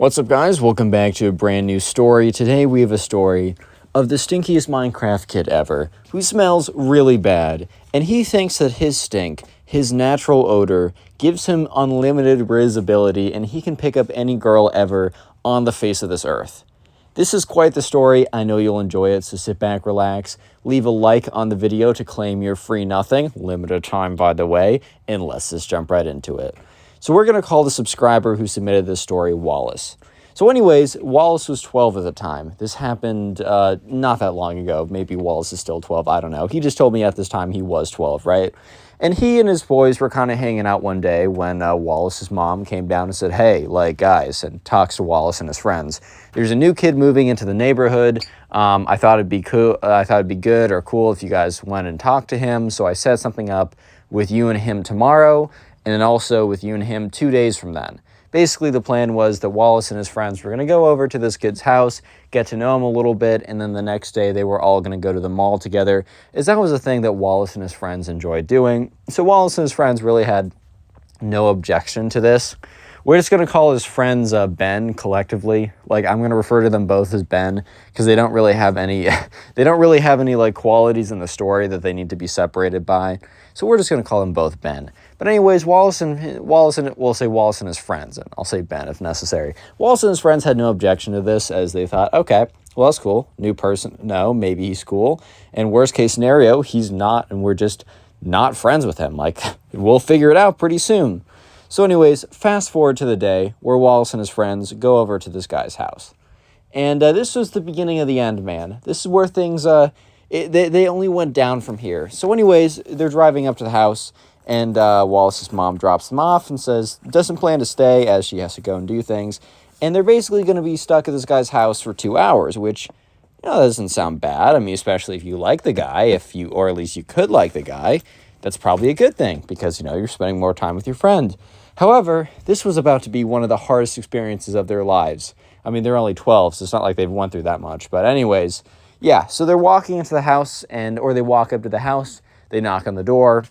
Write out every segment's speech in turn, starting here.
What's up, guys? Welcome back to a brand new story. Today we have a story of the stinkiest Minecraft kid ever, who smells really bad, and he thinks that his stink, his natural odor, gives him unlimited visibility, and he can pick up any girl ever on the face of this earth. This is quite the story. I know you'll enjoy it, so sit back, relax, leave a like on the video to claim your free nothing, limited time by the way, and let's just jump right into it. So we're going to call the subscriber who submitted this story Wallace. So anyways, Wallace was 12 at the time. This happened not that long ago. Maybe Wallace is still 12. I don't know. He just told me at this time he was 12, right? And he and his boys were kind of hanging out one day when Wallace's mom came down and said, hey, like, guys, and talks to Wallace and his friends. There's a new kid moving into the neighborhood. I thought it'd be cool. I thought it'd be good or cool if you guys went and talked to him. So I set something up with you and him tomorrow, and then also with you and him 2 days from then. Basically, the plan was that Wallace and his friends were going to go over to this kid's house, get to know him a little bit, and then the next day they were all going to go to the mall together, as that was a thing that Wallace and his friends enjoyed doing. So Wallace and his friends really had no objection to this. We're just going to call his friends Ben collectively. Like, I'm going to refer to them both as Ben because they don't really have any like qualities in the story that they need to be separated by. So we're just going to call them both Ben. But anyways, we'll say Wallace and his friends, and I'll say Ben if necessary. Wallace and his friends had no objection to this, as they thought, okay, well, that's cool. New person. No, maybe he's cool. And worst case scenario, he's not, and we're just not friends with him. Like, we'll figure it out pretty soon. So anyways, fast forward to the day where Wallace and his friends go over to this guy's house. And this was the beginning of the end, man. This is where things, they only went down from here. So anyways, they're driving up to the house, and Wallace's mom drops them off and says, doesn't plan to stay as she has to go and do things. And they're basically going to be stuck at this guy's house for 2 hours, which, you know, doesn't sound bad. I mean, especially if you like the guy, or at least you could like the guy, that's probably a good thing because, you know, you're spending more time with your friend. However, this was about to be one of the hardest experiences of their lives. I mean, they're only 12, so it's not like they've went through that much. But anyways, yeah, so they're walking into the house, or they walk up to the house, they knock on the door.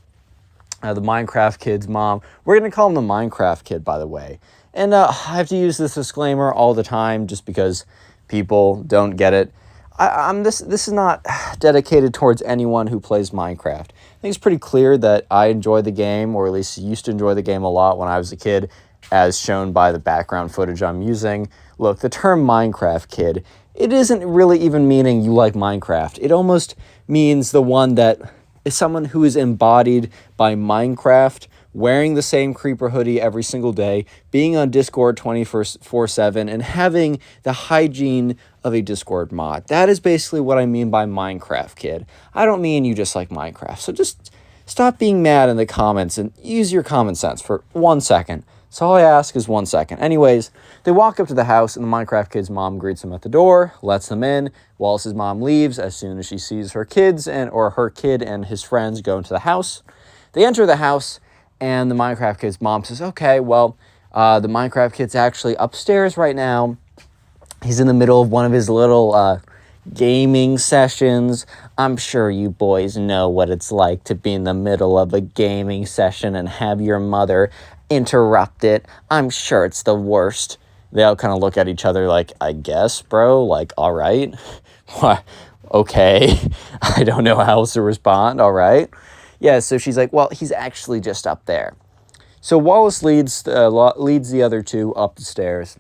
The Minecraft kid's mom, we're going to call him the Minecraft kid, by the way. And I have to use this disclaimer all the time just because people don't get it. This is not dedicated towards anyone who plays Minecraft. I think it's pretty clear that I enjoy the game, or at least used to enjoy the game a lot when I was a kid, as shown by the background footage I'm using. Look, the term Minecraft kid, it isn't really even meaning you like Minecraft. It almost means the one that is someone who is embodied by Minecraft, wearing the same creeper hoodie every single day, being on Discord 24/7, and having the hygiene of a Discord mod. That is basically what I mean by Minecraft kid. I don't mean you just like Minecraft. So just stop being mad in the comments and use your common sense for 1 second. So all I ask is 1 second. Anyways, they walk up to the house, and the Minecraft kid's mom greets them at the door, lets them in. Wallace's mom leaves as soon as she sees her kids or her kid and his friends go into the house. They enter the house, and the Minecraft kid's mom says, okay, well, the Minecraft kid's actually upstairs right now. He's in the middle of one of his little gaming sessions. I'm sure you boys know what it's like to be in the middle of a gaming session and have your mother interrupt it. I'm sure it's the worst. They all kind of look at each other like, I guess, bro, like, all right. Okay. I don't know how else to respond. All right. Yeah, so she's like, well, he's actually just up there. So Wallace leads the other two up the stairs,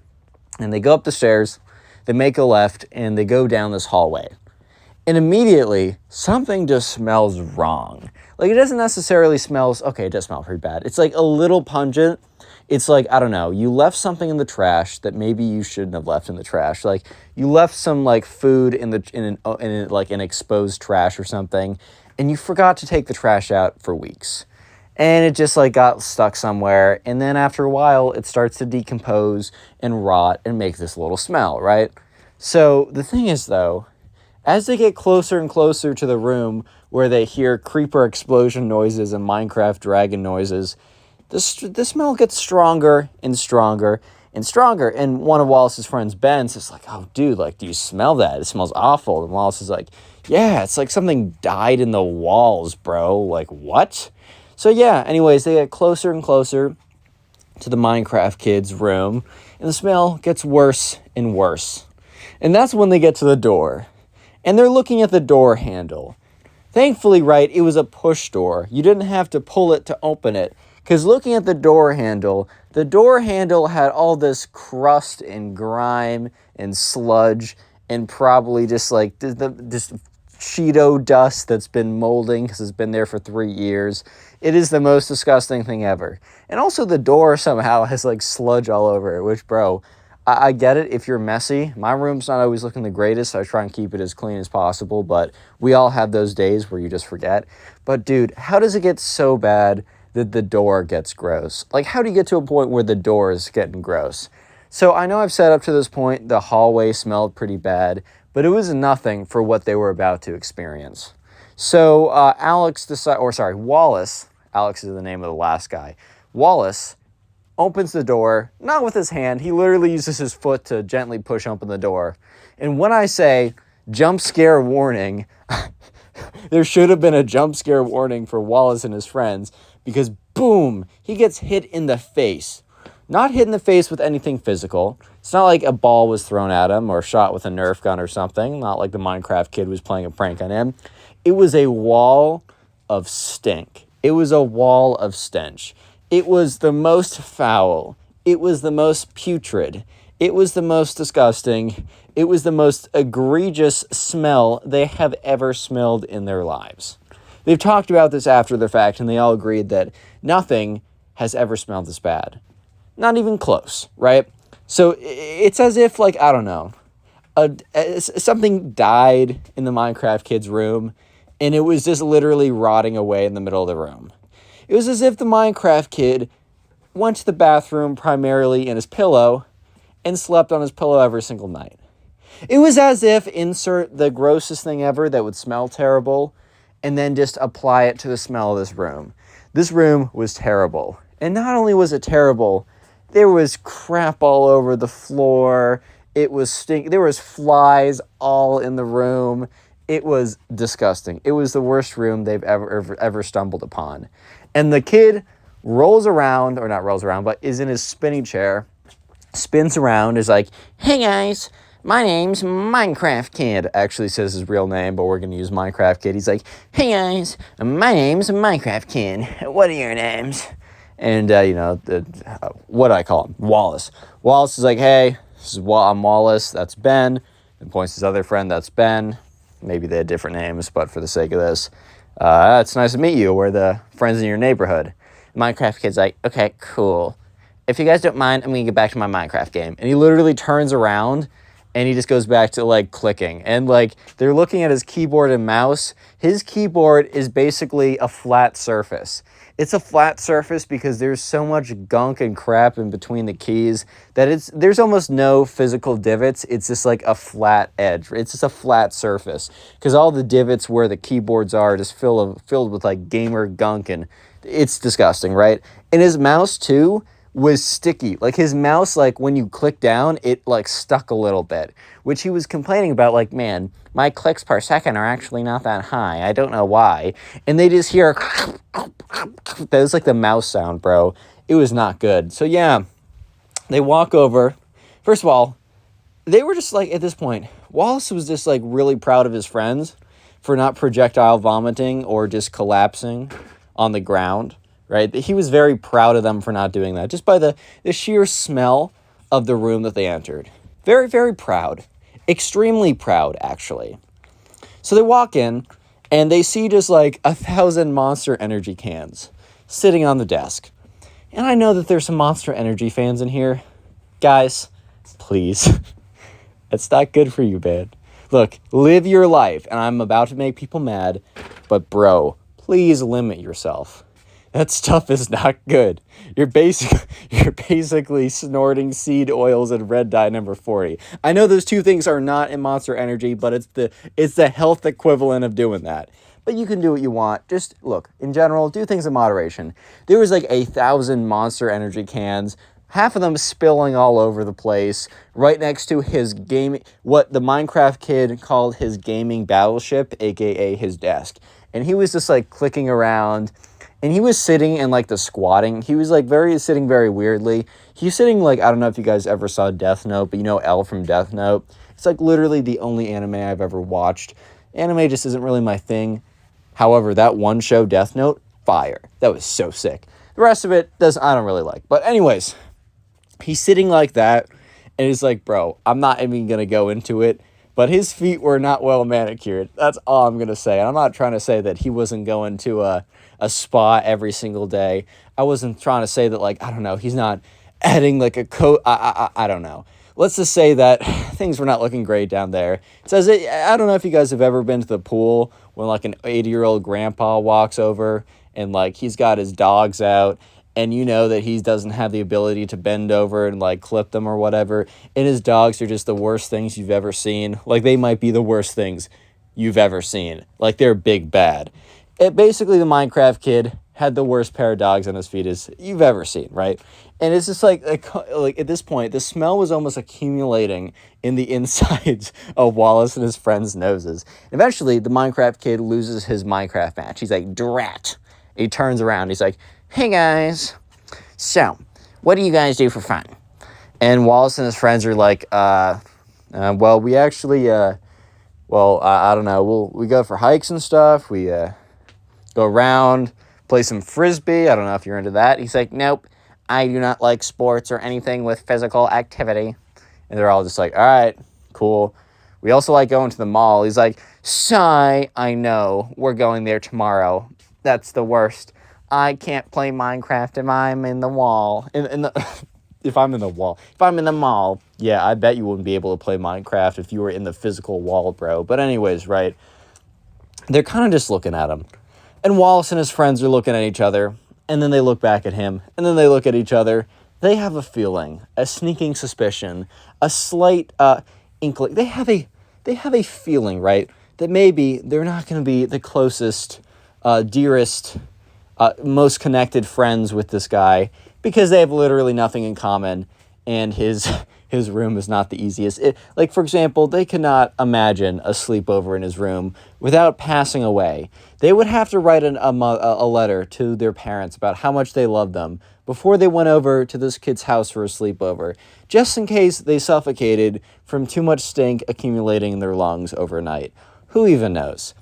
and they go up the stairs, they make a left, and they go down this hallway. And immediately, something just smells wrong. Like, it doesn't necessarily smell, okay, it does smell pretty bad. It's like a little pungent. It's like, I don't know, you left something in the trash that maybe you shouldn't have left in the trash. Like, you left some, like, food in an exposed trash or something, and you forgot to take the trash out for weeks. And it just, like, got stuck somewhere, and then after a while, it starts to decompose and rot and make this little smell, right? So, the thing is, though, as they get closer and closer to the room where they hear creeper explosion noises and Minecraft dragon noises, the smell gets stronger and stronger and stronger. And one of Wallace's friends, Ben, says like, oh, dude, like, do you smell that? It smells awful. And Wallace is like, yeah, it's like something died in the walls, bro. Like, what? So, yeah, anyways, they get closer and closer to the Minecraft kid's room, And the smell gets worse and worse. And that's when they get to the door. And they're looking at the door handle. Thankfully, right, it was a push door. You didn't have to pull it to open it. Because looking at the door handle had all this crust and grime and sludge and probably just like just Cheeto dust that's been molding because it's been there for 3 years. It is the most disgusting thing ever. And also the door somehow has like sludge all over it, which, bro, I get it if you're messy. My room's not always looking the greatest. I try and keep it as clean as possible, but we all have those days where you just forget. But dude, how does it get so bad that the door gets gross? Like, how do you get to a point where the door is getting gross? So I know I've said up to this point the hallway smelled pretty bad, but it was nothing for what they were about to experience. So Wallace, Alex is the name of the last guy, Wallace opens the door, not with his hand, he literally uses his foot to gently push open the door. And when I say jump scare warning, there should have been a jump scare warning for Wallace and his friends, because boom, he gets hit in the face. Not hit in the face with anything physical. It's not like a ball was thrown at him or shot with a Nerf gun or something. Not like the Minecraft kid was playing a prank on him. It was a wall of stink. It was a wall of stench. It was the most foul. It was the most putrid. It was the most disgusting. It was the most egregious smell they have ever smelled in their lives. They've talked about this after the fact, and they all agreed that nothing has ever smelled this bad. Not even close, right? So it's as if, like, I don't know, something died in the Minecraft kid's room, and it was just literally rotting away in the middle of the room. It was as if the Minecraft kid went to the bathroom primarily in his pillow and slept on his pillow every single night. It was as if insert the grossest thing ever that would smell terrible and then just apply it to the smell of this room. This room was terrible. And not only was it terrible, there was crap all over the floor. It was there was flies all in the room. It was disgusting. It was the worst room they've ever stumbled upon. And the kid rolls around, or not rolls around, but is in his spinning chair, spins around, is like, "Hey guys, my name's Minecraft Kid." Actually says his real name, but we're going to use Minecraft Kid. He's like, "Hey guys, my name's Minecraft Kid. What are your names?" And, what do I call him? Wallace. Wallace is like, "Hey, I'm Wallace. That's Ben." And points to his other friend. That's Ben. Maybe they had different names, but for the sake of this, it's nice to meet you. We're the friends in your neighborhood. Minecraft Kid's like, "Okay, cool. If you guys don't mind, I'm going to get back to my Minecraft game." And he literally turns around and he just goes back to, like, clicking. And, like, they're looking at his keyboard and mouse. His keyboard is basically a flat surface. It's a flat surface because there's so much gunk and crap in between the keys that there's almost no physical divots. It's just like a flat edge. It's just a flat surface because all the divots where the keyboards are just filled with, like, gamer gunk, and it's disgusting, right? And his mouse, too, was sticky. Like, his mouse, like, when you click down, it, like, stuck a little bit, which he was complaining about, like, "Man, my clicks per second are actually not that high. I don't know why." And they just hear that was like the mouse sound, bro. It was not good. So yeah, they walk over. First of all, they were just like, at this point, Wallace was just like really proud of his friends for not projectile vomiting or just collapsing on the ground. Right? He was very proud of them for not doing that, just by the sheer smell of the room that they entered. Very, very proud. Extremely proud, actually. So they walk in, and they see just like 1,000 Monster Energy cans sitting on the desk. And I know that there's some Monster Energy fans in here. Guys, please. It's not good for you, man. Look, live your life, and I'm about to make people mad, but bro, please limit yourself. That stuff is not good. You're basically snorting seed oils and red dye number 40. I know those two things are not in Monster Energy, but it's the health equivalent of doing that. But you can do what you want. Just look, in general, do things in moderation. There was like 1,000 Monster Energy cans, half of them spilling all over the place, right next to his what the Minecraft kid called his gaming battleship, aka his desk. And he was just like clicking around. And he was sitting in, like, the squatting. He was, like, sitting very weirdly. He's sitting, like, I don't know if you guys ever saw Death Note, but you know L from Death Note? It's, like, literally the only anime I've ever watched. Anime just isn't really my thing. However, that one show, Death Note, fire. That was so sick. The rest of it, I don't really like. But anyways, he's sitting like that, and he's like, bro, I'm not even going to go into it, but his feet were not well manicured. That's all I'm going to say. And I'm not trying to say that he wasn't going to a spa every single day. I wasn't trying to say that, like, I don't know, he's not adding, like, a coat. I don't know. Let's just say that things were not looking great down there. It says, I don't know if you guys have ever been to the pool when, like, an 80-year-old grandpa walks over and, like, he's got his dogs out, and you know that he doesn't have the ability to bend over and, like, clip them or whatever, and his dogs are just the worst things you've ever seen. Like, they might be the worst things you've ever seen. Like, they're big bad. Basically, the Minecraft kid had the worst pair of dogs on his feet as you've ever seen, right? And it's just like at this point, the smell was almost accumulating in the insides of Wallace and his friends' noses. Eventually, the Minecraft kid loses his Minecraft match. He's like, drat. He turns around. He's like, hey, guys. So, what do you guys do for fun? And Wallace and his friends are like, well, we actually, I don't know. We go for hikes and stuff. We go around, play some frisbee. I don't know if you're into that. He's like, nope, I do not like sports or anything with physical activity. And they're all just like, all right, cool. We also like going to the mall. He's like, sigh, I know, we're going there tomorrow. That's the worst. I can't play Minecraft if I'm in the wall. If I'm in the mall. Yeah, I bet you wouldn't be able to play Minecraft if you were in the physical wall, bro. But anyways, right, they're kind of just looking at him. And Wallace and his friends are looking at each other, and then they look back at him, and then they look at each other. They have a feeling, a sneaking suspicion, a slight inkling. They have a feeling, right, that maybe they're not going to be the closest, dearest, most connected friends with this guy because they have literally nothing in common, and his room is not the easiest. Like, for example, they could not imagine a sleepover in his room without passing away. They would have to write a letter to their parents about how much they loved them before they went over to this kid's house for a sleepover, just in case they suffocated from too much stink accumulating in their lungs overnight. Who even knows?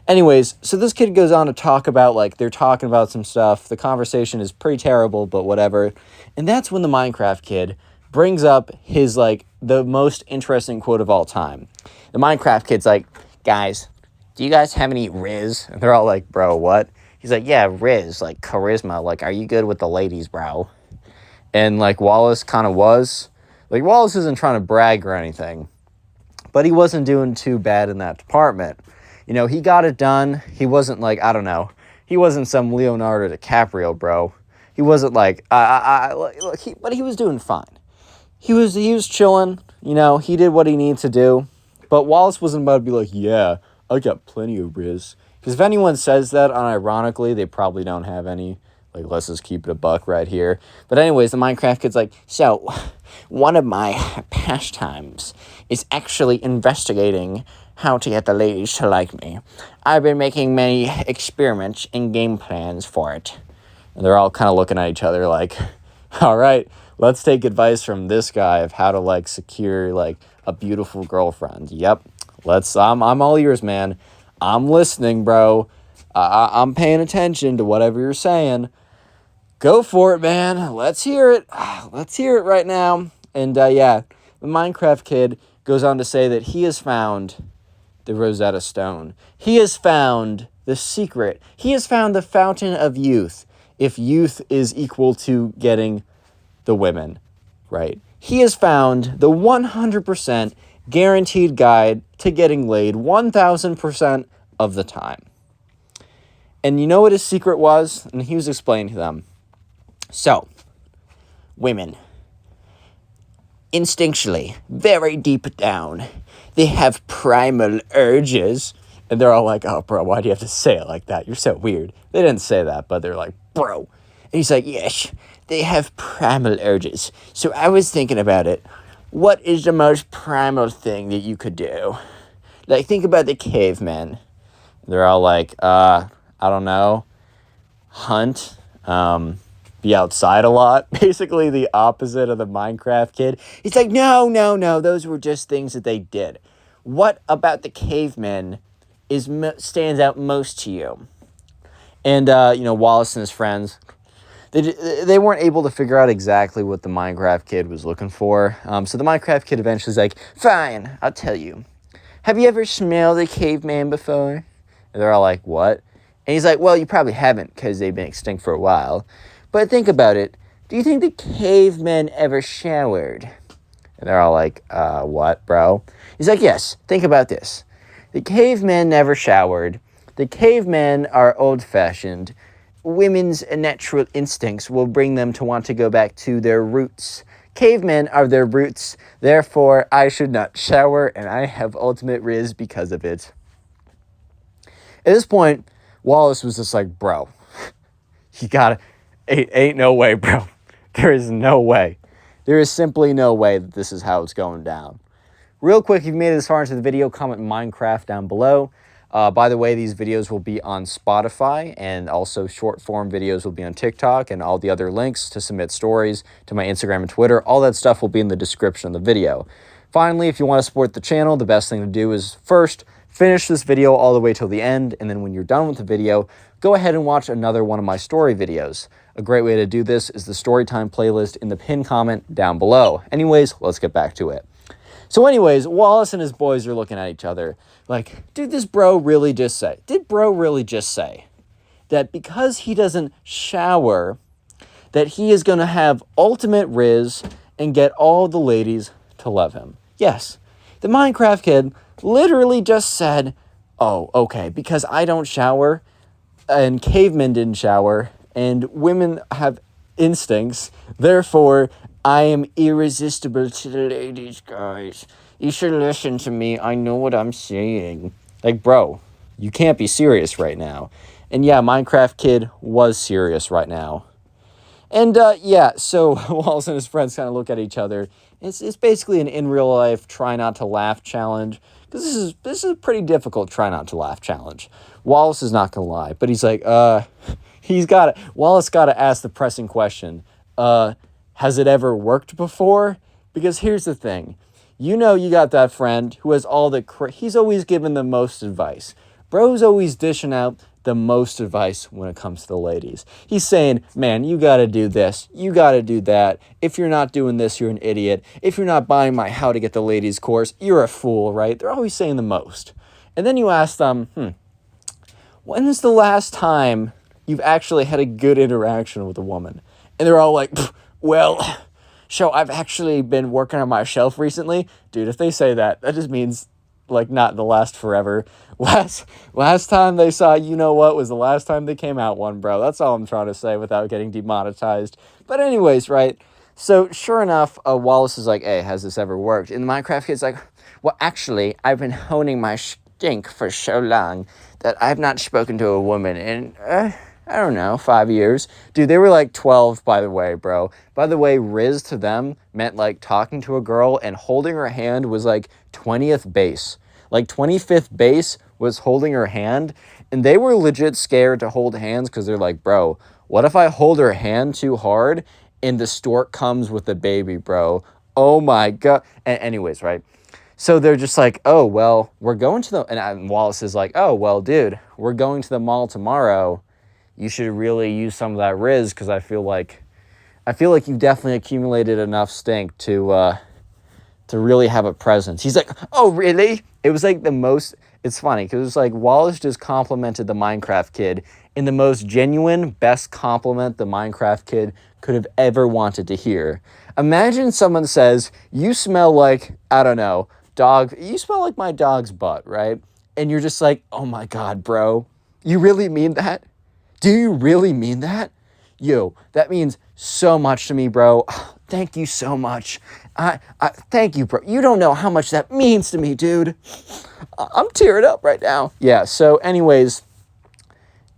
Anyways, so this kid goes on to talk about, like, they're talking about some stuff. The conversation is pretty terrible, but whatever. And that's when the Minecraft kid brings up his, like, the most interesting quote of all time. The Minecraft kid's like, guys, do you guys have any Riz? And they're all like, bro, what? He's like, yeah, Riz, like, charisma. Like, are you good with the ladies, bro? And, like, Wallace kind of was. Like, Wallace isn't trying to brag or anything, but he wasn't doing too bad in that department. You know, he got it done. He wasn't, like, I don't know. He wasn't some Leonardo DiCaprio, bro. He wasn't like, but he was doing fine. He was chilling, you know, he did what he needed to do, but Wallace wasn't about to be like, yeah, I got plenty of Riz. Because if anyone says that unironically, they probably don't have any. Like, let's just keep it a buck right here. But anyways, the Minecraft kid's like, so, one of my pastimes is actually investigating how to get the ladies to like me. I've been making many experiments and game plans for it. And they're all kind of looking at each other like, all right, let's take advice from this guy of how to, like, secure, like, a beautiful girlfriend. Yep. I'm all ears, man. I'm listening, bro. I'm paying attention to whatever you're saying. Go for it, man. Let's hear it. Let's hear it right now. And, yeah, the Minecraft kid goes on to say that he has found the Rosetta Stone. He has found the secret. He has found the fountain of youth, if youth is equal to getting the women, right? He has found the 100% guaranteed guide to getting laid 1,000% of the time. And you know what his secret was? And he was explaining to them. So, women, instinctually, very deep down, they have primal urges. And they're all like, oh, bro, why do you have to say it like that? You're so weird. They didn't say that, but they're like, bro. And he's like, yes, they have primal urges. So I was thinking about it. What is the most primal thing that you could do? Like, think about the cavemen. They're all like, I don't know, hunt, be outside a lot. Basically the opposite of the Minecraft kid. He's like, no, those were just things that they did. What about the cavemen stands out most to you? And, Wallace and his friends, they weren't able to figure out exactly what the Minecraft kid was looking for. So the Minecraft kid eventually is like, fine, I'll tell you. Have you ever smelled a caveman before? And they're all like, what? And he's like, well, you probably haven't because they've been extinct for a while. But think about it. Do you think the cavemen ever showered? And they're all like, what, bro? He's like, yes, think about this. The cavemen never showered. The cavemen are old-fashioned. Women's natural instincts will bring them to want to go back to their roots. Cavemen are their roots. Therefore, I should not shower, and I have ultimate riz because of it. At this point, Wallace was just like, bro, you gotta, ain't no way, bro. There is no way. There is simply no way that this is how it's going down. Real quick, if you've made it this far into the video, comment Minecraft down below. By the way, these videos will be on Spotify, and also short form videos will be on TikTok, and all the other links to submit stories to my Instagram and Twitter. All that stuff will be in the description of the video. Finally, if you want to support the channel, the best thing to do is first, finish this video all the way till the end, and then when you're done with the video, go ahead and watch another one of my story videos. A great way to do this is the Storytime playlist in the pinned comment down below. Anyways, let's get back to it. So anyways, Wallace and his boys are looking at each other like, did bro really just say that because he doesn't shower, that he is going to have ultimate riz and get all the ladies to love him? Yes, the Minecraft kid literally just said, oh, okay, because I don't shower and cavemen didn't shower and women have instincts, therefore I am irresistible to the ladies, guys. You should listen to me. I know what I'm saying. Like, bro, you can't be serious right now. And yeah, Minecraft kid was serious right now. And yeah, so Wallace and his friends kind of look at each other. It's basically an in real life try not to laugh challenge. Because this is a pretty difficult try not to laugh challenge. Wallace is not gonna lie, but he's like, Wallace gotta ask the pressing question. Has it ever worked before? Because here's the thing. You know you got that friend who has all the he's always giving the most advice. Bro's always dishing out the most advice when it comes to the ladies. He's saying, man, you gotta do this. You gotta do that. If you're not doing this, you're an idiot. If you're not buying my How to Get the Ladies course, you're a fool, right? They're always saying the most. And then you ask them, when is the last time you've actually had a good interaction with a woman? And they're all like, well, so I've actually been working on my shelf recently. Dude, if they say that, that just means, like, not the last forever. Last time they saw You Know What was the last time they came out one, bro. That's all I'm trying to say without getting demonetized. But anyways, right? So, sure enough, Wallace is like, hey, has this ever worked? And the Minecraft kid's like, well, actually, I've been honing my stink for so long that I've not spoken to a woman in, I don't know, 5 years. Dude, they were like 12, by the way, bro. By the way, riz to them meant like talking to a girl and holding her hand was like 20th base. Like 25th base was holding her hand. And they were legit scared to hold hands because they're like, bro, what if I hold her hand too hard and the stork comes with the baby, bro? Oh my God. Anyways, right? So they're just like, oh, well, we're going to the... And Wallace is like, oh, well, dude, we're going to the mall tomorrow. You should really use some of that riz because I feel like you've definitely accumulated enough stink to really have a presence. He's like, oh, really? It was like the most, it's funny because it's like Wallace just complimented the Minecraft kid in the most genuine, best compliment the Minecraft kid could have ever wanted to hear. Imagine someone says, you smell like, I don't know, you smell like my dog's butt, right? And you're just like, oh my God, bro, you really mean that? Do you really mean that? Yo, that means so much to me, bro. Thank you so much. Thank you, bro. You don't know how much that means to me, dude. I'm tearing up right now. Yeah, so anyways,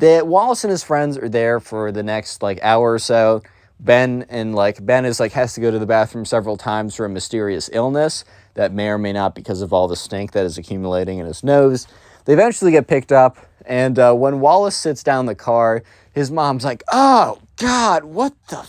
Wallace and his friends are there for the next, like, hour or so. Ben has to go to the bathroom several times for a mysterious illness that may or may not because of all the stink that is accumulating in his nose. They eventually get picked up, and when Wallace sits down in the car, his mom's like, oh, God, what the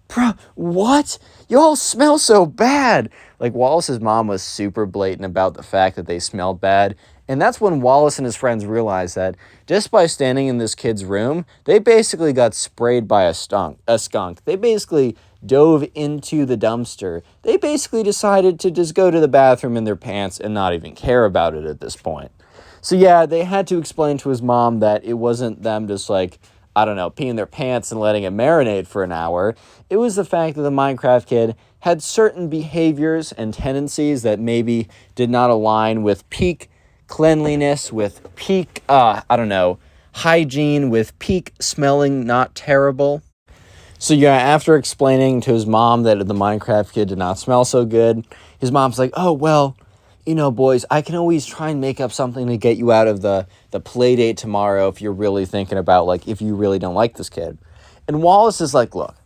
bro, what? You all smell so bad. Like, Wallace's mom was super blatant about the fact that they smelled bad. And that's when Wallace and his friends realized that just by standing in this kid's room, they basically got sprayed by a skunk. They basically dove into the dumpster. They basically decided to just go to the bathroom in their pants and not even care about it at this point. So yeah, they had to explain to his mom that it wasn't them just like, I don't know, peeing their pants and letting it marinate for an hour. It was the fact that the Minecraft kid had certain behaviors and tendencies that maybe did not align with peak cleanliness, with peak, hygiene, with peak smelling not terrible. So yeah, after explaining to his mom that the Minecraft kid did not smell so good, his mom's like, oh, well, you know, boys, I can always try and make up something to get you out of the play date tomorrow if you're really thinking about, like, if you really don't like this kid. And Wallace is like, look,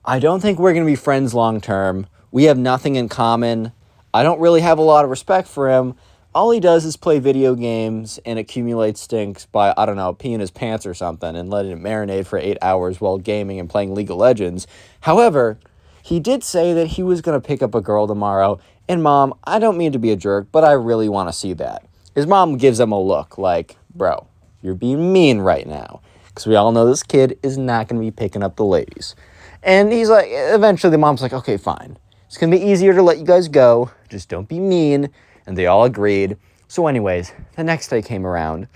I don't think we're going to be friends long term. We have nothing in common. I don't really have a lot of respect for him. All he does is play video games and accumulate stinks by, I don't know, peeing his pants or something and letting it marinate for 8 hours while gaming and playing League of Legends. However, he did say that he was going to pick up a girl tomorrow. And Mom, I don't mean to be a jerk, but I really want to see that. His mom gives him a look like, bro, you're being mean right now. Because we all know this kid is not going to be picking up the ladies. And he's like, eventually the mom's like, okay, fine. It's going to be easier to let you guys go. Just don't be mean. And they all agreed. So anyways, the next day came around.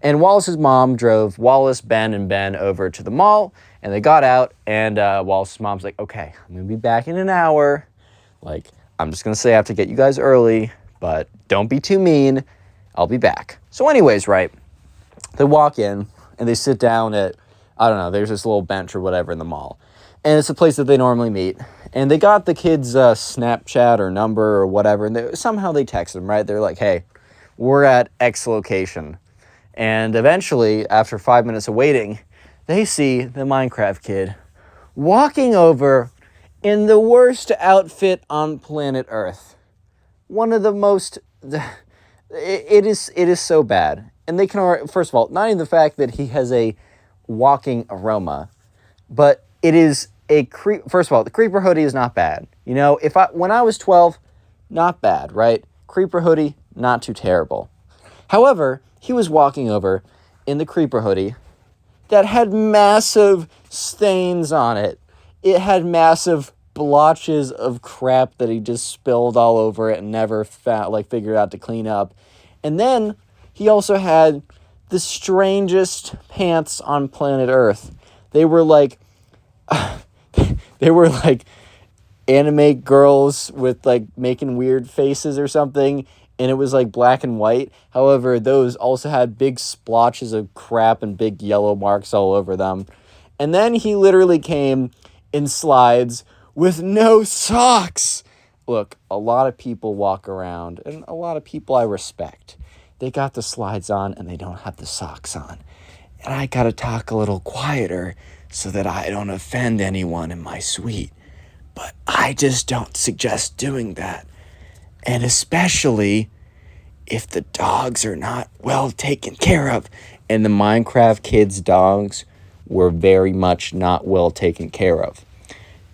And Wallace's mom drove Wallace, Ben, and Ben over to the mall. And they got out. And Wallace's mom's like, okay, I'm going to be back in an hour. Like, I'm just going to say I have to get you guys early, but don't be too mean. I'll be back. So anyways, right, they walk in and they sit down at, I don't know, there's this little bench or whatever in the mall. And it's a place that they normally meet. And they got the kid's Snapchat or number or whatever, and somehow they text them, right? They're like, hey, we're at X location. And eventually, after 5 minutes of waiting, they see the Minecraft kid walking over in the worst outfit on planet Earth. One of the most... It is so bad. And they can... First of all, not even the fact that he has a walking aroma, but it is a... First of all, the creeper hoodie is not bad. You know, when I was 12, not bad, right? Creeper hoodie, not too terrible. However, he was walking over in the creeper hoodie that had massive stains on it. It had massive blotches of crap that he just spilled all over it and never figured out to clean up. And then he also had the strangest pants on planet Earth. They were like anime girls with like making weird faces or something, and it was like black and white. However, those also had big splotches of crap and big yellow marks all over them. And then he literally came in slides with no socks. Look, a lot of people walk around, and a lot of people I respect. They got the slides on, and they don't have the socks on. And I gotta talk a little quieter so that I don't offend anyone in my suite. But I just don't suggest doing that. And especially if the dogs are not well taken care of. And the Minecraft kids' dogs were very much not well taken care of.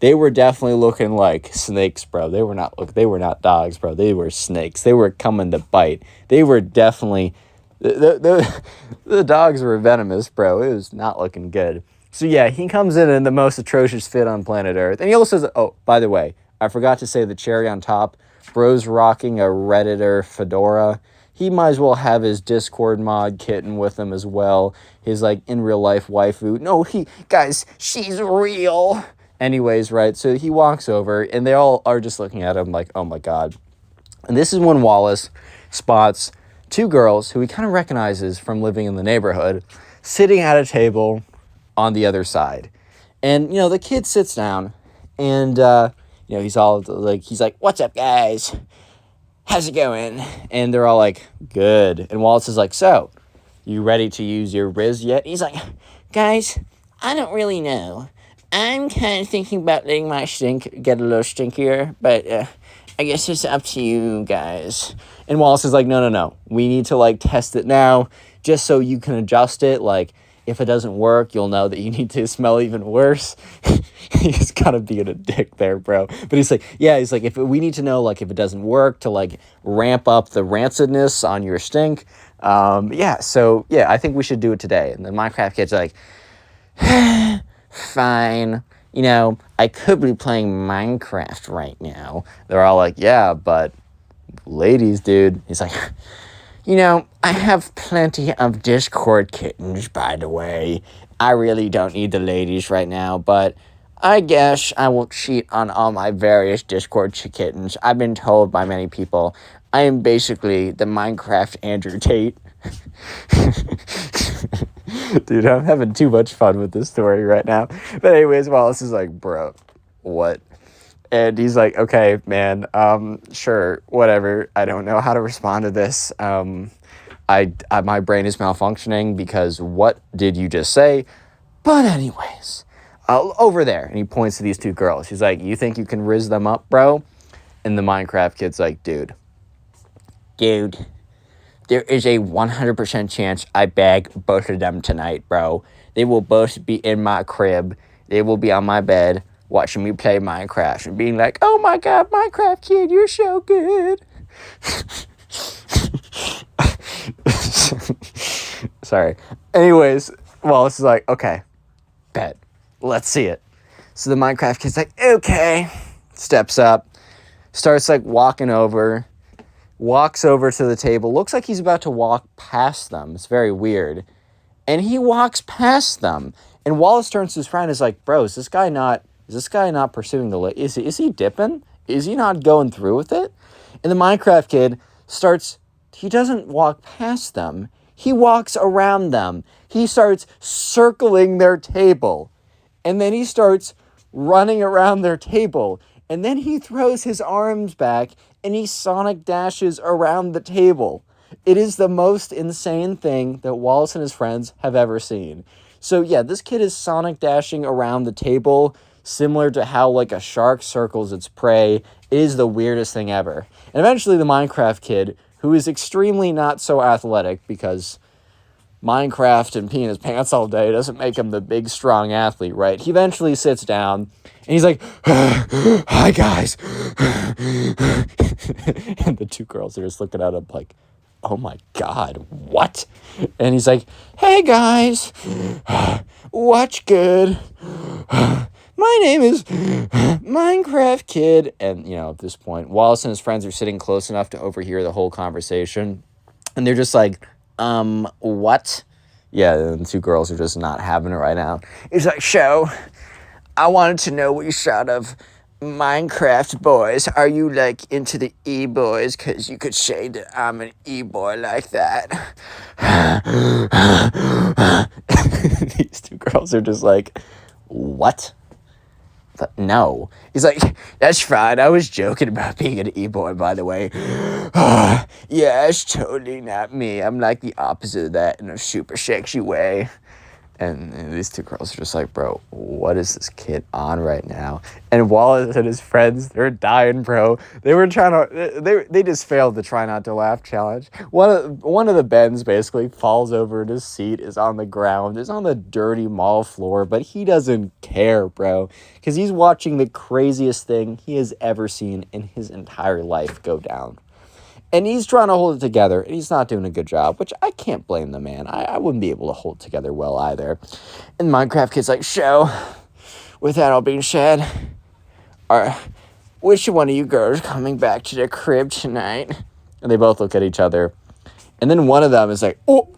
They were definitely looking like snakes, bro. They were not dogs, bro. They were snakes. They were coming to bite. They were definitely... The dogs were venomous, bro. It was not looking good. So yeah, he comes in the most atrocious fit on planet Earth. And he also says, oh, by the way, I forgot to say the cherry on top. Bro's rocking a Redditor fedora. He might as well have his Discord mod kitten with him as well. His, like, in real life waifu. No, guys, she's real. Anyways, right, so he walks over, and they all are just looking at him like, oh my god. And this is when Wallace spots two girls who he kind of recognizes from living in the neighborhood, sitting at a table on the other side. And, you know, the kid sits down, and, you know, he's like, what's up, guys? How's it going? And they're all like, good. And Wallace is like, so, you ready to use your Riz yet? He's like, guys, I don't really know. I'm kind of thinking about letting my stink get a little stinkier, but I guess it's up to you guys. And Wallace is like, no. We need to, like, test it now, just so you can adjust it. Like, If it doesn't work, you'll know that you need to smell even worse. He's kind of being a dick there, bro. But he's like, yeah, he's like, if we need to know, like, if it doesn't work to, like, ramp up the rancidness on your stink. Yeah, so, yeah, I think we should do it today. And the Minecraft kid's like, fine. You know, I could be playing Minecraft right now. They're all like, yeah, but ladies, dude. He's like, you know, I have plenty of Discord kittens, by the way. I really don't need the ladies right now, but I guess I will cheat on all my various Discord kittens. I've been told by many people I am basically the Minecraft Andrew Tate. Dude, I'm having too much fun with this story right now. But anyways, Wallace is like, bro, what? And he's like, okay, man, sure, whatever. I don't know how to respond to this. My brain is malfunctioning because what did you just say? But anyways, over there. And he points to these two girls. He's like, you think you can riz them up, bro? And the Minecraft kid's like, dude, there is a 100% chance I bag both of them tonight, bro. They will both be in my crib. They will be on my bed watching me play Minecraft and being like, oh my god, Minecraft kid, you're so good. Sorry. Anyways, Wallace is like, okay, bet. Let's see it. So the Minecraft kid's like, okay. Steps up. Starts like walking over. Walks over to the table. Looks like he's about to walk past them. It's very weird. And he walks past them. And Wallace turns to his friend and is like, bro, is this guy not pursuing the is he dipping? Is he not going through with it? And the Minecraft kid he doesn't walk past them. He walks around them. He starts circling their table. And then he starts running around their table. And then he throws his arms back and he sonic dashes around the table. It is the most insane thing that Wallace and his friends have ever seen. So yeah, this kid is sonic dashing around the table, similar to how like a shark circles its prey. It is the weirdest thing ever. And eventually the Minecraft kid, who is extremely not so athletic because Minecraft and peeing his pants all day doesn't make him the big, strong athlete, right? He eventually sits down, and he's like, hi, guys. And the two girls are just looking at him like, oh, my God, what? And he's like, hey, guys, what's good? My name is Minecraft Kid. And, you know, at this point, Wallace and his friends are sitting close enough to overhear the whole conversation. And they're just like, what? Yeah, the two girls are just not having it right now. He's like, so, I wanted to know what you thought of Minecraft boys. Are you, like, into the e-boys? Because you could say that I'm an e-boy like that. These two girls are just like, what? But no. He's like, that's fine. I was joking about being an e-boy, by the way. Yeah, it's totally not me. I'm like the opposite of that in a super sexy way. And these two girls are just like, bro, what is this kid on right now? And Wallace and his friends, they're dying, bro. They were trying to, they just failed the try not to laugh challenge. One of the Bens basically falls over in his seat, is on the ground, is on the dirty mall floor, but he doesn't care, bro. Because he's watching the craziest thing he has ever seen in his entire life go down. And he's trying to hold it together, and he's not doing a good job, which I can't blame the man. I wouldn't be able to hold it together well either. And Minecraft Kid's like, so, with that all being said, which one of you girls coming back to the crib tonight? And they both look at each other. And then one of them is like, oh.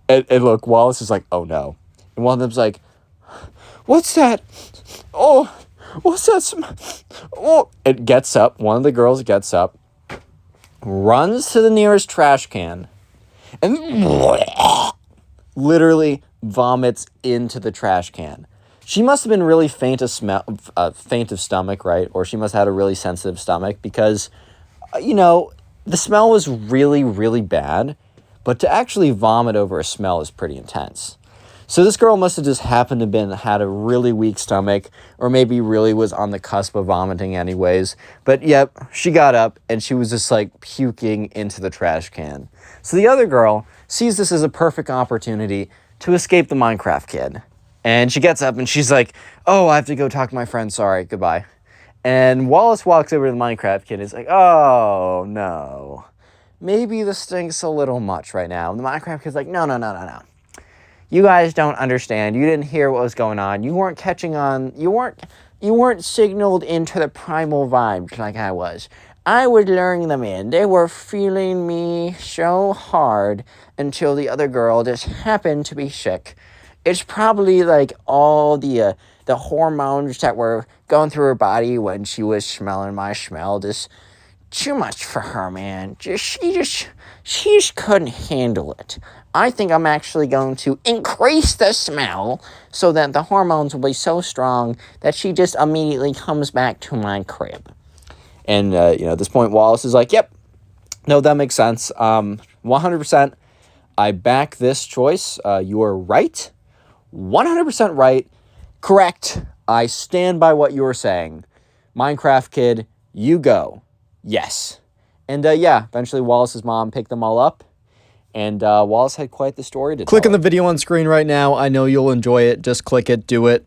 And look, Wallace is like, oh no. And one of them's like, what's that? Oh, what's that? Oh. It gets up. One of the girls gets up, runs to the nearest trash can, and literally vomits into the trash can. She must have been really faint of stomach, right? Or she must have had a really sensitive stomach because, the smell was really, really bad. But to actually vomit over a smell is pretty intense. So this girl must have just happened to had a really weak stomach, or maybe really was on the cusp of vomiting anyways. But yep, she got up and she was just like puking into the trash can. So the other girl sees this as a perfect opportunity to escape the Minecraft kid. And she gets up and she's like, oh, I have to go talk to my friend. Sorry, goodbye. And Wallace walks over to the Minecraft kid and is like, oh, no. Maybe the stink's a little much right now. And the Minecraft kid's like, no. You guys don't understand. You didn't hear what was going on. You weren't catching on. You weren't signaled into the primal vibes like I was. I was luring them in. They were feeling me so hard until the other girl just happened to be sick. It's probably like all the hormones that were going through her body when she was smelling my smell. Just too much for her, man. She just couldn't handle it. I think I'm actually going to increase the smell so that the hormones will be so strong that she just immediately comes back to my crib. And, at this point, Wallace is like, yep, no, that makes sense. 100%, I back this choice. You are right. 100% right. Correct. I stand by what you were saying. Minecraft kid, you go. Yes. And, eventually Wallace's mom picked them all up. And Wallace had quite the story to tell. Click on the video on screen right now. I know you'll enjoy it. Just click it. Do it.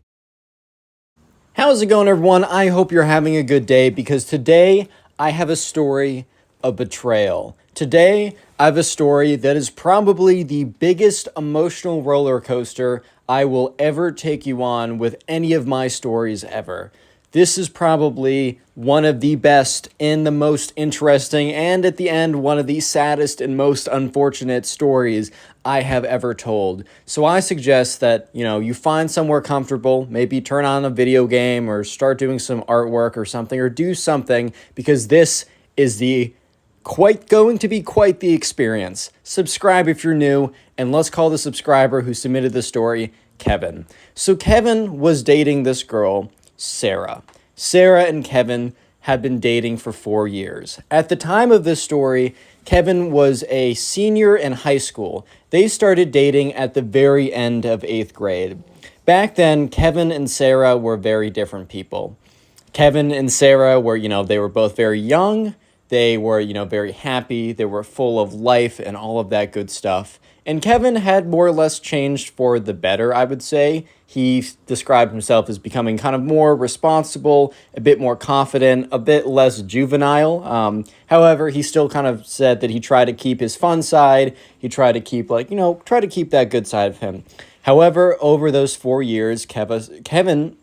How's it going, everyone? I hope you're having a good day, because today I have a story of betrayal. Today I have a story that is probably the biggest emotional roller coaster I will ever take you on with any of my stories ever. This is probably one of the best and the most interesting, and at the end, one of the saddest and most unfortunate stories I have ever told. So I suggest that, you find somewhere comfortable, maybe turn on a video game or start doing some artwork or something, or do something, because this is going to be quite the experience. Subscribe if you're new, and let's call the subscriber who submitted the story Kevin. So Kevin was dating this girl, Sarah. Sarah and Kevin had been dating for 4 years. At the time of this story, Kevin was a senior in high school. They started dating at the very end of 8th grade. Back then, Kevin and Sarah were very different people. Kevin and Sarah were, they were both very young. They were, very happy. They were full of life and all of that good stuff. And Kevin had more or less changed for the better, I would say. He described himself as becoming kind of more responsible, a bit more confident, a bit less juvenile. However, he still kind of said that he tried to keep his fun side. He tried to keep try to keep that good side of him. However, over those 4 years, Kevin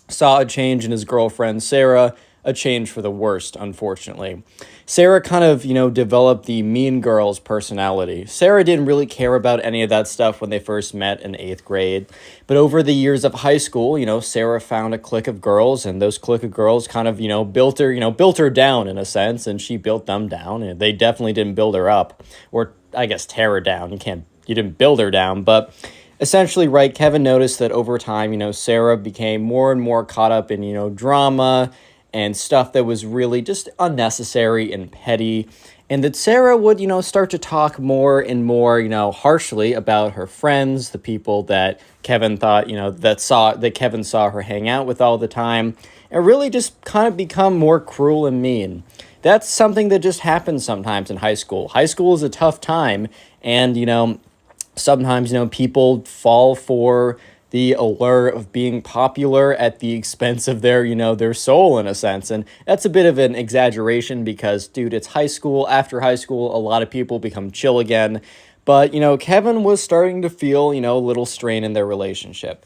saw a change in his girlfriend, Sarah, a change for the worst, unfortunately. Sarah kind of, developed the mean girl's personality. Sarah didn't really care about any of that stuff when they first met in 8th grade. But over the years of high school, Sarah found a clique of girls, and those clique of girls kind of, built her down in a sense, and she built them down. And they definitely didn't build her up, or I guess tear her down. You didn't build her down, but essentially, right, Kevin noticed that over time, Sarah became more and more caught up in, drama and stuff that was really just unnecessary and petty, and that Sarah would, start to talk more and more, harshly about her friends, the people that Kevin thought, that Kevin saw her hang out with all the time, and really just kind of become more cruel and mean. That's something that just happens sometimes in high school. High school is a tough time, and, sometimes, people fall for the allure of being popular at the expense of their soul, in a sense. And that's a bit of an exaggeration because, dude, it's high school. After high school, a lot of people become chill again. But, Kevin was starting to feel, a little strain in their relationship.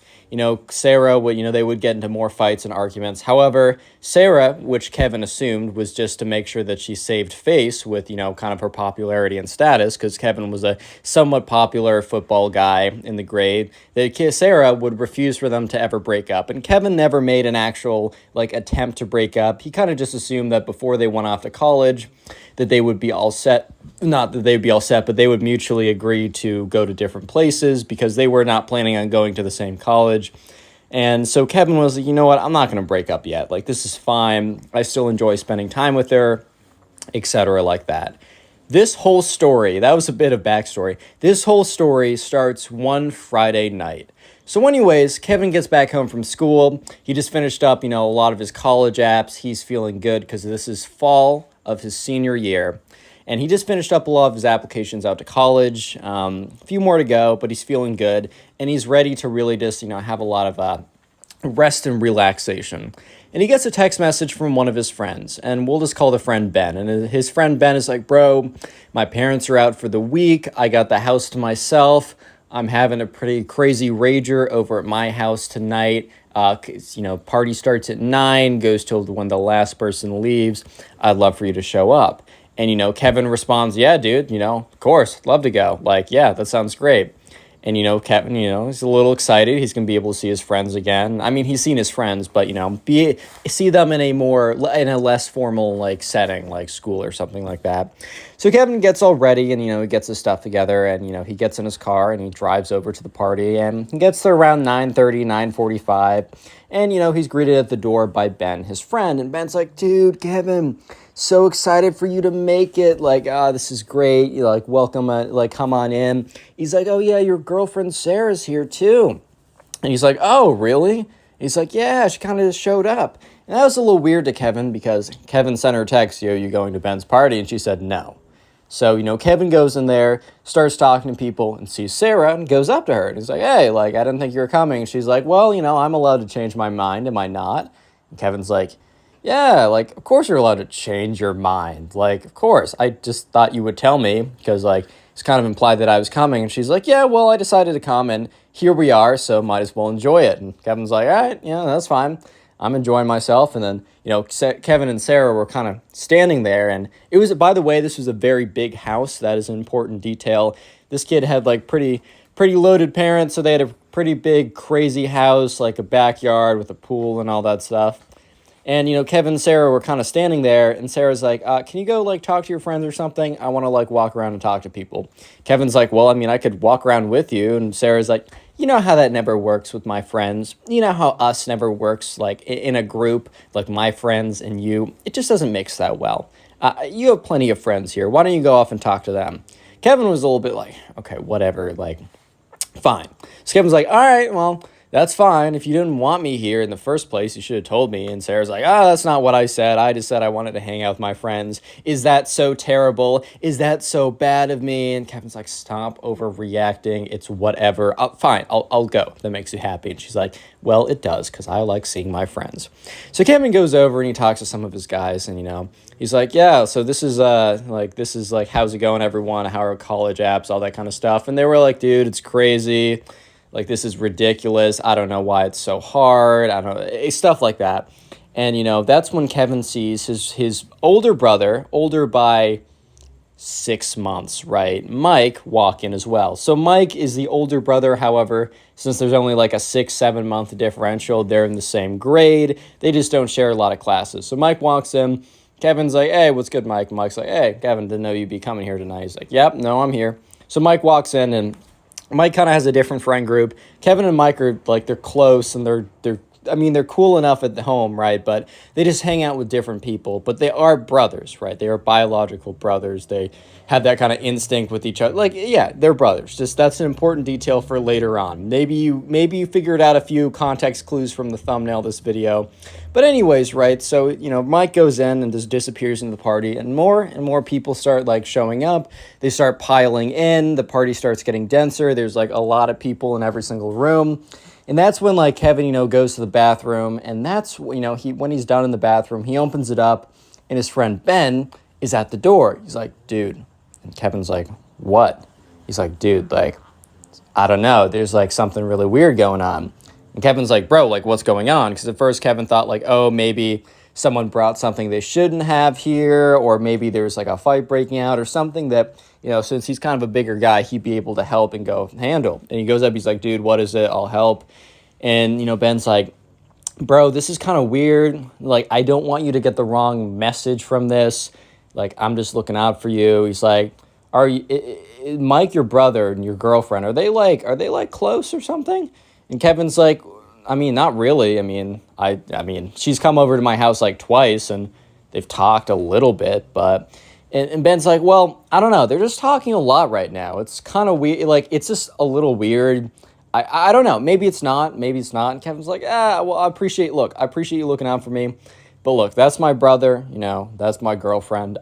Sarah would, they would get into more fights and arguments. However, Sarah, which Kevin assumed was just to make sure that she saved face with, kind of her popularity and status, because Kevin was a somewhat popular football guy in the grade, that Sarah would refuse for them to ever break up. And Kevin never made an actual, attempt to break up. He kind of just assumed that before they went off to college, that they would be all set. Not that they'd be all set, but they would mutually agree to go to different places because they were not planning on going to the same college. And so Kevin was like, you know what, I'm not going to break up yet. This is fine. I still enjoy spending time with her, etc. like that. This whole story, that was a bit of backstory. This whole story starts one Friday night. So anyways, Kevin gets back home from school. He just finished up, a lot of his college apps. He's feeling good because this is fall of his senior year. And he just finished up a lot of his applications out to college. A few more to go, but he's feeling good. And he's ready to really just, have a lot of rest and relaxation. And he gets a text message from one of his friends, and we'll just call the friend Ben. And his friend Ben is like, bro, my parents are out for the week. I got the house to myself. I'm having a pretty crazy rager over at my house tonight. Party starts at 9, goes till when the last person leaves. I'd love for you to show up. And, Kevin responds, yeah, dude, of course, love to go. Like, yeah, that sounds great. And, Kevin, he's a little excited. He's going to be able to see his friends again. I mean, he's seen his friends, but, see them in a less formal, setting, like school or something like that. So Kevin gets all ready and, he gets his stuff together and, he gets in his car and he drives over to the party and he gets there around 9:30, 9:45. And, he's greeted at the door by Ben, his friend. And Ben's like, dude, Kevin, so excited for you to make it. Like, this is great. Welcome, come on in. He's like, oh, yeah, your girlfriend Sarah's here, too. And he's like, oh, really? He's like, yeah, she kind of just showed up. And that was a little weird to Kevin because Kevin sent her a text, you going to Ben's party? And she said no. So, Kevin goes in there, starts talking to people, and sees Sarah, and goes up to her. And he's like, hey, I didn't think you were coming. And she's like, well, I'm allowed to change my mind. Am I not? And Kevin's like, yeah, of course you're allowed to change your mind. Of course. I just thought you would tell me because, it's kind of implied that I was coming. And she's like, yeah, well, I decided to come, and here we are, so might as well enjoy it. And Kevin's like, all right, yeah, that's fine. I'm enjoying myself. And then, Kevin and Sarah were kind of standing there. And it was, by the way, this was a very big house. That is an important detail. This kid had, pretty loaded parents, so they had a pretty big, crazy house, a backyard with a pool and all that stuff. And, Kevin and Sarah were kind of standing there, and Sarah's like, can you go, talk to your friends or something? I want to, walk around and talk to people. Kevin's like, well, I could walk around with you. And Sarah's like, you know how that never works with my friends. You know how us never works, in a group, my friends and you. It just doesn't mix that well. You have plenty of friends here. Why don't you go off and talk to them? Kevin was a little bit like, okay, whatever, fine. So Kevin's like, all right, well, that's fine. If you didn't want me here in the first place, you should have told me. And Sarah's like, that's not what I said. I just said I wanted to hang out with my friends. Is that so terrible? Is that so bad of me? And Kevin's like, stop overreacting. It's whatever. Fine, I'll go. That makes you happy. And she's like, well, it does, because I like seeing my friends. So Kevin goes over and he talks to some of his guys, and, he's like, yeah, so this is, how's it going, everyone? How are college apps? All that kind of stuff. And they were like, dude, it's crazy. This is ridiculous. I don't know why it's so hard. I don't know. Stuff like that. And, that's when Kevin sees his older brother, older by 6 months, right? Mike walk in as well. So Mike is the older brother. However, since there's only a 6-7 month differential, they're in the same grade. They just don't share a lot of classes. So Mike walks in. Kevin's like, hey, what's good, Mike? Mike's like, hey, Kevin, didn't know you'd be coming here tonight. He's like, yep, no, I'm here. So Mike walks in, and Mike kind of has a different friend group. Kevin and Mike are they're close, and they're cool enough at the home, right? But they just hang out with different people. But they are brothers, right? They are biological brothers. They have that kind of instinct with each other. Yeah, they're brothers. Just that's an important detail for later on. Maybe you figured out a few context clues from the thumbnail of this video. But anyways, right? So, Mike goes in and just disappears into the party, and more people start showing up. They start piling in. The party starts getting denser. There's a lot of people in every single room. And that's when Kevin, goes to the bathroom, and that's, when he's done in the bathroom, he opens it up, and his friend Ben is at the door. He's like, dude. And Kevin's like, what? He's like, dude, I don't know. There's something really weird going on. And Kevin's like, bro, what's going on? Because at first Kevin thought oh, maybe someone brought something they shouldn't have here, or maybe there's a fight breaking out or something that, since he's kind of a bigger guy, he'd be able to help and go handle. And he goes up, he's like, dude, what is it? I'll help. And, Ben's like, bro, this is kind of weird. I don't want you to get the wrong message from this. I'm just looking out for you. He's like, are you, Mike, your brother and your girlfriend, are they close or something? And Kevin's like, not really. She's come over to my house twice, and they've talked a little bit, but, and Ben's like, well, I don't know. They're just talking a lot right now. It's kind of weird. It's just a little weird. I don't know. Maybe it's not. And Kevin's like, well, I appreciate you looking out for me. But look, that's my brother, that's my girlfriend.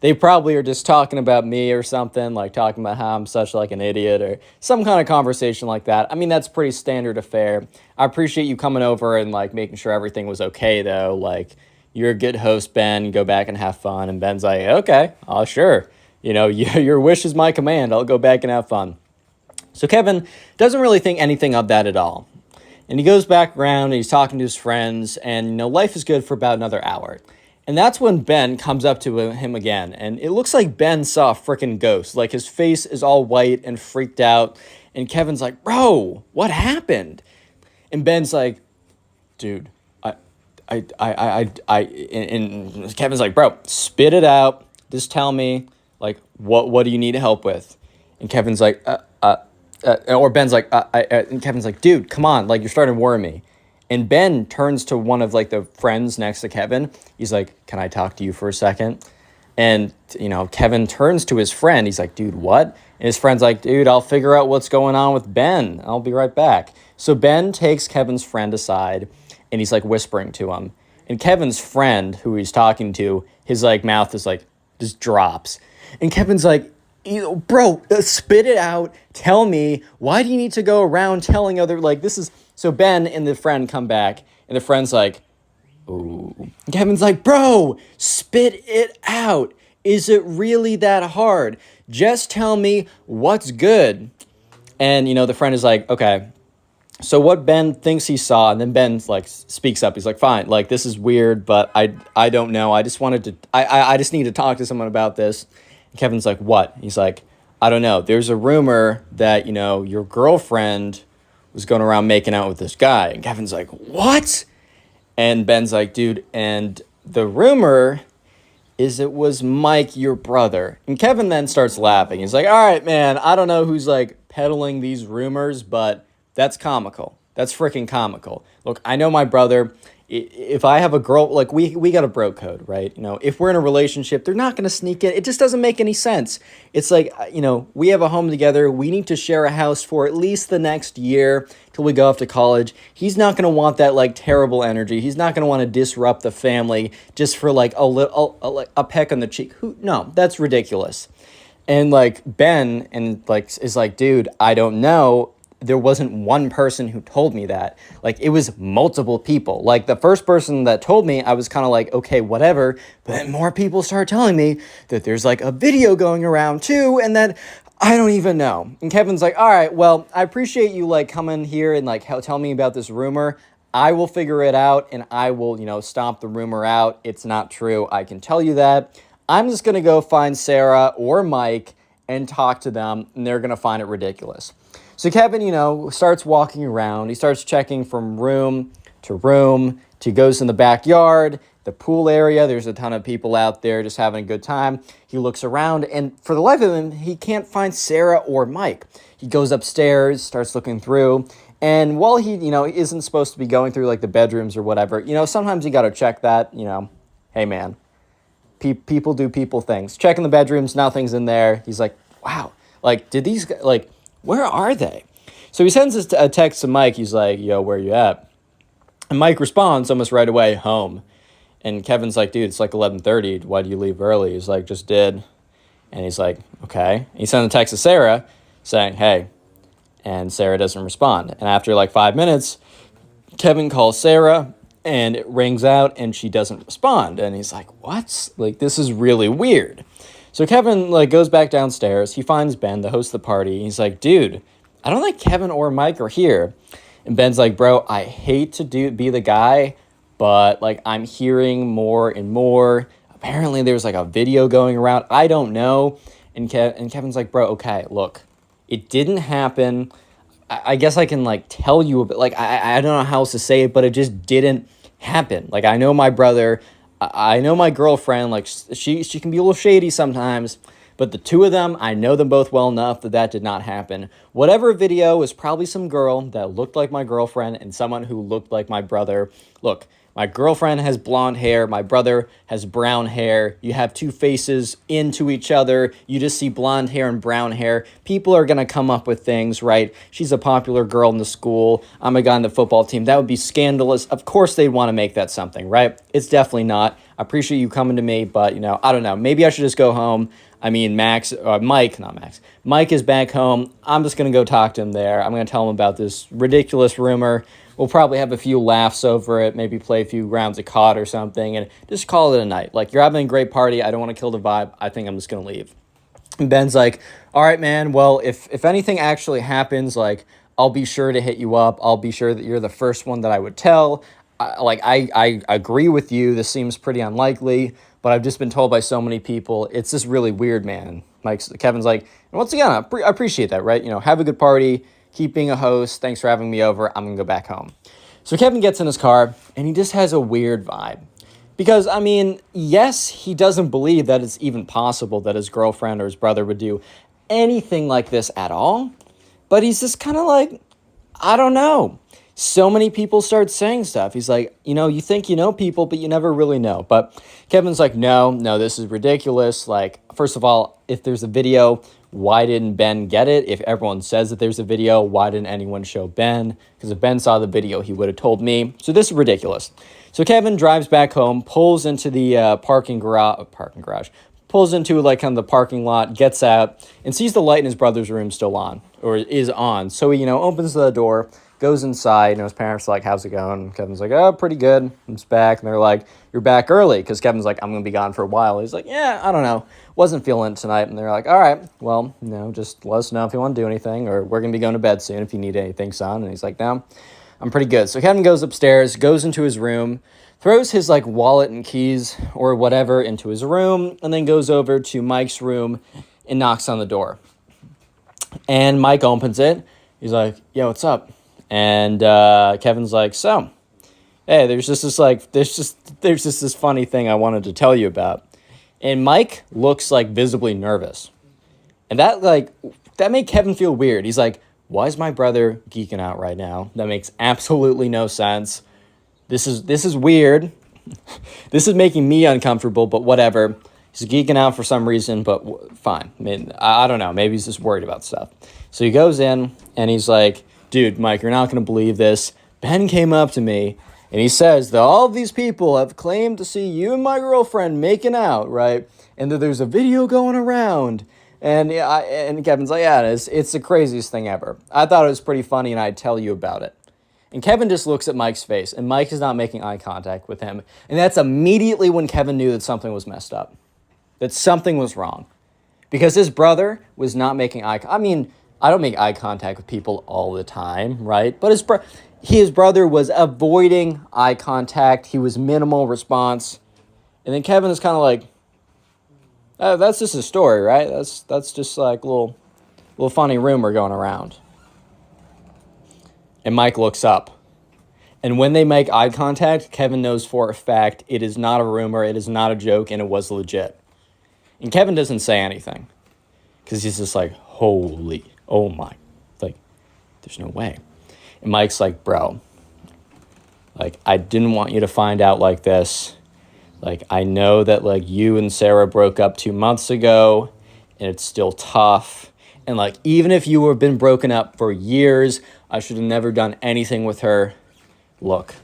they probably are just talking about me or something, like talking about how I'm such like an idiot or some kind of conversation like that. I mean, that's pretty standard affair. I appreciate you coming over and like making sure everything was okay though. Like, you're a good host, Ben. Go back and have fun. And Ben's like, okay, oh sure. Your wish is my command. I'll go back and have fun. So Kevin doesn't really think anything of that at all. And he goes back around and he's talking to his friends, and life is good for about another hour. And that's when Ben comes up to him again, and it looks like Ben saw a freaking ghost. Like, his face is all white and freaked out, and Kevin's like, bro, what happened? And Ben's like, dude, and Kevin's like, bro, spit it out. Just tell me, like, what do you need help with? And Kevin's like, or Ben's like, and Kevin's like, dude, come on, like, you're starting to worry me. And Ben turns to one of, like, the friends next to Kevin. He's like, can I talk to you for a second? And, Kevin turns to his friend. He's like, dude, what? And his friend's like, dude, I'll figure out what's going on with Ben. I'll be right back. So Ben takes Kevin's friend aside, and he's, like, whispering to him. And Kevin's friend, who he's talking to, his, like, mouth is, like, just drops. And Kevin's like, bro, spit it out. Tell me, why do you need to go around telling other, like, this is... So Ben and the friend come back, and the friend's like, ooh. And Kevin's like, bro, spit it out. Is it really that hard? Just tell me what's good. And, the friend is like, okay. So what Ben thinks he saw, and then Ben, like, speaks up. He's like, fine, like, this is weird, but I don't know. I just need to talk to someone about this. And Kevin's like, what? He's like, I don't know. There's a rumor that, your girlfriend was going around making out with this guy. And Kevin's like, what? And Ben's like, dude, and the rumor is it was Mike, your brother. And Kevin then starts laughing. He's like, all right, man, I don't know who's, like, peddling these rumors, but that's comical. That's freaking comical. Look, I know my brother. If I have a girl, like, we got a bro code, right? If we're in a relationship, they're not going to sneak in. It just doesn't make any sense. It's like, we have a home together. We need to share a house for at least the next year till we go off to college. He's not going to want that, like, terrible energy. He's not going to want to disrupt the family just for, like, a peck on the cheek. No, that's ridiculous. And, like, Ben is like, dude, I don't know. There wasn't one person who told me that. Like, it was multiple people. Like, the first person that told me, I was kind of like, okay, whatever. But then more people started telling me that there's, like, a video going around too, and that I don't even know. And Kevin's like, all right, well, I appreciate you, like, coming here and, like, tell me about this rumor. I will figure it out, and I will, stomp the rumor out. It's not true. I can tell you that. I'm just going to go find Sarah or Mike and talk to them, and they're going to find it ridiculous. So Kevin, starts walking around. He starts checking from room to room. He goes in the backyard, the pool area. There's a ton of people out there just having a good time. He looks around, and for the life of him, he can't find Sarah or Mike. He goes upstairs, starts looking through, and while he, isn't supposed to be going through, like, the bedrooms or whatever, sometimes you got to check that, hey, man, people do people things. Checking the bedrooms, nothing's in there. He's like, wow, like, did these, like, where are they? So he sends a text to Mike. He's like, yo, where you at? And Mike responds almost right away, home. And Kevin's like, dude, it's like 11:30. Why do you leave early? He's like, just did. And he's like, okay. He sends a text to Sarah saying, hey. And Sarah doesn't respond. And after like 5 minutes, Kevin calls Sarah and it rings out and she doesn't respond. And he's like, what? Like, this is really weird. So Kevin, like, goes back downstairs. He finds Ben, the host of the party. He's like, dude, I don't think Kevin or Mike are here. And Ben's like, bro, I hate to be the guy, but, like, I'm hearing more and more. Apparently there's, like, a video going around. I don't know. And Kevin's like, bro, okay, look, it didn't happen. I guess I can, like, tell you a bit. Like, I don't know how else to say it, but it just didn't happen. Like, I know my brother. I know my girlfriend, like, she can be a little shady sometimes, but the two of them, I know them both well enough that did not happen. Whatever video was probably some girl that looked like my girlfriend and someone who looked like my brother. Look, my girlfriend has blonde hair. My brother has brown hair. You have two faces into each other. You just see blonde hair and brown hair. People are going to come up with things, right? She's a popular girl in the school. I'm a guy on the football team. That would be scandalous. Of course they'd want to make that something, right? It's definitely not. I appreciate you coming to me, but, I don't know. Maybe I should just go home. I mean, Mike is back home. I'm just going to go talk to him there. I'm going to tell him about this ridiculous rumor. We'll probably have a few laughs over it, maybe play a few rounds of COD or something, and just call it a night. Like, you're having a great party. I don't want to kill the vibe. I think I'm just going to leave. And Ben's like, all right, man, well, if anything actually happens, like, I'll be sure to hit you up. I'll be sure that you're the first one that I would tell. I agree with you. This seems pretty unlikely, but I've just been told by so many people, it's just really weird, man. Kevin's like, and once again, I appreciate that, right? Have a good party. Keep being a host. Thanks for having me over. I'm going to go back home. So Kevin gets in his car, and he just has a weird vibe. Because, I mean, yes, he doesn't believe that it's even possible that his girlfriend or his brother would do anything like this at all. But he's just kind of like, I don't know. So many people start saying stuff. He's like, you think you know people, but you never really know. But Kevin's like, no, this is ridiculous. Like, first of all, if there's a video, why didn't Ben get it? If everyone says that there's a video, why didn't anyone show Ben? Because if Ben saw the video, he would have told me. So this is ridiculous. So Kevin drives back home, pulls into the parking garage, pulls into like kind of the parking lot, gets out, and sees the light in his brother's room still on, or is on. So he, opens the door, goes inside, his parents are like, how's it going? And Kevin's like, oh, pretty good. I'm just back. And they're like, you're back early. Because Kevin's like, I'm going to be gone for a while. He's like, yeah, I don't know. Wasn't feeling it tonight. And they're like, all right, well, just let us know if you want to do anything, or we're going to be going to bed soon if you need anything, son. And he's like, no, I'm pretty good. So Kevin goes upstairs, goes into his room, throws his like wallet and keys or whatever into his room, and then goes over to Mike's room and knocks on the door. And Mike opens it. He's like, yo, what's up? And Kevin's like, so, hey, there's just this funny thing I wanted to tell you about. And Mike looks like visibly nervous. And that made Kevin feel weird. He's like, why is my brother geeking out right now? That makes absolutely no sense. This is weird. This is making me uncomfortable, but whatever. He's geeking out for some reason, but fine. I mean, I don't know. Maybe he's just worried about stuff. So he goes in, and he's like, dude, Mike, you're not going to believe this. Ben came up to me, and he says that all of these people have claimed to see you and my girlfriend making out, right? And that there's a video going around. And Kevin's like, yeah, it's the craziest thing ever. I thought it was pretty funny, and I'd tell you about it. And Kevin just looks at Mike's face, and Mike is not making eye contact with him. And that's immediately when Kevin knew that something was messed up, that something was wrong. Because his brother was not making eye contact. I mean, I don't make eye contact with people all the time, right? But his brother was avoiding eye contact. He was minimal response. And then Kevin is kind of like, that's just a story, right? That's just like a little funny rumor going around. And Mike looks up. And when they make eye contact, Kevin knows for a fact it is not a rumor, it is not a joke, and it was legit. And Kevin doesn't say anything. Because he's just like, oh my. Like, there's no way. And Mike's like, bro, like, I didn't want you to find out like this. Like, I know that, like, you and Sarah broke up 2 months ago, and it's still tough. And, like, even if you have been broken up for years, I should have never done anything with her. Look,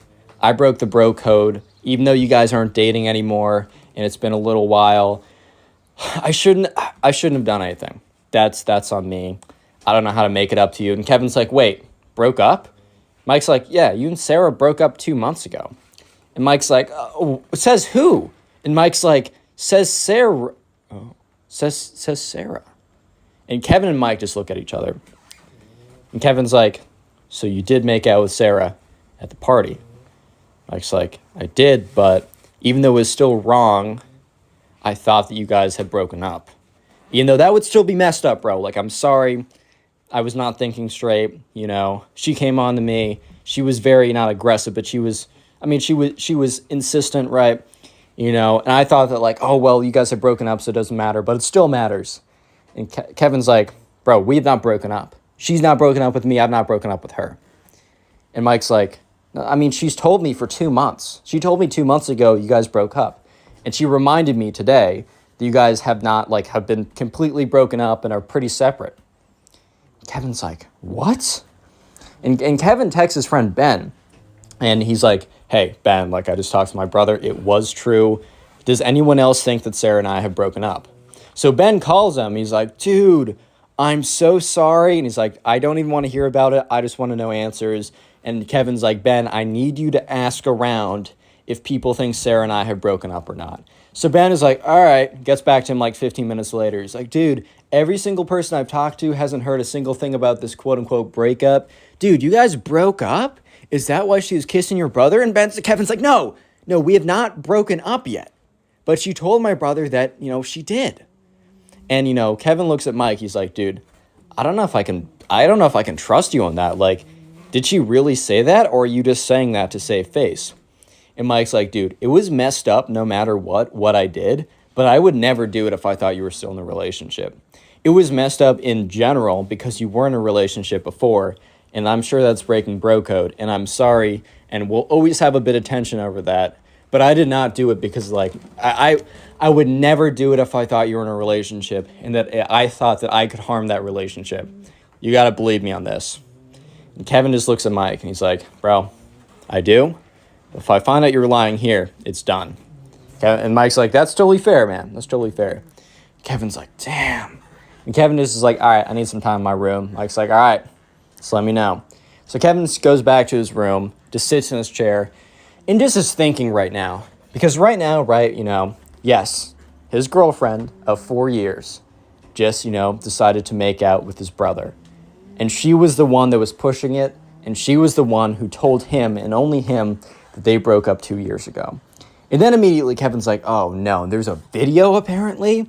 I broke the bro code, even though you guys aren't dating anymore, and it's been a little while. I shouldn't have done anything. That's on me. I don't know how to make it up to you. And Kevin's like, wait, broke up? Mike's like, yeah, you and Sarah broke up 2 months ago. And Mike's like, oh, says who? And Mike's like, says Sarah. Oh, says Sarah. And Kevin and Mike just look at each other. And Kevin's like, so you did make out with Sarah at the party? Mike's like, I did, but even though it was still wrong, I thought that you guys had broken up. Even though that would still be messed up, bro. Like, I'm sorry. I was not thinking straight, She came on to me. She was very not aggressive, but she was insistent, right? And I thought that, like, oh, well, you guys have broken up, so it doesn't matter, but it still matters. And Kevin's like, bro, we've not broken up. She's not broken up with me. I've not broken up with her. And Mike's like, she's told me for 2 months. She told me 2 months ago you guys broke up. And she reminded me today that you guys have been completely broken up and are pretty separate. Kevin's like, what? And Kevin texts his friend Ben. And he's like, hey, Ben, like, I just talked to my brother. It was true. Does anyone else think that Sarah and I have broken up? So Ben calls him. He's like, dude, I'm so sorry. And he's like, I don't even want to hear about it. I just want to know answers. And Kevin's like, Ben, I need you to ask around if people think Sarah and I have broken up or not. So Ben is like, all right, gets back to him like 15 minutes later. He's like, dude, every single person I've talked to hasn't heard a single thing about this quote unquote breakup. Dude, you guys broke up? Is that why she was kissing your brother? And Kevin's like, no, we have not broken up yet. But she told my brother that, she did. And, Kevin looks at Mike. He's like, dude, I don't know if I can trust you on that. Like, did she really say that? Or are you just saying that to save face? And Mike's like, dude, it was messed up no matter what I did, but I would never do it if I thought you were still in a relationship. It was messed up in general because you were in a relationship before, and I'm sure that's breaking bro code, and I'm sorry, and we'll always have a bit of tension over that, but I did not do it because, like, I would never do it if I thought you were in a relationship and that I thought that I could harm that relationship. You got to believe me on this. And Kevin just looks at Mike, and he's like, bro, I do. If I find out you're lying here, it's done. And Mike's like, that's totally fair, man. That's totally fair. Kevin's like, damn. And Kevin just is like, all right, I need some time in my room. Mike's like, all right, just let me know. So Kevin goes back to his room, just sits in his chair, and just is thinking right now. Because right now, yes, his girlfriend of 4 years just, decided to make out with his brother. And she was the one that was pushing it, and she was the one who told him, and only him, that they broke up 2 years ago. And then immediately Kevin's like, oh no, there's a video apparently.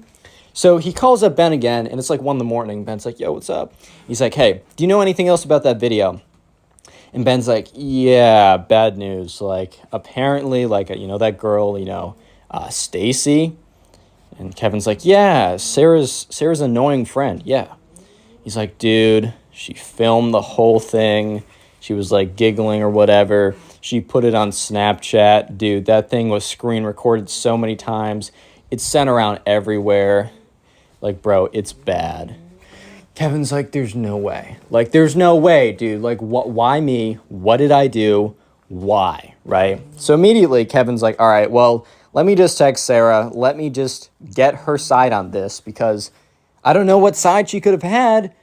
So he calls up Ben again, and it's like 1 a.m. Ben's like, yo, what's up? He's like, hey, do you know anything else about that video? And Ben's like, yeah, bad news. Like, apparently, that girl, Stacy. And Kevin's like, yeah, Sarah's annoying friend. Yeah. He's like, dude, she filmed the whole thing. She was like giggling or whatever. She put it on Snapchat. Dude, that thing was screen recorded so many times. It's sent around everywhere. Like, bro, it's bad. Kevin's like, there's no way. Like, there's no way, dude. Like, why me? What did I do? Why? Right? So immediately, Kevin's like, all right, well, let me just text Sarah. Let me just get her side on this because I don't know what side she could have had.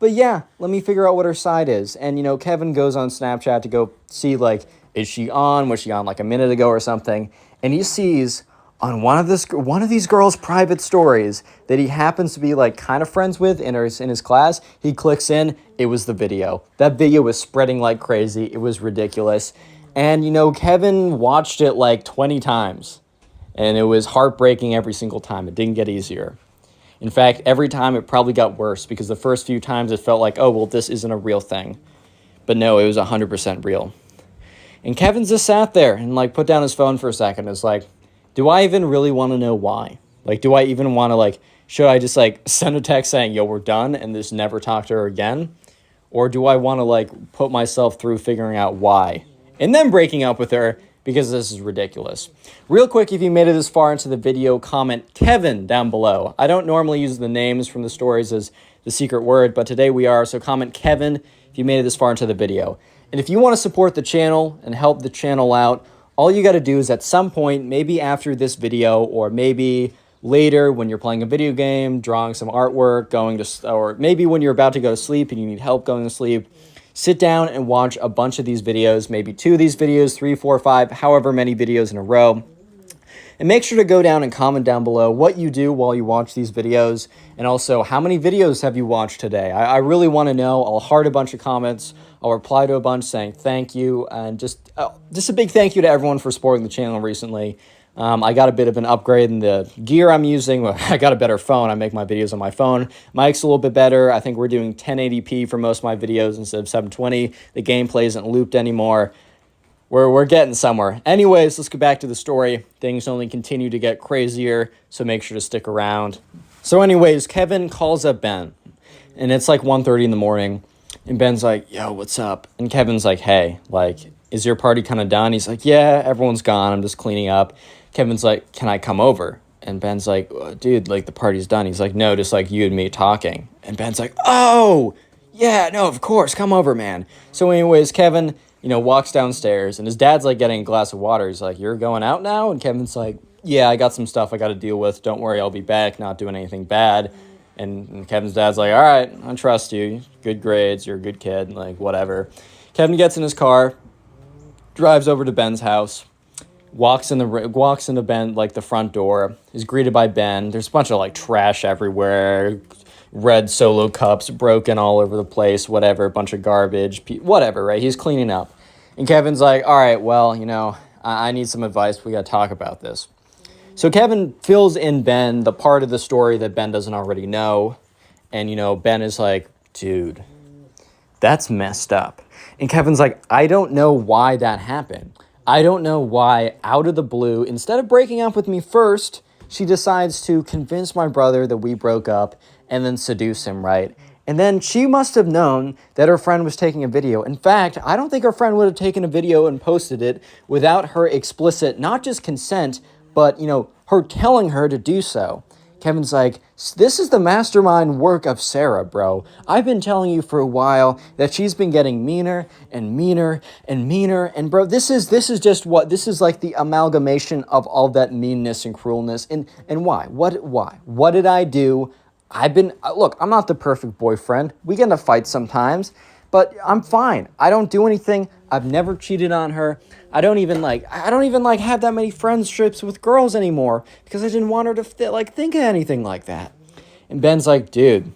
But yeah, let me figure out what her side is. And, Kevin goes on Snapchat to go see, like, is she on? Was she on, like, a minute ago or something? And he sees on one of these girls' private stories that he happens to be, like, kind of friends with in his class. He clicks in. It was the video. That video was spreading like crazy. It was ridiculous. And, Kevin watched it, like, 20 times. And it was heartbreaking every single time. It didn't get easier. In fact, every time it probably got worse because the first few times it felt like, oh, well, this isn't a real thing. But no, it was 100% real. And Kevin's just sat there and, like, put down his phone for a second. It's like, do I even really want to know why? Like, do I even want to, like, should I just, like, send a text saying, yo, we're done and just never talk to her again? Or do I want to, like, put myself through figuring out why and then breaking up with her because this is ridiculous? Real quick, if you made it this far into the video, comment Kevin down below. I don't normally use the names from the stories as the secret word, but today we are, so comment Kevin if you made it this far into the video. And if you want to support the channel and help the channel out, all you got to do is at some point, maybe after this video or maybe later when you're playing a video game, drawing some artwork, or maybe when you're about to go to sleep and you need help going to sleep, sit down and watch a bunch of these videos, maybe 2 of these videos, 3, 4, 5, however many videos in a row. And make sure to go down and comment down below what you do while you watch these videos. And also, how many videos have you watched today? I really want to know. I'll heart a bunch of comments. I'll reply to a bunch saying thank you. And just a big thank you to everyone for supporting the channel recently. I got a bit of an upgrade in the gear I'm using. I got a better phone. I make my videos on my phone. Mic's a little bit better. I think we're doing 1080p for most of my videos instead of 720. The gameplay isn't looped anymore. We're getting somewhere. Anyways, let's get back to the story. Things only continue to get crazier, so make sure to stick around. So anyways, Kevin calls up Ben, and it's like 1:30 in the morning, and Ben's like, yo, what's up? And Kevin's like, hey, like, is your party kind of done? He's like, yeah, everyone's gone. I'm just cleaning up. Kevin's like, can I come over? And Ben's like, dude, like, the party's done. He's like, no, just like you and me talking. And Ben's like, oh, yeah, no, of course, come over, man. So anyways, Kevin, walks downstairs, and his dad's, like, getting a glass of water. He's like, you're going out now? And Kevin's like, yeah, I got some stuff I got to deal with. Don't worry, I'll be back, not doing anything bad. And Kevin's dad's like, all right, I trust you. Good grades, you're a good kid, like, whatever. Kevin gets in his car, drives over to Ben's house, walks into Ben, like, the front door, is greeted by Ben. There's a bunch of, like, trash everywhere, red Solo cups broken all over the place, whatever, a bunch of garbage, whatever, right? He's cleaning up. And Kevin's like, all right, well, I need some advice. We got to talk about this. So Kevin fills in Ben the part of the story that Ben doesn't already know. And, Ben is like, dude, that's messed up. And Kevin's like, I don't know why that happened. I don't know why, out of the blue, instead of breaking up with me first, she decides to convince my brother that we broke up and then seduce him, right? And then she must have known that her friend was taking a video. In fact, I don't think her friend would have taken a video and posted it without her explicit, not just consent, but, her telling her to do so. Kevin's like, this is the mastermind work of Sarah, bro. I've been telling you for a while that she's been getting meaner and meaner and meaner. And bro, this is like the amalgamation of all that meanness and cruelness. And why? Why? What did I do? Look, I'm not the perfect boyfriend. We get into fights sometimes, but I'm fine. I don't do anything. I've never cheated on her. I don't even have that many friendships with girls anymore because I didn't want her to think of anything like that. And Ben's like, dude,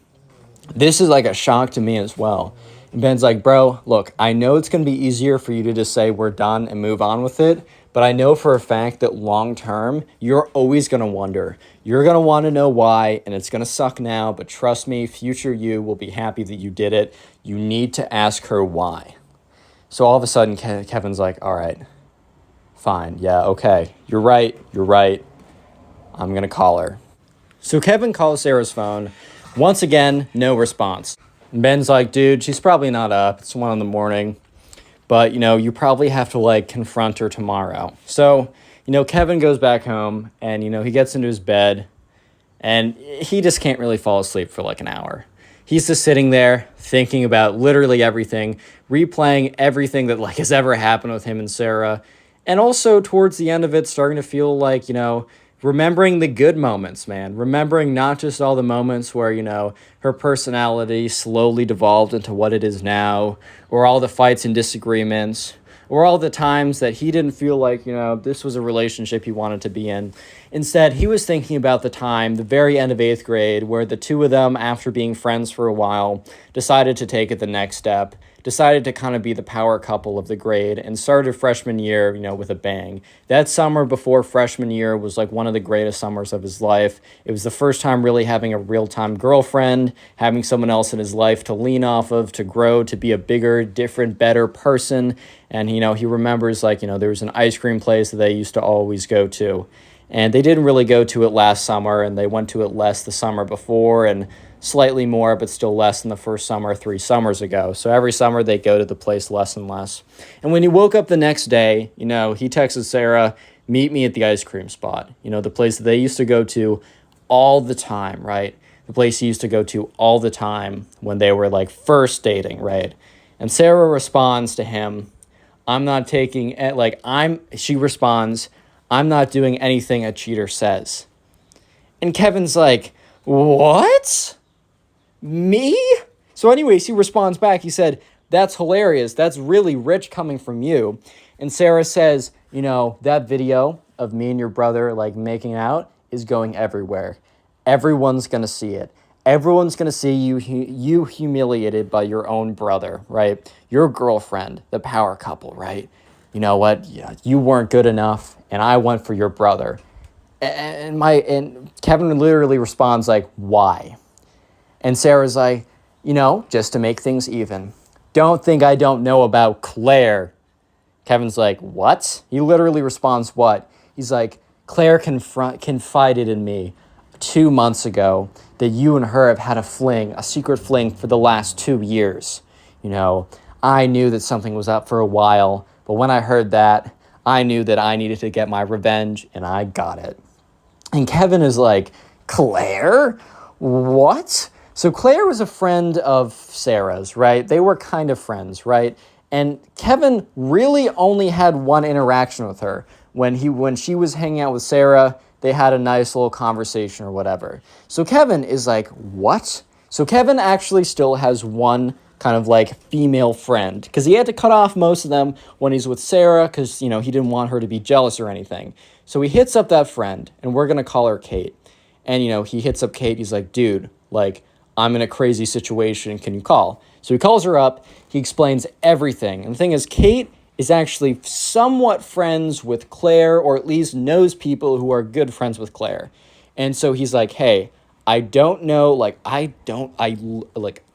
this is like a shock to me as well. And Ben's like, bro, look, I know it's going to be easier for you to just say we're done and move on with it. But I know for a fact that long term, you're always going to wonder. You're going to want to know why, and it's going to suck now. But trust me, future you will be happy that you did it. You need to ask her why. So all of a sudden, Kevin's like, all right, fine. Yeah, okay. You're right. I'm going to call her. So Kevin calls Sarah's phone. Once again, no response. And Ben's like, dude, she's probably not up. It's 1 a.m. But, you probably have to, confront her tomorrow. So, Kevin goes back home and, he gets into his bed and he just can't really fall asleep for an hour. He's just sitting there thinking about literally everything, replaying everything that, has ever happened with him and Sarah. And also towards the end of it, starting to feel like, remembering the good moments, man. Remembering not just all the moments where, her personality slowly devolved into what it is now, or all the fights and disagreements, or all the times that he didn't feel like, this was a relationship he wanted to be in. Instead, he was thinking about the time, the very end of 8th grade, where the two of them, after being friends for a while, decided to take it the next step, decided to kind of be the power couple of the grade, and started freshman year, with a bang. That summer before freshman year was one of the greatest summers of his life. It was the first time really having a real-time girlfriend, having someone else in his life to lean off of, to grow, to be a bigger, different, better person. And, he remembers, there was an ice cream place that they used to always go to. And they didn't really go to it last summer, and they went to it less the summer before, and slightly more, but still less than the first summer 3 summers ago. So every summer they go to the place less and less. And when he woke up the next day, he texted Sarah, meet me at the ice cream spot. The place that they used to go to all the time, right? The place he used to go to all the time when they were first dating, right? And Sarah responds to him, she responds, I'm not doing anything a cheater says. And Kevin's like, what? Me? So anyways, he responds back. He said, that's hilarious. That's really rich coming from you. And Sarah says, that video of me and your brother making out is going everywhere. Everyone's going to see it. Everyone's going to see you humiliated by your own brother, right? Your girlfriend, the power couple, right? You know what? Yeah, you weren't good enough, and I went for your brother. And Kevin literally responds why? And Sarah's like, just to make things even. Don't think I don't know about Claire. Kevin's like, what? He literally responds, what? He's like, Claire confided in me 2 months ago that you and her have had a secret fling for the last 2 years. I knew that something was up for a while, but when I heard that, I knew that I needed to get my revenge, and I got it. And Kevin is like, Claire? What? So Claire was a friend of Sarah's, right? They were kind of friends, right? And Kevin really only had one interaction with her. when she was hanging out with Sarah, they had a nice little conversation or whatever. So Kevin is like, what? So Kevin actually still has one kind of like female friend, because he had to cut off most of them when he's with Sarah, because, he didn't want her to be jealous or anything. So he hits up that friend, and we're going to call her Kate. And, he hits up Kate. He's like, dude, like, I'm in a crazy situation. Can you call? So he calls her up. He explains everything. And the thing is, Kate is actually somewhat friends with Claire, or at least knows people who are good friends with Claire. And so he's like, hey, I don't know,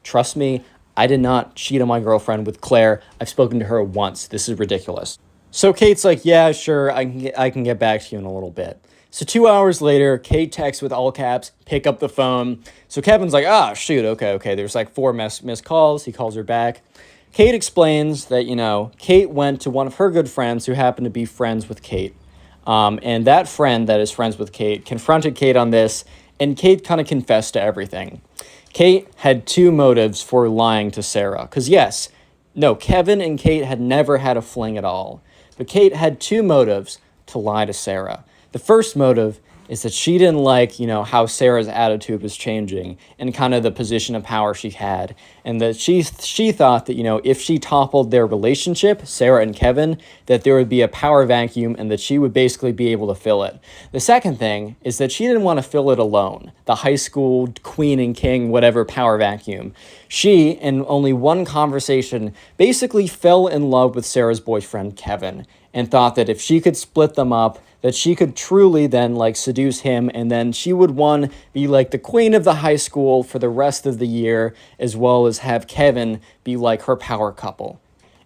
trust me, I did not cheat on my girlfriend with Claire. I've spoken to her once. This is ridiculous. So Kate's like, yeah, sure, I can get back to you in a little bit. So 2 hours later, Kate texts with all caps, pick up the phone. So Kevin's like, shoot, okay. There's like 4 missed calls. He calls her back. Kate explains that, Kate went to one of her good friends who happened to be friends with Kate. And that friend that is friends with Kate confronted Kate on this, and Kate kind of confessed to everything. Kate had 2 motives for lying to Sarah. Because Kevin and Kate had never had a fling at all. But Kate had 2 motives to lie to Sarah. The first motive is that she didn't like, how Sarah's attitude was changing and kind of the position of power she had. And that she thought that, if she toppled their relationship, Sarah and Kevin, that there would be a power vacuum and that she would basically be able to fill it. The second thing is that she didn't want to fill it alone, the high school queen and king, whatever power vacuum. She, in only one conversation, basically fell in love with Sarah's boyfriend, Kevin, and thought that if she could split them up, that she could truly then seduce him, and then she would be like the queen of the high school for the rest of the year, as well as have Kevin be like her power couple.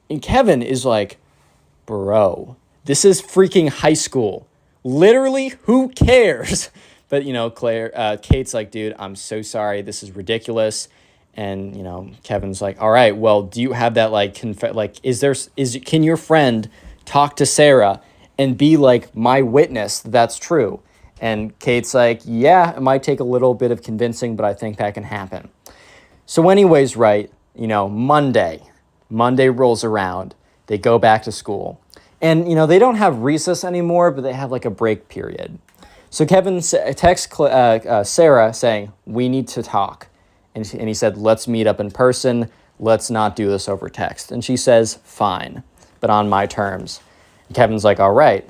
And Kevin is like, bro, this is freaking high school. Literally, who cares? But Kate's like, dude, I'm so sorry. This is ridiculous. And Kevin's like, all right, well, do you have that can your friend talk to Sarah and be like my witness that's true? And Kate's like, yeah, it might take a little bit of convincing, but I think that can happen. So anyways, Monday rolls around. They go back to school. And, they don't have recess anymore, but they have a break period. So Kevin texts Sarah saying, we need to talk. And he said, let's meet up in person. Let's not do this over text. And she says, fine, but on my terms. Kevin's like, all right.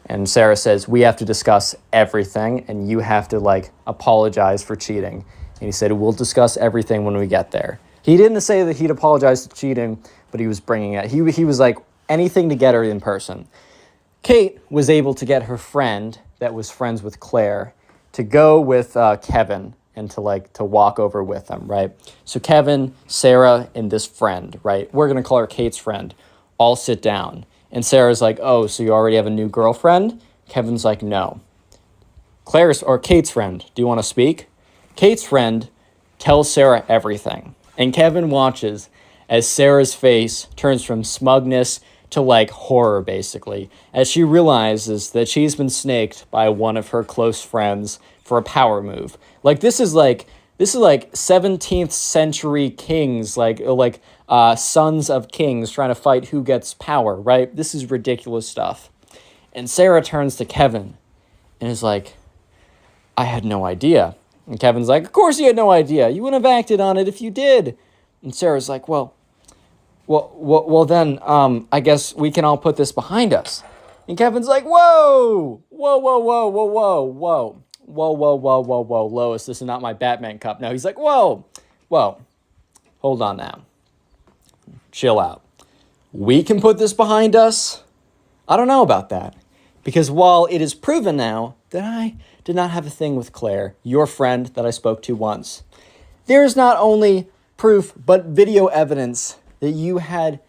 And Sarah says, we have to discuss everything, and you have to, apologize for cheating. And he said, we'll discuss everything when we get there. He didn't say that he'd apologize to cheating, but he was bringing it. He was like, anything to get her in person. Kate was able to get her friend that was friends with Claire to go with Kevin and to walk over with them, right? So Kevin, Sarah, and this friend, right? We're going to call her Kate's friend, all sit down. And Sarah's like, oh, so you already have a new girlfriend? Kevin's like, no. Kate's friend, do you want to speak? Kate's friend tells Sarah everything. And Kevin watches as Sarah's face turns from smugness to horror, basically, as she realizes that she's been snaked by one of her close friends for a power move. This is 17th century kings, sons of kings trying to fight who gets power, right? This is ridiculous stuff. And Sarah turns to Kevin and is like, I had no idea. And Kevin's like, of course you had no idea. You wouldn't have acted on it if you did. And Sarah's like, well, then, I guess we can all put this behind us. And Kevin's like, whoa, Lois, this is not my Batman cup. No, he's like, whoa, hold on now. Chill out. We can put this behind us? I don't know about that. Because while it is proven now that I did not have a thing with Claire, your friend that I spoke to once, there is not only proof, but video evidence that you had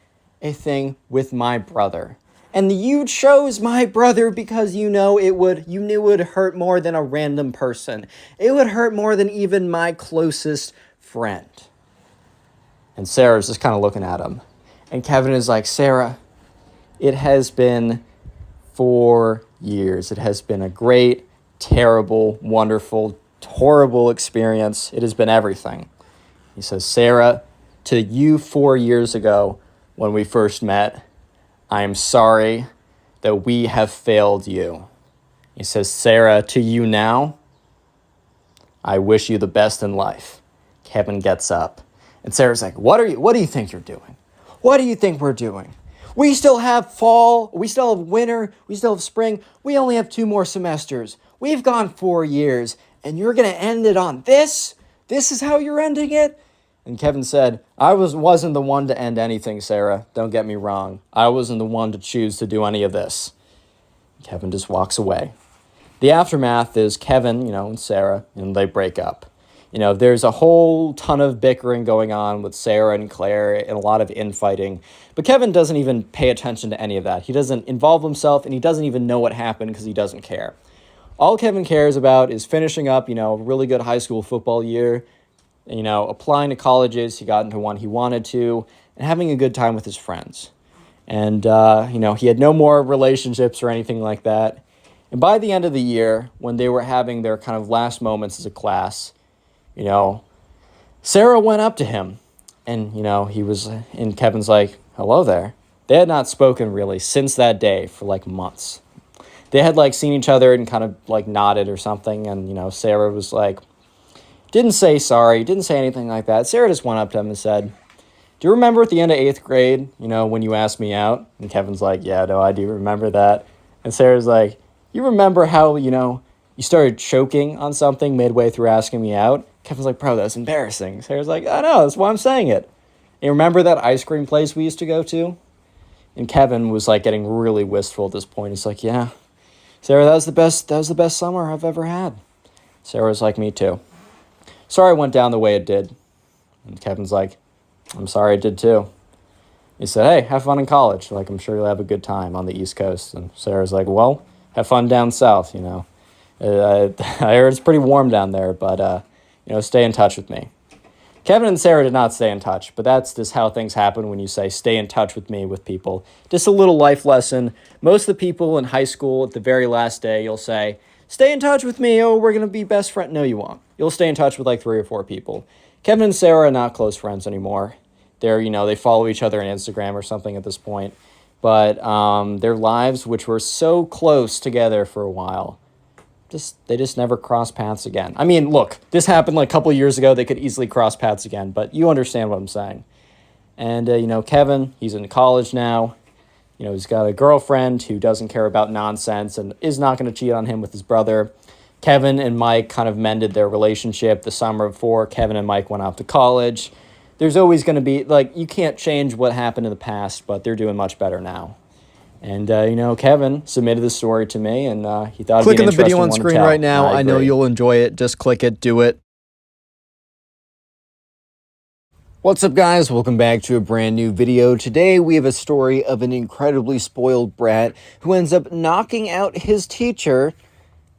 a thing with my brother. And you chose my brother because you knew it would hurt more than a random person. It would hurt more than even my closest friend. And Sarah's just kind of looking at him. And Kevin is like, Sarah, it has been 4 years. It has been a great, terrible, wonderful, horrible experience. It has been everything. He says, Sarah, to you 4 years ago when we first met, I am sorry. that we have failed you. He says, Sarah, to you now, I wish you the best in life. Kevin gets up. And Sarah's like, what do you think you're doing? What do you think we're doing? We still have fall, we still have winter, we still have spring. We only have 2 more semesters. We've gone 4 years, and you're going to end it on this? This is how you're ending it? And Kevin said, I wasn't the one to end anything, Sarah. Don't get me wrong. I wasn't the one to choose to do any of this. Kevin just walks away. The aftermath is Kevin, and Sarah, and they break up. There's a whole ton of bickering going on with Sarah and Claire and a lot of infighting. But Kevin doesn't even pay attention to any of that. He doesn't involve himself, and he doesn't even know what happened because he doesn't care. All Kevin cares about is finishing up, a really good high school football year, applying to colleges. He got into one he wanted to, and having a good time with his friends. And, he had no more relationships or anything like that. And by the end of the year, when they were having their kind of last moments as a class, Sarah went up to him and, and Kevin's like, hello there. They had not spoken really since that day for like months. They had like seen each other and kind of like nodded or something. And, Sarah was like, didn't say sorry, didn't say anything like that. Sarah just went up to him and said, do you remember at the end of 8th grade, when you asked me out? And Kevin's like, yeah, no, I do remember that. And Sarah's like, you remember how, you started choking on something midway through asking me out? Kevin's like, bro, that's embarrassing. Sarah's like, I know, that's why I'm saying it. And remember that ice cream place we used to go to? And Kevin was like getting really wistful at this point. He's like, yeah, Sarah, that was the best summer I've ever had. Sarah was like, me too. Sorry it went down the way it did. And Kevin's like, I'm sorry it did too. He said, hey, have fun in college. Like, I'm sure you'll have a good time on the East Coast. And Sarah's like, well, have fun down south, I heard it's pretty warm down there, but, stay in touch with me. Kevin and Sarah did not stay in touch, but that's just how things happen when you say stay in touch with me with people. Just a little life lesson. Most of the people in high school at the very last day, you'll say, stay in touch with me. Oh, we're going to be best friends. No, you won't. You'll stay in touch with like 3 or 4 people. Kevin and Sarah are not close friends anymore. They're, they follow each other on Instagram or something at this point. But their lives, which were so close together for a while, they just never cross paths again. I mean, look, this happened like a couple of years ago. They could easily cross paths again, but you understand what I'm saying. And, Kevin, he's in college now. He's got a girlfriend who doesn't care about nonsense and is not going to cheat on him with his brother. Kevin and Mike kind of mended their relationship the summer before Kevin and Mike went off to college. There's always going to be, you can't change what happened in the past, but they're doing much better now. And, Kevin submitted the story to me, and he thought click it'd be an on the video interesting on one to screen tell. right now. I know agree. you'll enjoy it. Just click it. Do it. What's up, guys? Welcome back to a brand new video. Today, we have a story of an incredibly spoiled brat who ends up knocking out his teacher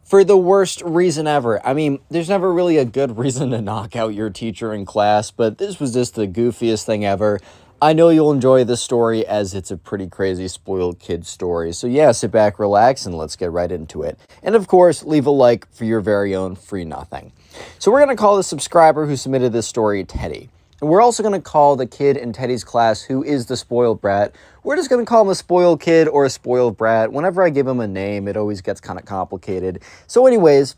for the worst reason ever. I mean, there's never really a good reason to knock out your teacher in class, but this was just the goofiest thing ever. I know you'll enjoy this story as it's a pretty crazy spoiled kid story. So yeah, sit back, relax, and let's get right into it. And of course, leave a like for your very own free nothing. So we're going to call the subscriber who submitted this story Teddy. And we're also going to call the kid in Teddy's class who is the spoiled brat. We're just going to call him a spoiled kid or a spoiled brat. Whenever I give him a name, it always gets kind of complicated. So anyways,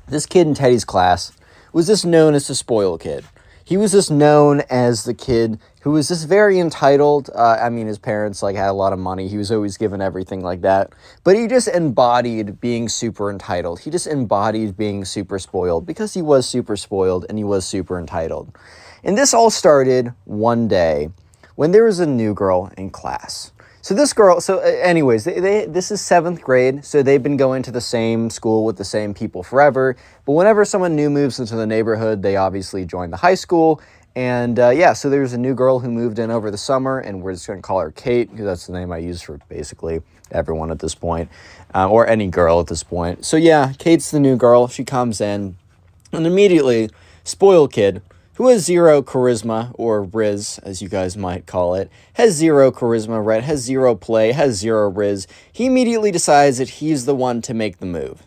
this kid in Teddy's class was just known as the spoiled kid. He was just known as the kid who was just very entitled. His parents had a lot of money. He was always given everything like that. But he just embodied being super entitled. He just embodied being super spoiled because he was super spoiled and he was super entitled. And this all started one day when there was a new girl in class. So this girl, this is 7th grade, so they've been going to the same school with the same people forever. But whenever someone new moves into the neighborhood, they obviously join the high school. And so there's a new girl who moved in over the summer, and we're just going to call her Kate, because that's the name I use for basically everyone at this point, or any girl at this point. So yeah, Kate's the new girl. She comes in, and immediately, spoiled kid, who has zero charisma, or riz, as you guys might call it, has zero charisma, right, has zero play, has zero riz. He immediately decides that he's the one to make the move.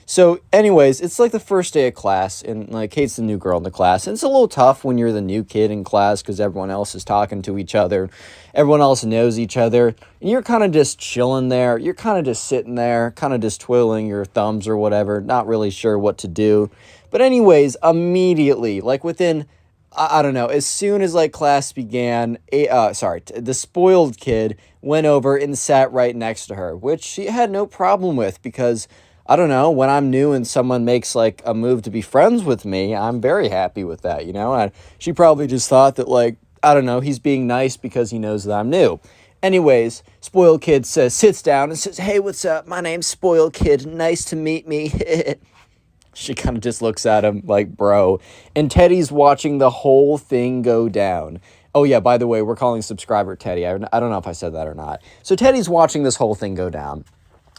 So anyways, it's like the first day of class, and like Kate's the new girl in the class, and it's a little tough when you're the new kid in class because everyone else is talking to each other, everyone else knows each other, and you're kind of just chilling there, you're kind of just sitting there, kind of just twiddling your thumbs or whatever, not really sure what to do. But anyways, immediately, like within, I don't know, as soon as like class began, the spoiled kid went over and sat right next to her, which she had no problem with because, I don't know, when I'm new and someone makes like a move to be friends with me, I'm very happy with that, you know? And she probably just thought that, like, I don't know, he's being nice because he knows that I'm new. Anyways, spoiled kid sits down and says, "Hey, what's up? My name's Spoiled Kid. Nice to meet me." She kind of just looks at him like, bro. And Teddy's watching the whole thing go down. Oh, yeah, by the way, we're calling subscriber Teddy. I don't know if I said that or not. So Teddy's watching this whole thing go down.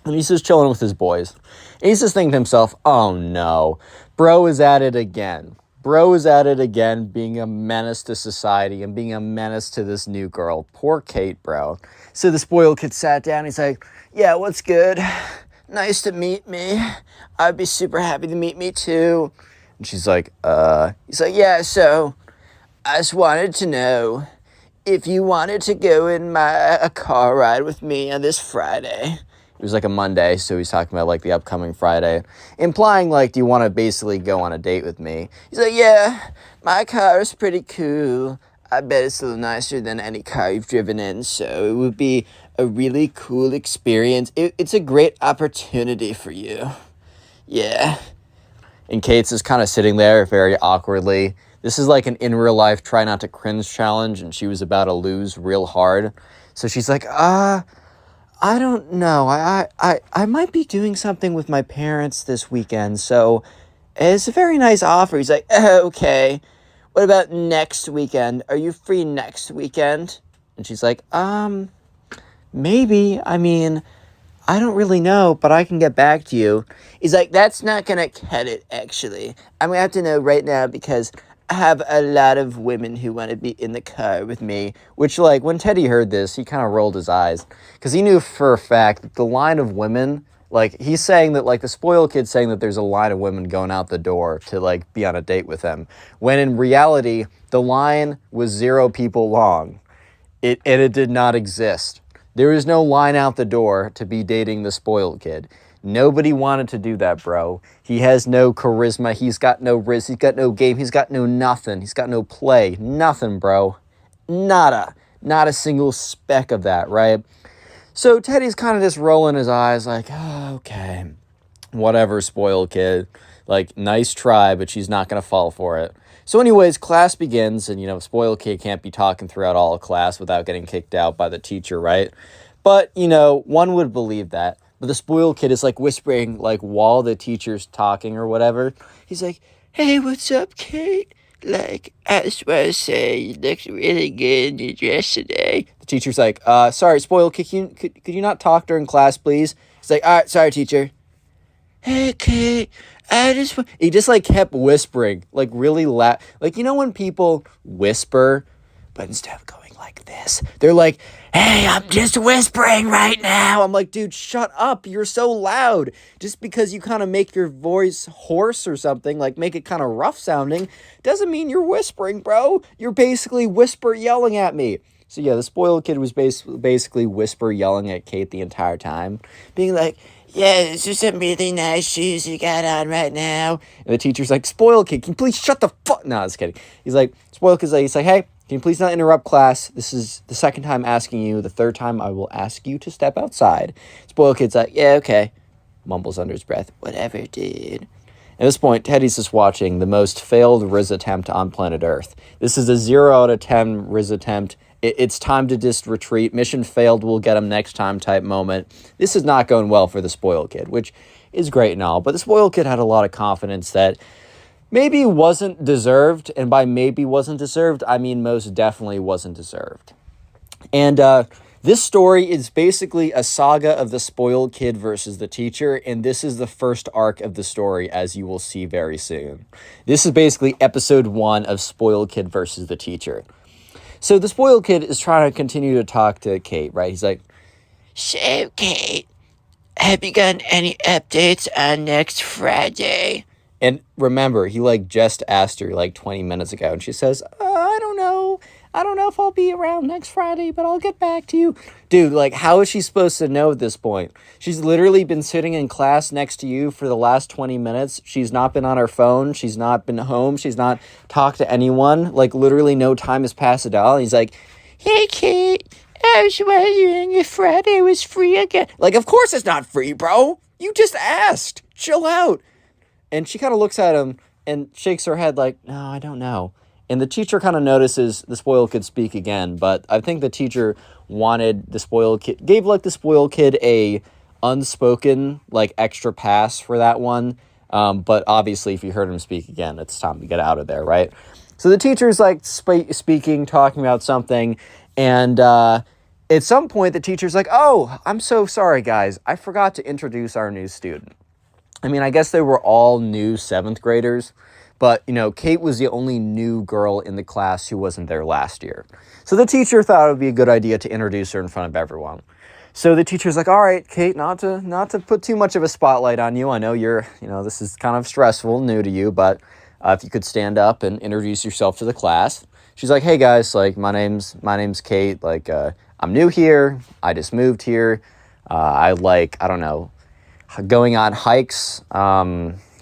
And he's just chilling with his boys. And he's just thinking to himself, oh no, bro is at it again. Bro is at it again, being a menace to society and being a menace to this new girl. Poor Kate, bro. So the spoiled kid sat down. He's like, "Yeah, what's good? Nice to meet me. I'd be super happy to meet me too." And she's like, He's like, "Yeah, so I just wanted to know if you wanted to go in a car ride with me on this Friday." It was like a Monday, so he's talking about like the upcoming Friday, implying like, do you want to basically go on a date with me? He's like, "Yeah, my car is pretty cool. I bet it's a little nicer than any car you've driven in, so it would be a really cool experience. It's a great opportunity for you. Yeah." And Kate's just kind of sitting there very awkwardly. This is like an in real life try not to cringe challenge, and she was about to lose real hard. So she's like, I don't know. I might be doing something with my parents this weekend, so it's a very nice offer." He's like, "Okay. What about next weekend? Are you free next weekend?" And she's like, maybe. I mean, I don't really know, but I can get back to you." He's like, "That's not gonna cut it, actually. I'm gonna have to know right now because I have a lot of women who want to be in the car with me." Which, like, when Teddy heard this, he kind of rolled his eyes. Because he knew for a fact that the line of women, like, he's saying that, like, the spoiled kid's saying that there's a line of women going out the door to, like, be on a date with him. When in reality, the line was 0 people long. It did not exist. There is no line out the door to be dating the spoiled kid. Nobody wanted to do that, bro. He has no charisma. He's got no riz. He's got no game. He's got no nothing. He's got no play. Nothing, bro. Nada. Not a single speck of that, right? So Teddy's kind of just rolling his eyes like, "Oh, okay. Whatever, spoiled kid. Like, nice try, but she's not going to fall for it." So anyways, class begins, and, you know, spoiled kid can't be talking throughout all of class without getting kicked out by the teacher, right? But, you know, one would believe that. But the spoiled kid is, like, whispering, like, while the teacher's talking or whatever. He's like, "Hey, what's up, Kate? Like, I just want to say you looked really good in your dress today." The teacher's like, "Sorry, spoiled kid, could you not talk during class, please?" He's like, "All right, sorry, teacher." "Hey, Kate, He just, like, kept whispering, like, really loud. Like, you know when people whisper, but instead of going like this, they're like, "Hey, I'm just whispering right now." I'm like, dude, shut up. You're so loud. Just because you kind of make your voice hoarse or something, like make it kind of rough sounding, doesn't mean you're whispering, bro. You're basically whisper yelling at me. So yeah, the spoiled kid was basically whisper yelling at Kate the entire time, being like, "Yeah, it's just some really nice shoes you got on right now." And the teacher's like, "Spoiled kid, can you please shut the fuck..." No, I was kidding. He's like, spoiled kid's like, he's like, "Hey, can you please not interrupt class? This is the second time asking you. The third time I will ask you to step outside." Spoiled kid's like, "Yeah, okay." Mumbles under his breath, "Whatever, dude." At this point, Teddy's just watching the most failed Riz attempt on planet Earth. This is a 0 out of 10 Riz attempt. It's time to just retreat. Mission failed, we'll get him next time type moment. This is not going well for the spoiled kid, which is great and all. But the spoiled kid had a lot of confidence that maybe wasn't deserved. And by maybe wasn't deserved, I mean most definitely wasn't deserved. And this story is basically a saga of the spoiled kid versus the teacher, and this is the first arc of the story, as you will see very soon. This is basically episode 1 of Spoiled Kid versus the teacher. So the spoiled kid is trying to continue to talk to Kate, right? He's like, "So, Kate, have you gotten any updates on next Friday? And remember, he like just asked her like 20 minutes ago, and she says, I don't know. I don't know if I'll be around next Friday, but I'll get back to you. Dude, like, how is she supposed to know at this point? She's literally been sitting in class next to you for the last 20 minutes. She's not been on her phone. She's not been home. She's not talked to anyone. Like, literally no time has passed at all. And he's like, hey, Kate, I was wondering if Friday was free again. Like, of course it's not free, bro. You just asked. Chill out. And she kind of looks at him and shakes her head like, no, I don't know. And the teacher kind of notices the spoiled kid speak again, but I think the teacher wanted the spoiled kid, gave like the spoiled kid a unspoken like extra pass for that one. But obviously if you heard him speak again, it's time to get out of there, right? So the teacher's like speaking, talking about something, and at some point the teacher's like, oh, I'm so sorry, guys. I forgot to introduce our new student. I mean, I guess they were all new 7th graders, but, you know, Kate was the only new girl in the class who wasn't there last year. So the teacher thought it would be a good idea to introduce her in front of everyone. So the teacher's like, all right, Kate, not to put too much of a spotlight on you. I know this is kind of stressful, new to you, but if you could stand up and introduce yourself to the class. She's like, hey guys, like my name's Kate. Like, I'm new here. I just moved here. I don't know, going on hikes.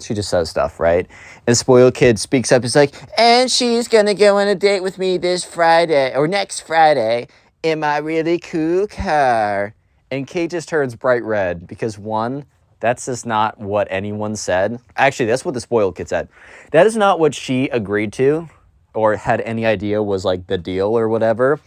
She just says stuff, right? And spoiled kid speaks up. He's like, and she's gonna go on a date with me this Friday or next Friday in my really cool car. And Kate just turns bright red because one, that's just not what anyone said. Actually, that's what the spoiled kid said. That is not what she agreed to or had any idea was like the deal or whatever.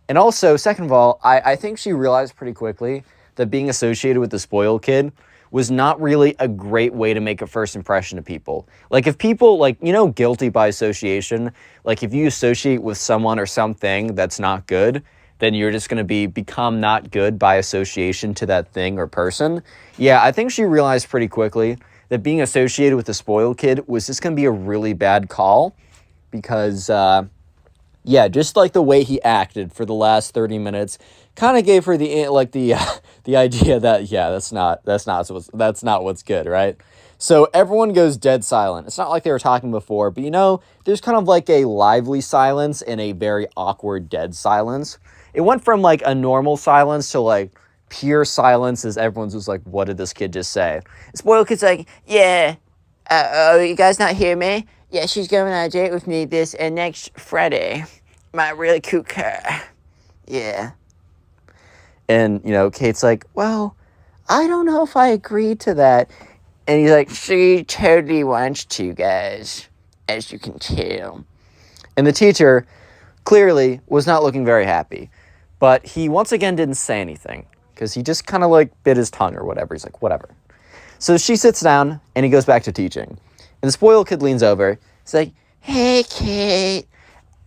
And also, second of all, I think she realized pretty quickly that being associated with the spoiled kid was not really a great way to make a first impression to people. Like if people, like, you know, guilty by association, like if you associate with someone or something that's not good, then you're just going to become not good by association to that thing or person. Yeah, I think she realized pretty quickly that being associated with the spoiled kid was just going to be a really bad call because, yeah, just like the way he acted for the last 30 minutes kind of gave her the idea that, yeah, that's not what's good, right? So everyone goes dead silent. It's not like they were talking before, but you know, there's kind of like a lively silence and a very awkward dead silence. It went from like a normal silence to like pure silence as everyone's just like, what did this kid just say? Spoiled kid's like, yeah, you guys not hear me? Yeah, she's going on a date with me this next Friday. My really cool car. Yeah. And, you know, Kate's like, well, I don't know if I agree to that. And he's like, she totally wants to, guys, as you can tell. And the teacher clearly was not looking very happy. But he once again didn't say anything because he just kind of like bit his tongue or whatever. He's like, whatever. So she sits down and he goes back to teaching. And the spoiled kid leans over. He's like, hey, Kate,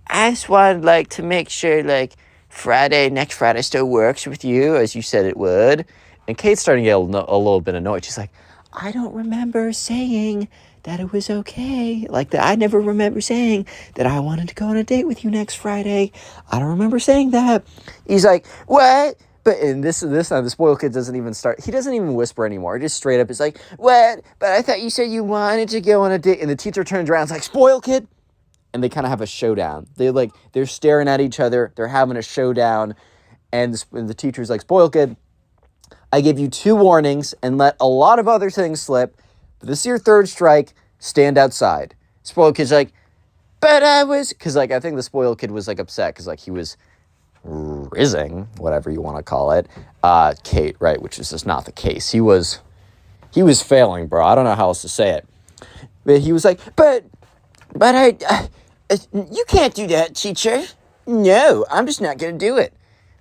I just wanted like to make sure like next Friday still works with you as you said it would. And Kate's starting to get a little bit annoyed. She's like, I don't remember saying that it was okay. Like that, I never remember saying that I wanted to go on a date with you next Friday. I don't remember saying that. He's like, what? But in this time, the spoiled kid doesn't even start. He doesn't even whisper anymore. Just straight up is like, what? But I thought you said you wanted to go on a date. And the teacher turns around and is like, spoiled kid. And they kind of have a showdown. They're staring at each other. They're having a showdown. And the teacher's like, spoiled kid, I give you 2 warnings and let a lot of other things slip. But this is your 3rd strike. Stand outside. Spoiled kid's like, but I was... Because, like, I think the spoiled kid was, like, upset because, like, he was rizzing, whatever you want to call it, Kate, right? Which is just not the case. He was failing, bro. I don't know how else to say it. But he was like, but you can't do that, teacher. No, I'm just not going to do it.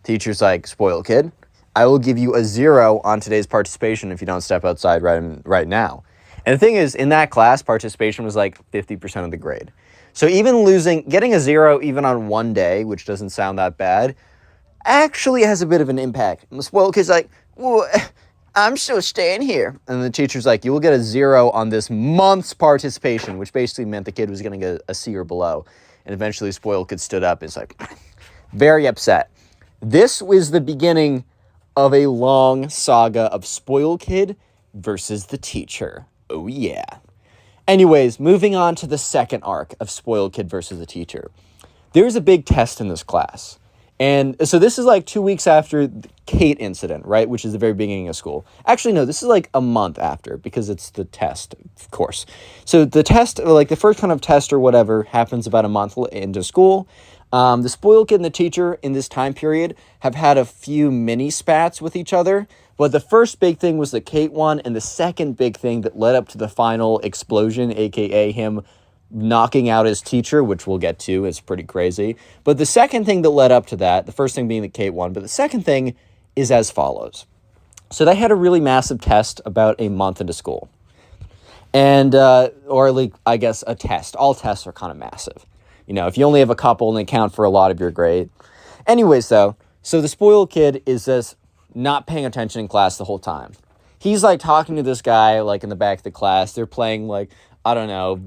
Teacher's like, spoiled kid, I will give you a 0 on today's participation if you don't step outside right now. And the thing is, in that class, participation was like 50% of the grade. So even getting a 0 even on one day, which doesn't sound that bad, actually has a bit of an impact. And the spoiled kid's like, well, I'm still staying here. And the teacher's like, you will get a 0 on this month's participation, which basically meant the kid was going to get a C or below. And eventually spoiled kid stood up and is like, very upset. This was the beginning of a long saga of Spoiled Kid versus the teacher. Oh yeah. Anyways, moving on to the second arc of Spoiled Kid versus the teacher. There's a big test in this class. And so this is like 2 weeks after the Kate incident, right? Which is the very beginning of school. Actually, no, this is like a month after because it's the test, of course. So the test, like the first kind of test or whatever, happens about a month into school. The Spoiled Kid and the teacher in this time period have had a few mini spats with each other. But the first big thing was the Kate one. And the second big thing that led up to the final explosion, aka him knocking out his teacher, which we'll get to, is pretty crazy. But the second thing that led up to that, the first thing being the Kate one, but the second thing is as follows. So they had a really massive test about a month into school. And, or like, I guess a test. All tests are kind of massive. You know, if you only have a couple and they count for a lot of your grade. Anyways, though, so the Spoiled Kid is just not paying attention in class the whole time. He's like talking to this guy like in the back of the class. They're playing like, I don't know,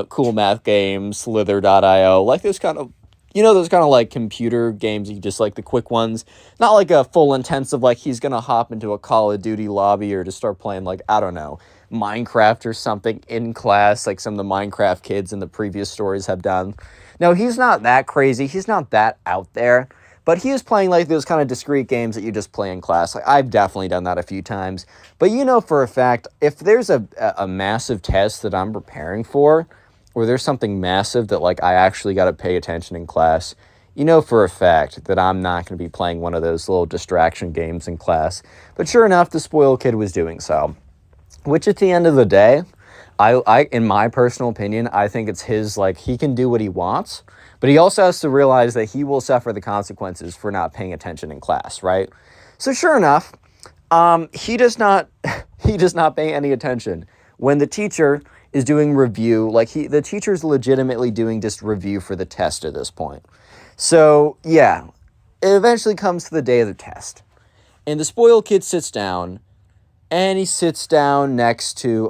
cool math games, slither.io, like those kind of, those kind of like computer games, you just like the quick ones, not like a full intensive, like he's going to hop into a Call of Duty lobby or to start playing like, I don't know, Minecraft or something in class, like some of the Minecraft kids in the previous stories have done. No, he's not that crazy. He's not that out there. But he is playing like those kind of discrete games that you just play in class. Like, I've definitely done that a few times. But you know for a fact, if there's a massive test that I'm preparing for, or there's something massive that like I actually got to pay attention in class, you know for a fact that I'm not going to be playing one of those little distraction games in class. But sure enough, the Spoiled Kid was doing so. Which at the end of the day, I in my personal opinion, I think it's his, like, he can do what he wants. But he also has to realize that he will suffer the consequences for not paying attention in class, right? So sure enough, he does not pay any attention when the teacher is doing review. Like the teacher's legitimately doing just review for the test at this point. So yeah, it eventually comes to the day of the test, and the Spoiled Kid sits down, and he sits down next to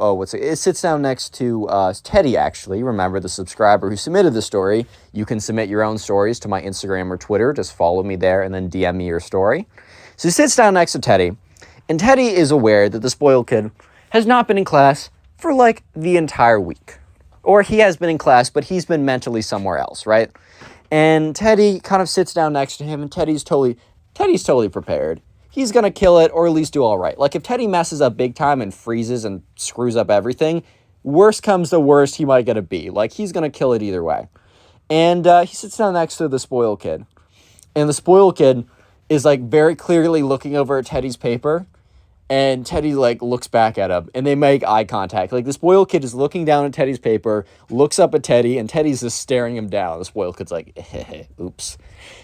Teddy, actually. Remember, the subscriber who submitted the story. You can submit your own stories to my Instagram or Twitter. Just follow me there and then DM me your story. So he sits down next to Teddy, and Teddy is aware that the Spoiled Kid has not been in class for like the entire week. Or he has been in class, but he's been mentally somewhere else, right? And Teddy kind of sits down next to him, and Teddy's totally prepared. He's going to kill it, or at least do all right. Like, if Teddy messes up big time and freezes and screws up everything, worst comes to worst, he might get a B. Like, he's going to kill it either way. And he sits down next to the Spoiled Kid. And the Spoiled Kid is, like, very clearly looking over at Teddy's paper. And Teddy, like, looks back at him. And they make eye contact. Like, the Spoiled Kid is looking down at Teddy's paper, looks up at Teddy, and Teddy's just staring him down. The Spoiled Kid's like, oops.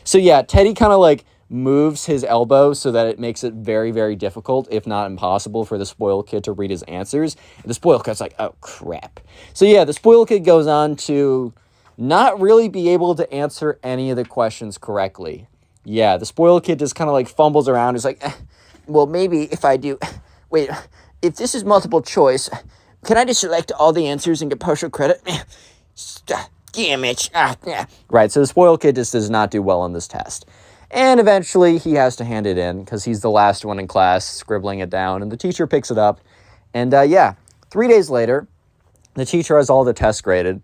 So, yeah, Teddy kind of, like, moves his elbow so that it makes it very, very difficult, if not impossible, for the Spoiled Kid to read his answers. And the Spoiled Kid's like, oh, crap. So, yeah, the Spoiled Kid goes on to not really be able to answer any of the questions correctly. Yeah, the Spoiled Kid just kind of, like, fumbles around. He's like, well, maybe if I do... Wait, if this is multiple choice, can I just select all the answers and get partial credit? Damn it. Right, so the Spoiled Kid just does not do well on this test. And eventually, he has to hand it in, because he's the last one in class, scribbling it down, and the teacher picks it up. And, 3 days later, the teacher has all the tests graded,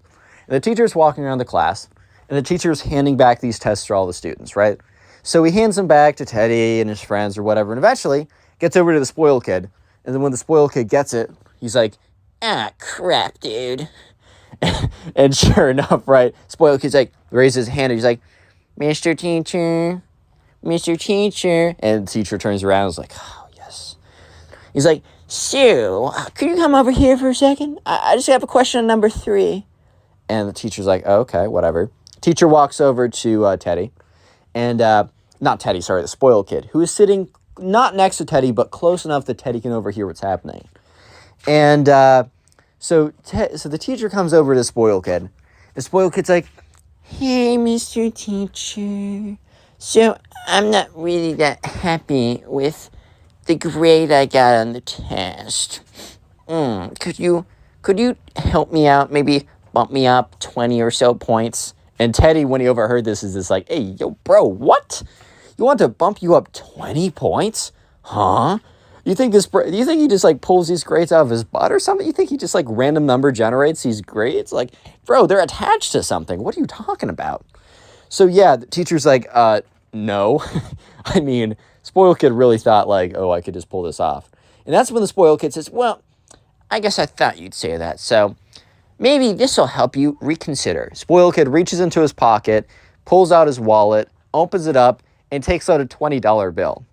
and the teacher's walking around the class, and the teacher's handing back these tests to all the students, right? So he hands them back to Teddy and his friends or whatever, and eventually gets over to the Spoiled Kid, and then when the Spoiled Kid gets it, he's like, crap, dude. And sure enough, right, Spoiled Kid's like, raises his hand, and he's like, Mr. Teacher... Mr. Teacher. And the teacher turns around and is like, oh, yes. He's like, Sue, could you come over here for a second? I just have a question on number 3. And the teacher's like, oh, okay, whatever. Teacher walks over to Teddy. And, not Teddy, sorry, the Spoiled Kid, who is sitting not next to Teddy, but close enough that Teddy can overhear what's happening. And so the teacher comes over to the Spoiled Kid. The Spoiled Kid's like, hey, Mr. Teacher. So, I'm not really that happy with the grade I got on the test. Could you help me out? Maybe bump me up 20 or so points? And Teddy, when he overheard this, is just like, hey, yo, bro, what? You want to bump you up 20 points? Huh? You think he just like pulls these grades out of his butt or something? You think he just like random number generates these grades? Like, bro, they're attached to something. What are you talking about? So yeah, the teacher's like, no. I mean, spoiled kid really thought like, oh, I could just pull this off. And that's when the spoiled kid says, well, I guess I thought you'd say that. So maybe this will help you reconsider. Spoiled kid reaches into his pocket, pulls out his wallet, opens it up, and takes out a $20 bill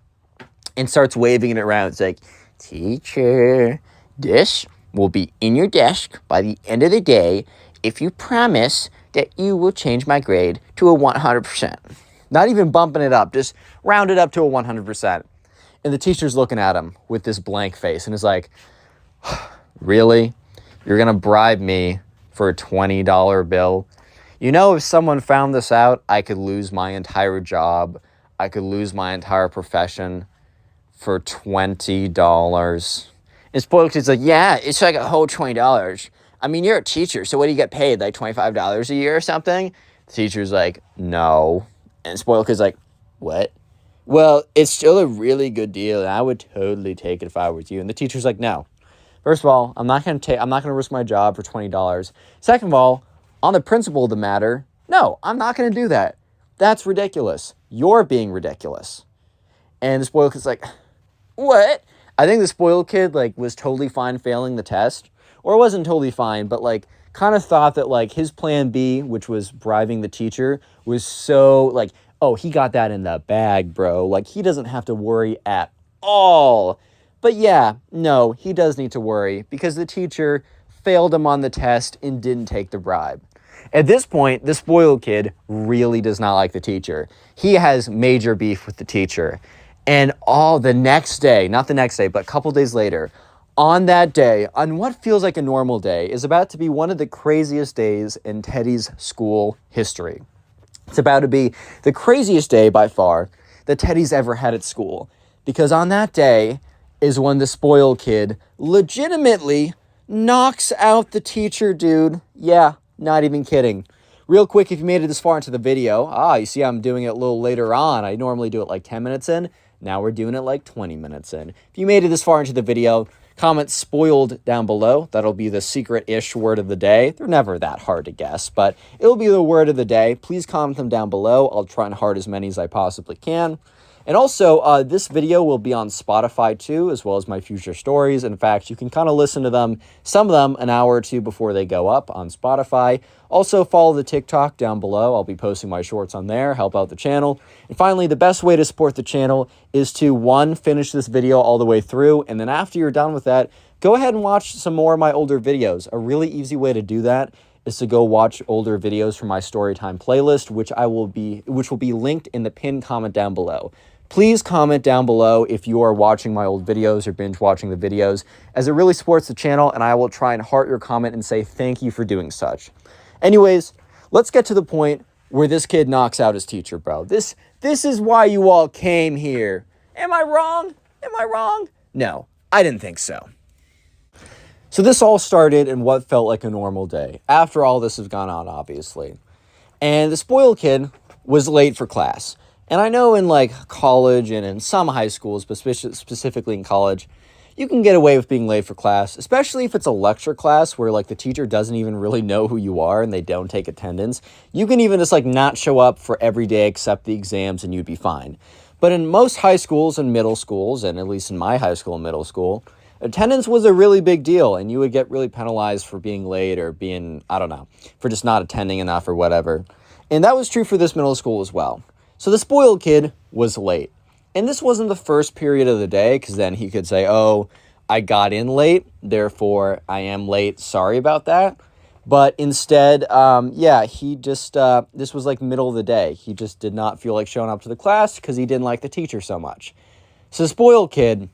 and starts waving it around. It's like, teacher, this will be in your desk by the end of the day if you promise that you will change my grade to a 100%. Not even bumping it up, just round it up to a 100%. And the teacher's looking at him with this blank face and is like, really? You're going to bribe me for a $20 bill? You know, if someone found this out, I could lose my entire job. I could lose my entire profession for $20. And spoiled kid's like, yeah, it's like a whole $20. I mean, you're a teacher, so what do you get paid? Like $25 a year or something? The teacher's like, no. And spoiled kid's like, what? Well, it's still a really good deal, and I would totally take it if I was you. And the teacher's like, no. First of all, I'm not going to risk my job for $20. Second of all, on the principle of the matter, no, I'm not going to do that. That's ridiculous. You're being ridiculous. And the spoiled kid's like, what? I think the spoiled kid, like, was totally fine failing the test. Or wasn't totally fine, but, like, kind of thought that, like, his plan B, which was bribing the teacher, was so, like, oh, he got that in the bag, bro. Like, he doesn't have to worry at all. But yeah, no, he does need to worry because the teacher failed him on the test and didn't take the bribe. At this point, the spoiled kid really does not like the teacher. He has major beef with the teacher. And all the next day, not the next day, but a couple days later, on that day, on what feels like a normal day, is about to be one of the craziest days in Teddy's school history. It's about to be the craziest day by far that Teddy's ever had at school. Because on that day is when the spoiled kid legitimately knocks out the teacher, dude. Yeah, not even kidding. Real quick, if you made it this far into the video, you see I'm doing it a little later on. I normally do it like 10 minutes in. Now we're doing it like 20 minutes in. If you made it this far into the video, comment spoiled down below. That'll be the secret-ish word of the day. They're never that hard to guess, but it'll be the word of the day. Please comment them down below. I'll try and heart as many as I possibly can. And also, this video will be on Spotify too, as well as my future stories. In fact, you can kind of listen to them, some of them, an hour or two before they go up on Spotify. Also, follow the TikTok down below. I'll be posting my shorts on there, help out the channel. And finally, the best way to support the channel is to, one, finish this video all the way through, and then after you're done with that, go ahead and watch some more of my older videos. A really easy way to do that is to go watch older videos from my Storytime playlist, which will be linked in the pinned comment down below. Please comment down below if you are watching my old videos or binge watching the videos, as it really supports the channel, and I will try and heart your comment and say thank you for doing such. Anyways, let's get to the point where this kid knocks out his teacher, bro. This is why you all came here. Am I wrong? Am I wrong? No, I didn't think so. So this all started in what felt like a normal day, after all this has gone on, obviously. And the spoiled kid was late for class. And I know in like college and in some high schools, but specifically in college, you can get away with being late for class, especially if it's a lecture class where like the teacher doesn't even really know who you are and they don't take attendance. You can even just like not show up for every day except the exams and you'd be fine. But in most high schools and middle schools, and at least in my high school and middle school, attendance was a really big deal and you would get really penalized for being late or being, I don't know, for just not attending enough or whatever. And that was true for this middle school as well. So the spoiled kid was late. And this wasn't the first period of the day, because then he could say, oh, I got in late, therefore I am late, sorry about that. But instead, he just, this was like middle of the day. He just did not feel like showing up to the class because he didn't like the teacher so much. So the spoiled kid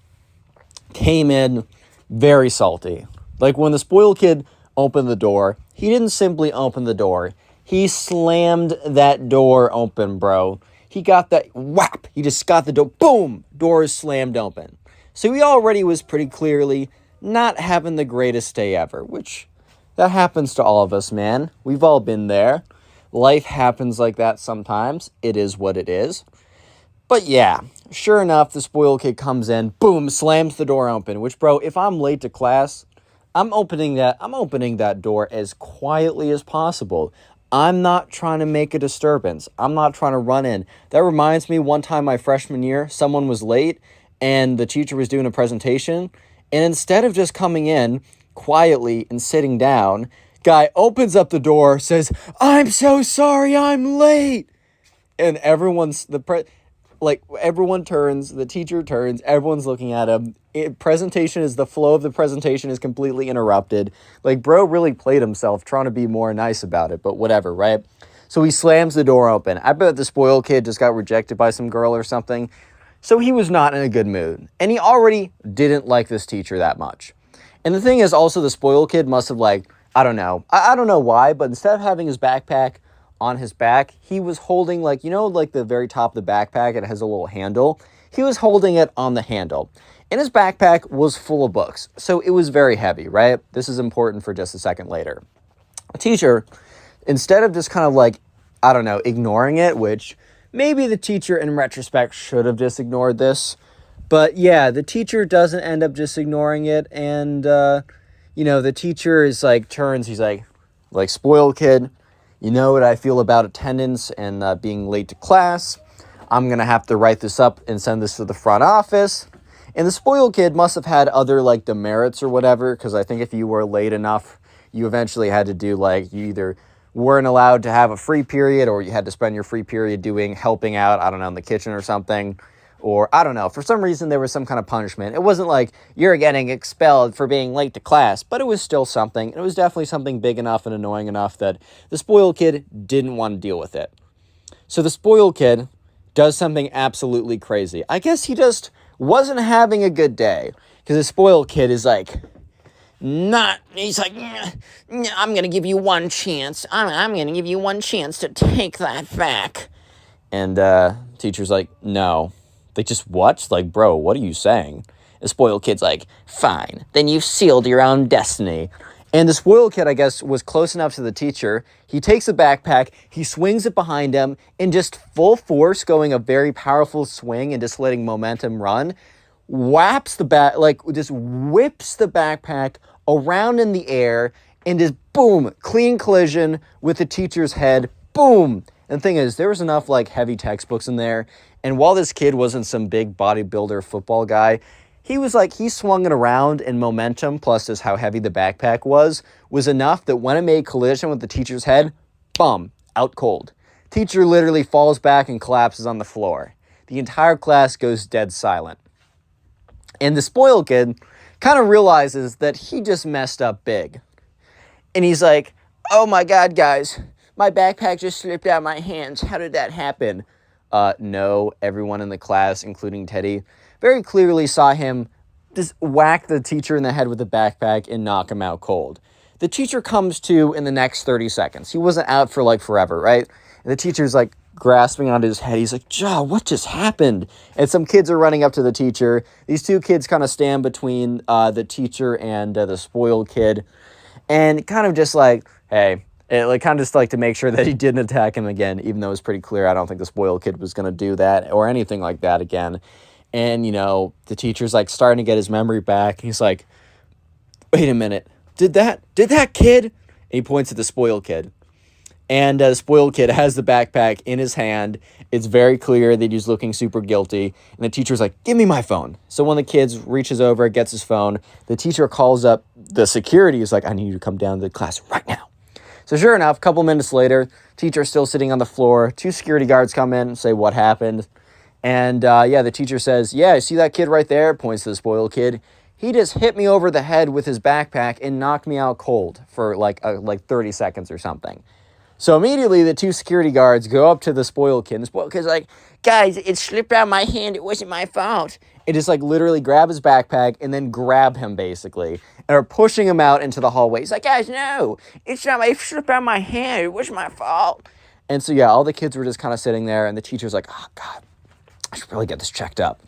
came in very salty. Like when the spoiled kid opened the door, he didn't simply open the door. He slammed that door open, bro. He got that whap. He just got the door. Boom. Door is slammed open. So he already was pretty clearly not having the greatest day ever, which that happens to all of us, man. We've all been there. Life happens like that sometimes. It is what it is. But yeah, sure enough, the spoiled kid comes in, boom, slams the door open, which, bro, if I'm late to class, I'm opening that door as quietly as possible. I'm not trying to make a disturbance. I'm not trying to run in. That reminds me, one time my freshman year, someone was late and the teacher was doing a presentation, and instead of just coming in quietly and sitting down, guy opens up the door, says, "I'm so sorry, I'm late." And everyone turns, the teacher turns, everyone's looking at him. The flow of the presentation is completely interrupted. Like, bro really played himself trying to be more nice about it, but whatever, right? So he slams the door open. I bet the spoiled kid just got rejected by some girl or something. So he was not in a good mood. And he already didn't like this teacher that much. And the thing is, also, the spoiled kid must have, I don't know. I don't know why, but instead of having his backpack on his back, he was holding, the very top of the backpack, it has a little handle. He was holding it on the handle. And his backpack was full of books. So it was very heavy, right? This is important for just a second later. A teacher, instead of just ignoring it, which maybe the teacher in retrospect should have just ignored this. But yeah, the teacher doesn't end up just ignoring it. And, the teacher is turns, he's like, "Spoiled kid, you know what I feel about attendance and being late to class. I'm going to have to write this up and send this to the front office." And the spoiled kid must have had other, demerits or whatever, because I think if you were late enough, you eventually had to do, you either weren't allowed to have a free period or you had to spend your free period helping out, I don't know, in the kitchen or something. Or, I don't know, for some reason there was some kind of punishment. It wasn't like you're getting expelled for being late to class, but it was still something. It was definitely something big enough and annoying enough that the spoiled kid didn't want to deal with it. So the spoiled kid does something absolutely crazy. I guess he just wasn't having a good day, because the spoiled kid is he's like, "I'm going to give you one chance. I'm going to give you one chance to take that back." And teacher's like, "No." They just, "What? Bro, what are you saying?" The spoiled kid's like, "Fine, then you've sealed your own destiny." And the spoiled kid, I guess, was close enough to the teacher. He takes the backpack, he swings it behind him, and just full force, going a very powerful swing and just letting momentum run, whips the backpack around in the air, and just boom, clean collision with the teacher's head, boom. And the thing is, there was enough heavy textbooks in there, and while this kid wasn't some big bodybuilder football guy, he swung it around, and momentum, plus just how heavy the backpack was enough that when it made collision with the teacher's head, boom, out cold. Teacher literally falls back and collapses on the floor. The entire class goes dead silent. And the spoiled kid kind of realizes that he just messed up big. And he's like, "Oh my God, guys, my backpack just slipped out of my hands. How did that happen?" No, everyone in the class, including Teddy, very clearly saw him just whack the teacher in the head with the backpack and knock him out cold. The teacher comes to in the next 30 seconds. He wasn't out for forever, right? And the teacher's grasping onto his head. He's like, "Joe, what just happened?" And some kids are running up to the teacher. These two kids kind of stand between the teacher and the spoiled kid, and kind of just hey, kind of just to make sure that he didn't attack him again, even though it was pretty clear I don't think the spoiled kid was going to do that or anything like that again. And, the teacher's starting to get his memory back. He's like, "Wait a minute, did that kid?" And he points at the spoiled kid. And the spoiled kid has the backpack in his hand. It's very clear that he's looking super guilty. And the teacher's like, "Give me my phone." So when the kid reaches over, gets his phone, the teacher calls up the security. He's like, "I need you to come down to the class right now." So sure enough, a couple minutes later, teacher's still sitting on the floor. Two security guards come in and say, "What happened?" And the teacher says, "Yeah, see that kid right there?" Points to the spoiled kid. "He just hit me over the head with his backpack and knocked me out cold for 30 seconds or something." So immediately the two security guards go up to the spoiled kid. And the spoiled kid's like, "Guys, it slipped out of my hand. It wasn't my fault." And just literally grab his backpack and then grab him basically. And are pushing him out into the hallway. He's like, "Guys, no, it slipped out of my hand. It wasn't my fault." And so all the kids were just kind of sitting there, and the teacher's like, "Oh God, I should really get this checked up."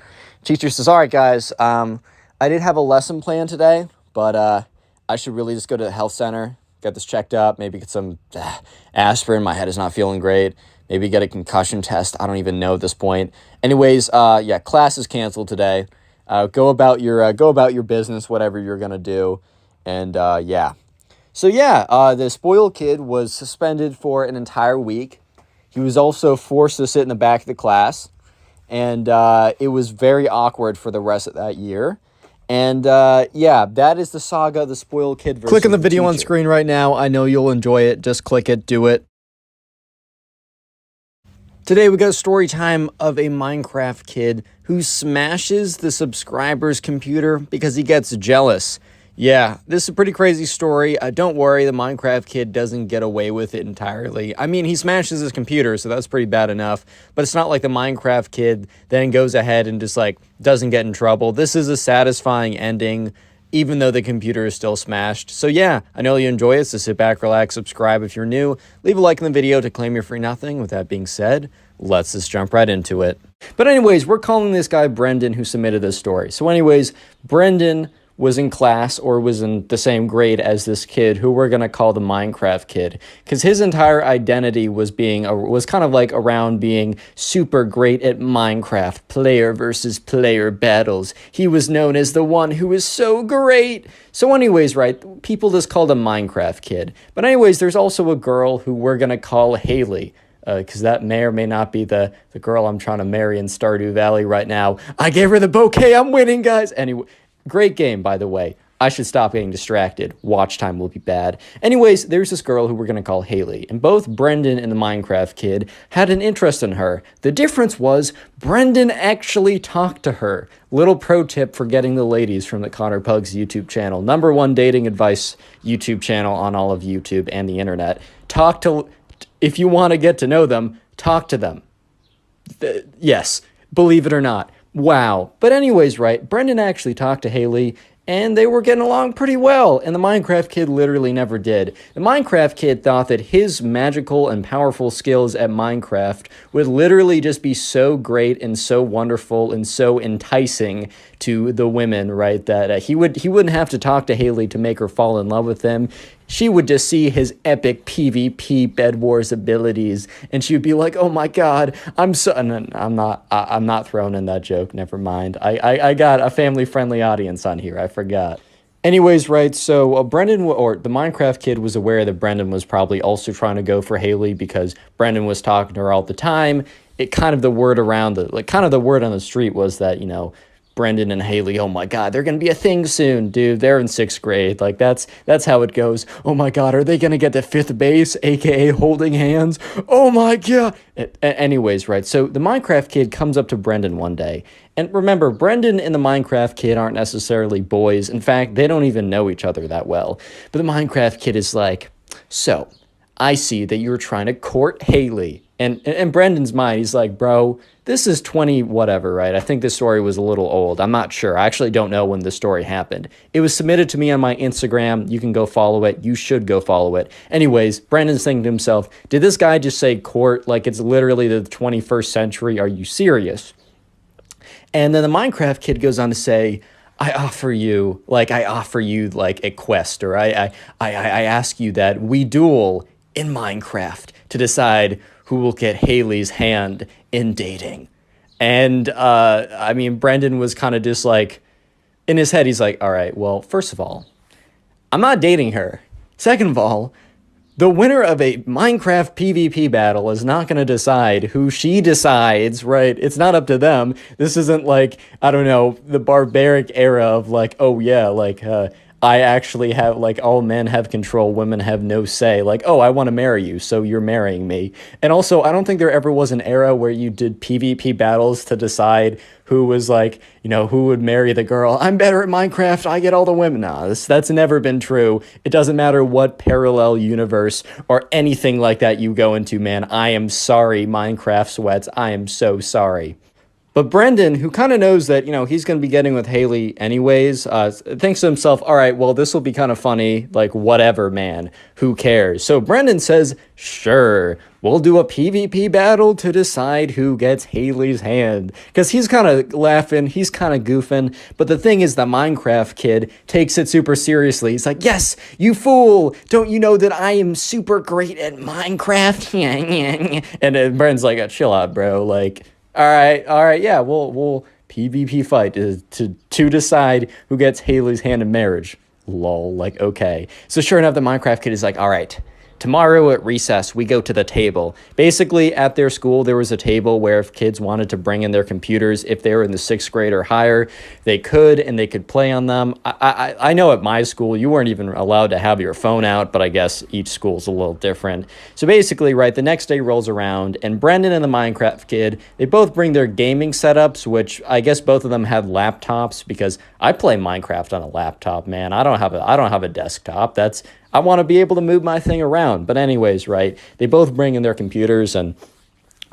Teacher says, "All right, guys, I did have a lesson plan today, but I should really just go to the health center, get this checked up, maybe get some aspirin. My head is not feeling great. maybe get a concussion test. I don't even know at this point. Anyways, yeah, class is canceled today. Go about your business, whatever you're gonna do, and yeah. So yeah, the spoiled kid was suspended for an entire week. He was also forced to sit in the back of the class, and it was very awkward for the rest of that year. And yeah, that is the saga of the spoiled kid versus Click on the video on teacher. screen right now. I know you'll enjoy it. Just click it. Do it. Today we got a story time of a Minecraft kid who smashes the subscriber's computer because he gets jealous. Yeah, this is a pretty crazy story. Don't worry, the Minecraft kid doesn't get away with it entirely. I mean, he smashes his computer, so that's pretty bad enough. But it's not like the Minecraft kid then goes ahead and just, like, doesn't get in trouble. This is a satisfying ending, even though the computer is still smashed. So yeah, I know you enjoy it, so sit back, relax, subscribe if you're new. Leave a like in the video to claim your free nothing. With that being said, let's just jump right into it. But anyways, we're calling this guy Brendan who submitted this story. So anyways, Brendan was in class or was in the same grade as this kid who we're going to call the Minecraft kid, because his entire identity was kind of like around being super great at Minecraft, player versus player battles. He was known as the one who is so great. So anyways, right, people just called him Minecraft kid. But anyways, there's also a girl who we're going to call Haley, because that may or may not be the girl I'm trying to marry in Stardew Valley right now. I gave her the bouquet. I'm winning, guys. Anyway, great game, by the way. I should stop getting distracted. Watch time will be bad. Anyways, there's this girl who we're going to call Haley, and both Brendan and the Minecraft kid had an interest in her. The difference was Brendan actually talked to her. Little pro tip for getting the ladies from the connorpugs YouTube channel. #1 dating advice YouTube channel on all of YouTube and the internet. If you want to get to know them, talk to them. Yes, believe it or not. Wow. But anyways, right, Brendan actually talked to Haley, and they were getting along pretty well, and the Minecraft kid literally never did. The Minecraft kid thought that his magical and powerful skills at Minecraft would literally just be so great and so wonderful and so enticing to the women, right, that he wouldn't have to talk to Haley to make her fall in love with him. She would just see his epic PvP Bed Wars abilities, and she would be like, "Oh my God, I'm not throwing in that joke. Never mind. I got a family-friendly audience on here. I forgot." Anyways, right, so Brendan, or the Minecraft kid, was aware that Brendan was probably also trying to go for Haley because Brendan was talking to her all the time. The word on the street was that, Brendan and Haley, oh my God, they're going to be a thing soon, dude. They're in 6th grade. Like, that's how it goes. Oh my God, are they going to get to 5th base, aka holding hands? Oh my God. Anyways, right, so the Minecraft kid comes up to Brendan one day. And remember, Brendan and the Minecraft kid aren't necessarily boys. In fact, they don't even know each other that well. But the Minecraft kid is like, "So, I see that you're trying to court Haley." And in Brendan's mind, he's like, "Bro, this is 20 whatever, right? I think this story was a little old. I'm not sure. I actually don't know when this story happened. It was submitted to me on my Instagram. You can go follow it. You should go follow it." Anyways, Brendan's thinking to himself, did this guy just say court like it's literally the 21st century? Are you serious? And then the Minecraft kid goes on to say, I offer you like a quest, or I ask you that we duel in Minecraft to decide who will get Haley's hand in dating. And I mean, Brendan was kind of just like, in his head, he's like, all right, well, first of all, I'm not dating her. Second of all, the winner of a Minecraft PvP battle is not going to decide who she decides, right? It's not up to them. This isn't like, I don't know, the barbaric era of like, oh yeah, like, I actually have, like, all men have control, women have no say. Like, oh, I want to marry you, so you're marrying me. And also, I don't think there ever was an era where you did PvP battles to decide who was, like, who would marry the girl. I'm better at Minecraft, I get all the women. Nah, that's never been true. It doesn't matter what parallel universe or anything like that you go into, man. I am sorry, Minecraft sweats. I am so sorry. But Brendan, who kind of knows that, he's going to be getting with Haley anyways, thinks to himself, all right, well, this will be kind of funny, like, whatever, man, who cares? So Brendan says, sure, we'll do a PvP battle to decide who gets Haley's hand. Because he's kind of laughing, he's kind of goofing, but the thing is the Minecraft kid takes it super seriously. He's like, yes, you fool, don't you know that I am super great at Minecraft? And then Brandon's like, chill out, bro, like, all right, yeah, we'll PvP fight to decide who gets Haley's hand in marriage. Lol, like, okay. So sure enough, the Minecraft kid is like, all right, tomorrow at recess, we go to the table. Basically, at their school, there was a table where if kids wanted to bring in their computers, if they were in the 6th grade or higher, they could, and they could play on them. I know at my school, you weren't even allowed to have your phone out, but I guess each school's a little different. So basically, right, the next day rolls around, and Brendan and the Minecraft kid, they both bring their gaming setups, which I guess both of them have laptops, because I play Minecraft on a laptop, man. I don't have a desktop. I want to be able to move my thing around. But anyways, right, they both bring in their computers, and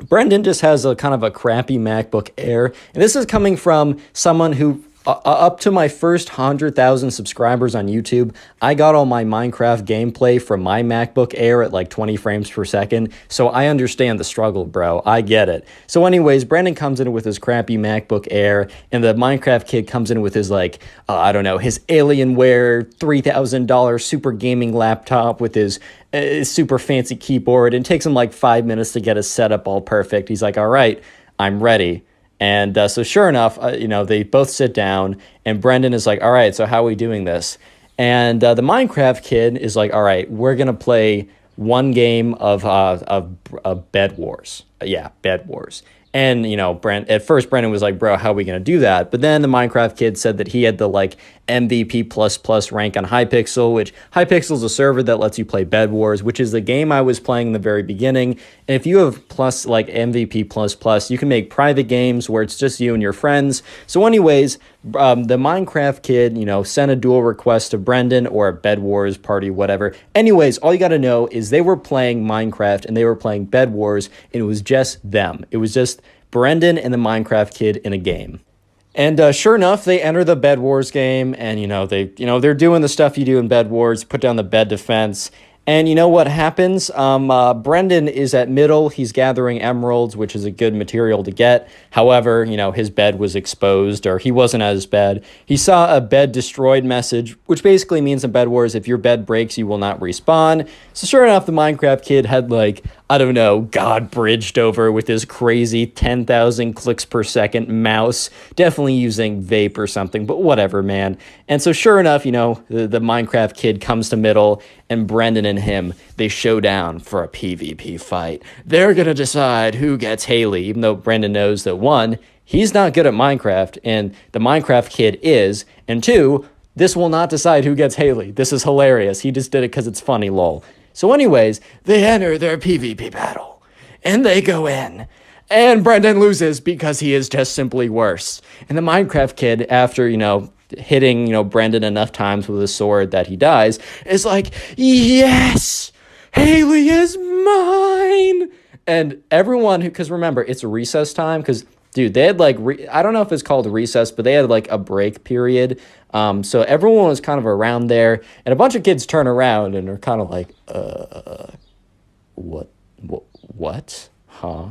Brendan just has a kind of a crappy MacBook Air. And this is coming from someone who, up to my first 100,000 subscribers on YouTube, I got all my Minecraft gameplay from my MacBook Air at like 20 frames per second. So I understand the struggle, bro. I get it. So anyways, Brandon comes in with his crappy MacBook Air, and the Minecraft kid comes in with his like, I don't know, his Alienware $3,000 super gaming laptop with his super fancy keyboard, and it takes him like 5 minutes to get his setup all perfect. He's like, all right, I'm ready. And so sure enough, they both sit down, and Brendan is like, all right, so how are we doing this? And the Minecraft kid is like, all right, we're going to play one game of Bed Wars. Yeah, Bed Wars. And, at first Brendan was like, bro, how are we going to do that? But then the Minecraft kid said that he had the like MVP++ rank on Hypixel, which Hypixel is a server that lets you play Bed Wars, which is the game I was playing in the very beginning. And if you have MVP++, you can make private games where it's just you and your friends. So anyways, the Minecraft kid, sent a duel request to Brendan, or a Bed Wars party, whatever. Anyways, all you got to know is they were playing Minecraft and they were playing Bed Wars, and it was just them. It was just Brendan and the Minecraft kid in a game. And sure enough, they enter the Bed Wars game, and they're doing the stuff you do in Bed Wars, put down the bed defense. And you know what happens? Brendan is at middle. He's gathering emeralds, which is a good material to get. However, his bed was exposed, or he wasn't at his bed. He saw a bed destroyed message, which basically means in Bed Wars, if your bed breaks, you will not respawn. So sure enough, the Minecraft kid had God bridged over with his crazy 10,000 clicks per second mouse, definitely using vape or something, but whatever, man. And so sure enough, the Minecraft kid comes to middle, and Brendan and him, they show down for a PvP fight. They're going to decide who gets Haley, even though Brendan knows that, one, he's not good at Minecraft, and the Minecraft kid is, and two, this will not decide who gets Haley. This is hilarious. He just did it because it's funny, lol. So anyways, they enter their PvP battle, and they go in, and Brendan loses because he is just simply worse. And the Minecraft kid, after, hitting, Brendan enough times with his sword that he dies, is like, yes, Haley is mine. And everyone, because remember, it's recess time, because, dude, they had I don't know if it's called recess, but they had a break period. So everyone was kind of around there, and a bunch of kids turn around and are kind of like, what? Huh?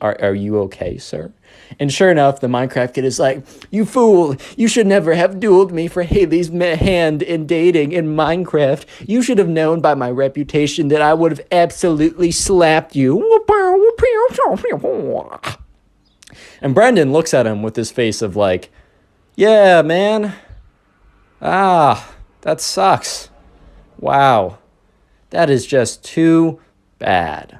Are you okay, sir? And sure enough, the Minecraft kid is like, you fool, you should never have dueled me for Haley's hand in dating in Minecraft. You should have known by my reputation that I would have absolutely slapped you. And Brendan looks at him with this face of like, yeah, man. That sucks. Wow. That is just too bad.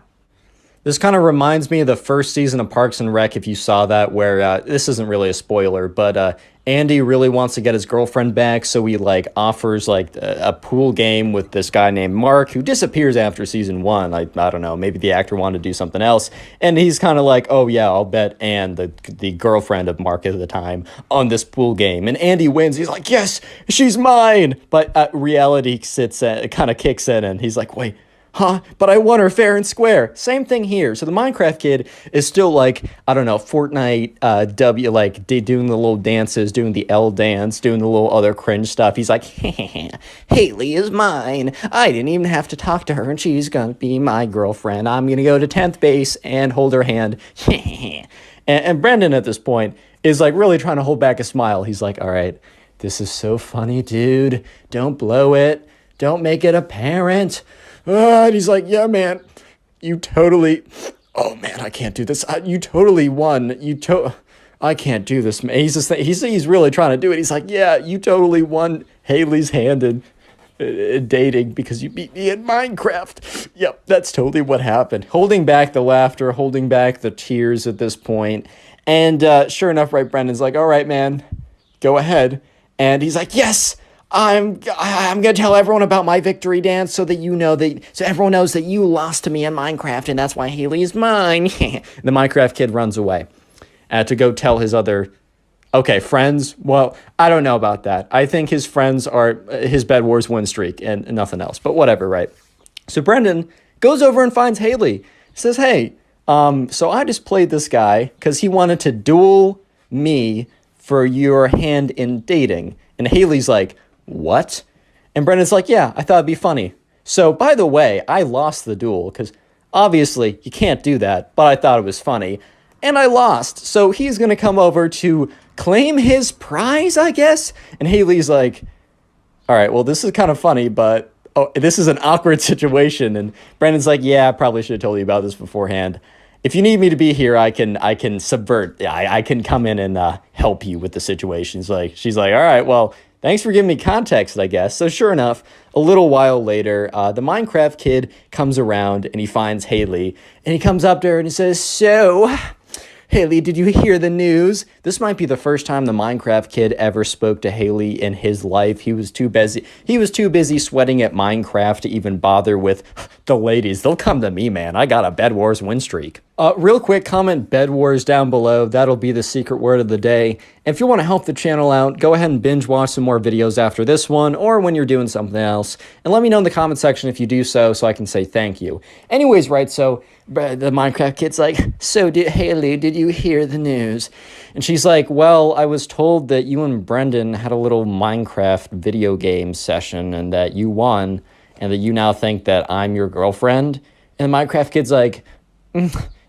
This kind of reminds me of the first season of Parks and Rec, if you saw that, where this isn't really a spoiler, but Andy really wants to get his girlfriend back, so he offers a pool game with this guy named Mark, who disappears after season 1. I don't know, maybe the actor wanted to do something else, and he's kind of like, oh yeah, I'll bet Anne, the girlfriend of Mark at the time, on this pool game, and Andy wins. He's like, yes, she's mine, but reality kind of kicks in, and he's like, wait, huh? But I won her fair and square. Same thing here. So the Minecraft kid is still like, I don't know, Fortnite, doing the little dances, doing the L dance, doing the little other cringe stuff. He's like, Haley is mine. I didn't even have to talk to her, and she's gonna be my girlfriend. I'm gonna go to 10th base and hold her hand. And Brendan at this point is like really trying to hold back a smile. He's like, all right, this is so funny, dude. Don't blow it. Don't make it apparent. And he's like, yeah, man, you totally, oh man, I can't do this. You totally won. I can't do this, man. He's really trying to do it. He's like, yeah, you totally won Haley's hand in dating because you beat me in Minecraft. Yep, that's totally what happened. Holding back the laughter, holding back the tears at this point. And sure enough, right, Brendan's like, all right, man, go ahead. And he's like, yes, I'm gonna tell everyone about my victory dance so everyone knows that you lost to me in Minecraft, and that's why Haley is mine. The Minecraft kid runs away to go tell his other friends. Well, I don't know about that. I think his friends are his Bed Wars win streak and nothing else. But whatever, right? So Brendan goes over and finds Haley. Says, hey, so I just played this guy because he wanted to duel me for your hand in dating. And Haley's like, what? And Brendan's like, yeah, I thought it'd be funny. So, by the way, I lost the duel because obviously you can't do that, but I thought it was funny. And I lost. So he's going to come over to claim his prize, I guess. And Haley's like, all right, well, this is kind of funny, but this is an awkward situation. And Brendan's like, yeah, I probably should have told you about this beforehand. If you need me to be here, I can subvert. I can come in and help you with the situation. She's like, all right, well, thanks for giving me context, I guess. So sure enough, a little while later, the Minecraft kid comes around and he finds Haley. And he comes up to her and he says, so, Haley, did you hear the news? This might be the first time the Minecraft kid ever spoke to Haley in his life. He was too busy sweating at Minecraft to even bother with the ladies. They'll come to me, man. I got a Bed Wars win streak. Real quick, comment Bed Wars down below. That'll be the secret word of the day. And if you want to help the channel out, go ahead and binge watch some more videos after this one or when you're doing something else. And let me know in the comment section if you do so I can say thank you. Anyways, right, so the Minecraft kid's like, so Haley, did you hear the news? And she's like, well, I was told that you and Brendan had a little Minecraft video game session and that you won and that you now think that I'm your girlfriend. And the Minecraft kid's like,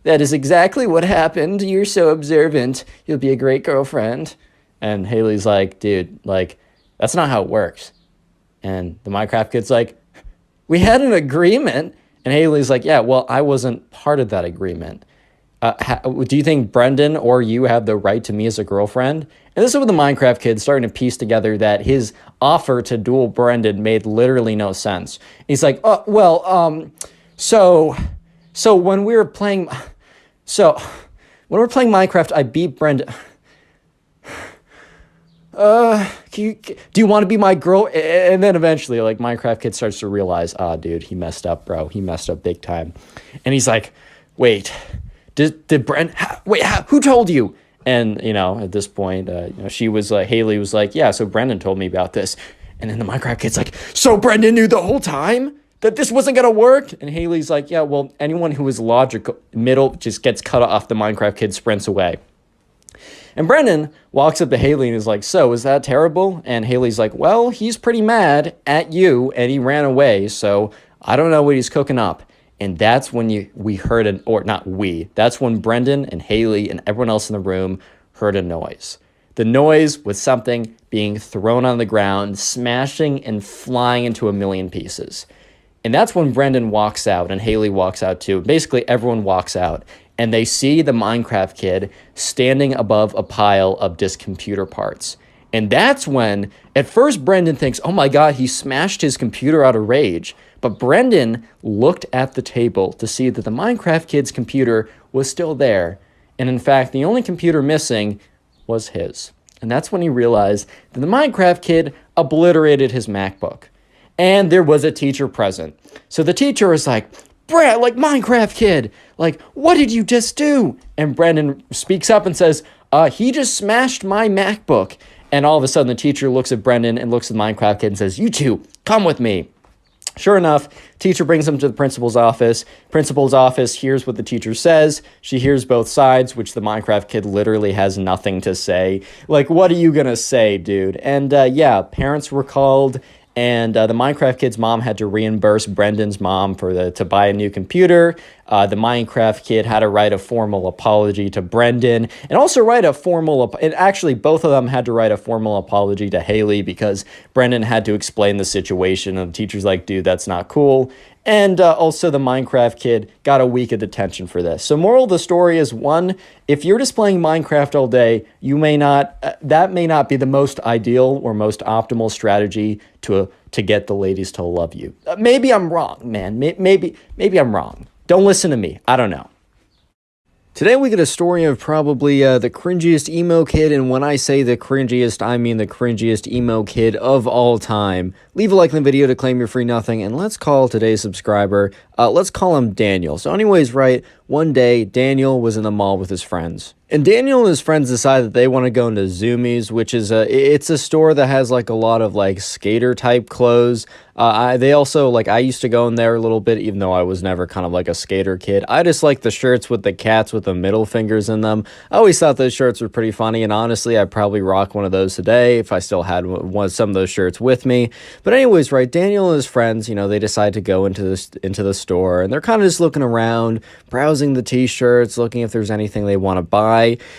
that is exactly what happened. You're so observant. You'll be a great girlfriend. And Haley's like, dude, that's not how it works. And the Minecraft kid's like, we had an agreement. And Haley's like, yeah, well, I wasn't part of that agreement. Do you think Brendan or you have the right to me as a girlfriend? And this is with the Minecraft kid starting to piece together that his offer to duel Brendan made literally no sense. He's like, so when we were playing Minecraft, I beat Brendan. Do you want to be my girl? And then eventually, Minecraft kid starts to realize, dude, he messed up, bro. He messed up big time. And he's like, wait, did Brendan, who told you? And, at this point, Haley was like, yeah, so Brendan told me about this. And then the Minecraft kid's like, so Brendan knew the whole time that this wasn't going to work? And Haley's like, yeah, well, anyone who is logical, middle, just gets cut off. The Minecraft kid sprints away. And Brendan walks up to Haley and is like, so, is that terrible? And Haley's like, well, he's pretty mad at you, and he ran away, so I don't know what he's cooking up. And that's when that's when Brendan and Haley and everyone else in the room heard a noise. The noise was something being thrown on the ground, smashing and flying into a million pieces. And that's when Brendan walks out and Haley walks out too. Basically, everyone walks out and they see the Minecraft kid standing above a pile of disk computer parts. And that's when, at first, Brendan thinks, oh my God, he smashed his computer out of rage. But Brendan looked at the table to see that the Minecraft kid's computer was still there. And in fact, the only computer missing was his. And that's when he realized that the Minecraft kid obliterated his MacBook. And there was a teacher present. So the teacher was like, Brad, Minecraft kid, what did you just do? And Brendan speaks up and says, he just smashed my MacBook. And all of a sudden the teacher looks at Brendan and looks at the Minecraft kid and says, you two, come with me. Sure enough, teacher brings him to the principal's office. Principal's office hears what the teacher says. She hears both sides, which the Minecraft kid literally has nothing to say. Like, what are you gonna say, dude? And yeah, parents were called, and the Minecraft kid's mom had to reimburse Brendan's mom to buy a new computer. The Minecraft kid had to write a formal apology to Brendan, and also write a formal, and actually both of them had to write a formal apology to Haley, because Brendan had to explain the situation, and the teacher's like, dude, that's not cool. And also the Minecraft kid got a week of detention for this. So moral of the story is, one, if you're just playing Minecraft all day, you may not, that may not be the most ideal or most optimal strategy to get the ladies to love you. Maybe I'm wrong, man. Maybe I'm wrong. Don't listen to me. I don't know. Today we get a story of probably the cringiest emo kid, and when I say the cringiest, I mean the cringiest emo kid of all time. Leave a like in the video to claim your free nothing, and let's call today's subscriber, let's call him Daniel. So anyways, right, one day Daniel was in the mall with his friends. And Daniel and his friends decide that they want to go into Zoomies, which is it's a store that has like a lot of like skater type clothes. They also, like, I used to go in there a little bit, even though I was never kind of like a skater kid. I just like the shirts with the cats with the middle fingers in them. I always thought those shirts were pretty funny, and honestly, I'd probably rock one of those today if I still had some of those shirts with me. But anyways, right, Daniel and his friends, you know, they decide to go into the store, and they're kind of just looking around, browsing the t-shirts, looking if there's anything they want to buy.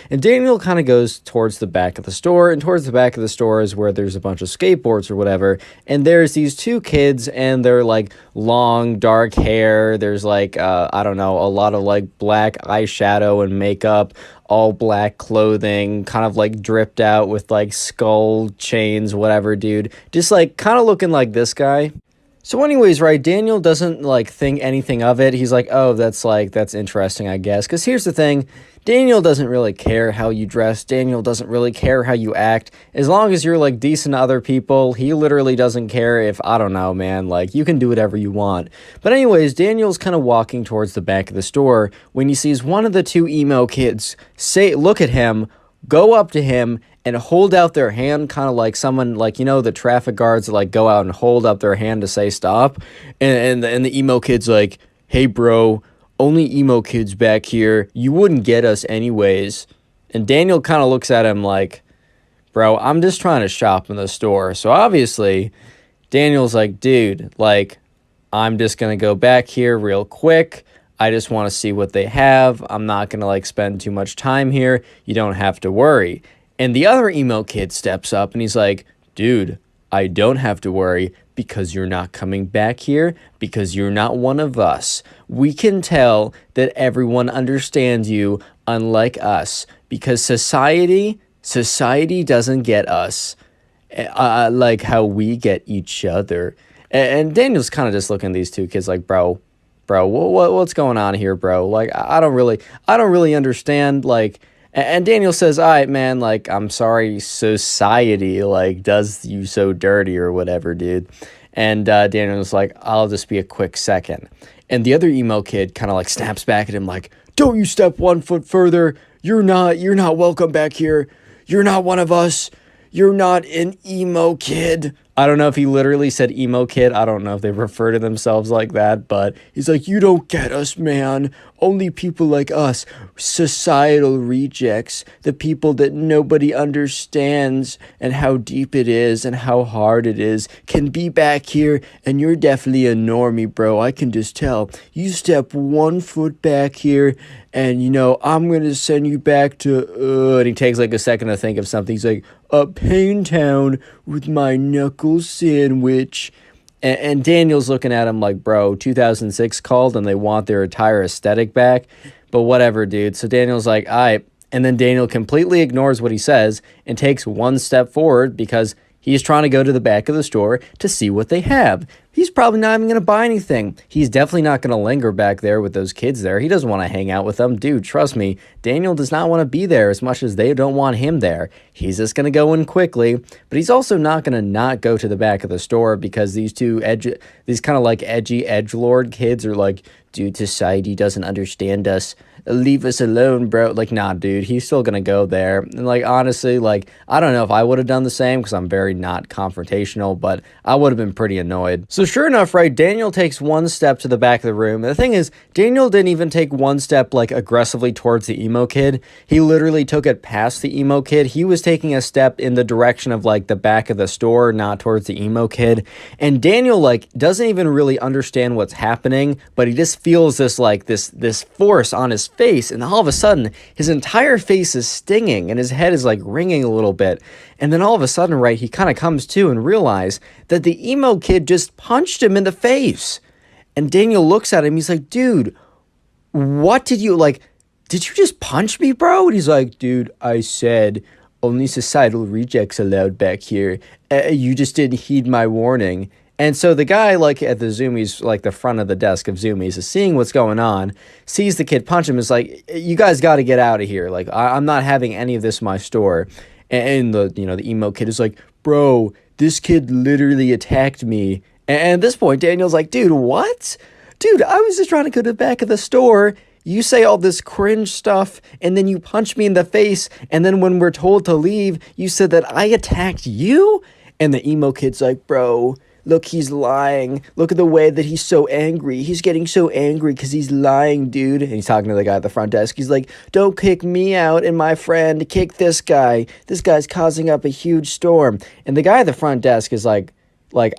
And Daniel kind of goes towards the back of the store, and towards the back of the store is where there's a bunch of skateboards or whatever, and there's these two kids, and they're like long dark hair. There's like I don't know, a lot of like black eyeshadow and makeup, all black clothing, kind of like dripped out with like skull chains, whatever, dude, just like kind of looking like this guy. So anyways, right, Daniel doesn't like think anything of it. He's like, oh, that's interesting, I guess. Because here's the thing, Daniel doesn't really care how you dress. Daniel doesn't really care how you act. As long as you're like decent to other people, he literally doesn't care if, I don't know, man, like you can do whatever you want. But anyways, Daniel's kind of walking towards the back of the store when he sees one of the two emo kids look at him, go up to him, and hold out their hand, kind of like someone, like, you know, the traffic guards that like go out and hold up their hand to say stop. And the emo kid's like, hey, bro, only emo kids back here. You wouldn't get us anyways. And Daniel kind of looks at him like, bro, I'm just trying to shop in the store. So obviously, Daniel's like, dude, like, I'm just going to go back here real quick. I just want to see what they have. I'm not going to like spend too much time here. You don't have to worry. And the other emo kid steps up and he's like, dude, I don't have to worry because you're not coming back here, because you're not one of us. We can tell that everyone understands you, unlike us, because society doesn't get us like how we get each other. And Daniel's kind of just looking at these two kids like, bro, what's going on here, bro? Like, I don't really understand, like. And Daniel says, all right, man, like, I'm sorry, society, like, does you so dirty or whatever, dude. And Daniel's like, I'll just be a quick second. And the other emo kid kind of, like, snaps back at him like, don't you step 1 foot further. You're not welcome back here. You're not one of us. You're not an emo kid. I don't know if he literally said emo kid. I don't know if they refer to themselves like that, but he's like, you don't get us, man. Only people like us, societal rejects, the people that nobody understands and how deep it is and how hard it is, can be back here, and you're definitely a normie, bro. I can just tell. You step 1 foot back here, and, you know, I'm going to send you back to, and he takes like a second to think of something. He's like, Pain Town with my knuckle sandwich. And Daniel's looking at him like, bro, 2006 called and they want their entire aesthetic back. But whatever, dude. So Daniel's like, all right. And then Daniel completely ignores what he says and takes one step forward because he's trying to go to the back of the store to see what they have. He's probably not even going to buy anything. He's definitely not going to linger back there with those kids there. He doesn't want to hang out with them. Dude, trust me, Daniel does not want to be there as much as they don't want him there. He's just going to go in quickly, but he's also not going to not go to the back of the store because these kind of like edgy edgelord kids are like, dude, society doesn't understand us. Leave us alone, bro. Like, nah, dude, he's still gonna go there. And like, honestly, like, I don't know if I would have done the same because I'm very not confrontational, but I would have been pretty annoyed. So sure enough, right, Daniel takes one step to the back of the room. And the thing is, Daniel didn't even take one step, like, aggressively towards the emo kid. He literally took it past the emo kid. He was taking a step in the direction of, like, the back of the store, not towards the emo kid. And Daniel, like, doesn't even really understand what's happening, but he just feels this, like, this force on his face. And all of a sudden, his entire face is stinging, and his head is, like, ringing a little bit. And then all of a sudden, right, he kind of comes to and realizes that the emo kid just punched him in the face. And Daniel looks at him. He's like, dude, what did you, like, did you just punch me, bro? And he's like, dude, I said only societal rejects allowed back here. You just didn't heed my warning. And so the guy, like, at the Zoomies, like, the front of the desk of Zoomies is seeing what's going on, sees the kid punch him, is like, you guys got to get out of here. Like, I'm not having any of this in my store. And the emo kid is like, bro, this kid literally attacked me. And at this point, Daniel's like, dude, what? Dude, I was just trying to go to the back of the store. You say all this cringe stuff, and then you punch me in the face. And then when we're told to leave, you said that I attacked you? And the emo kid's like, bro, look, he's lying. Look at the way that he's so angry. He's getting so angry because he's lying, dude. And he's talking to the guy at the front desk. He's like, don't kick me out and my friend. Kick this guy. This guy's causing up a huge storm. And the guy at the front desk is like,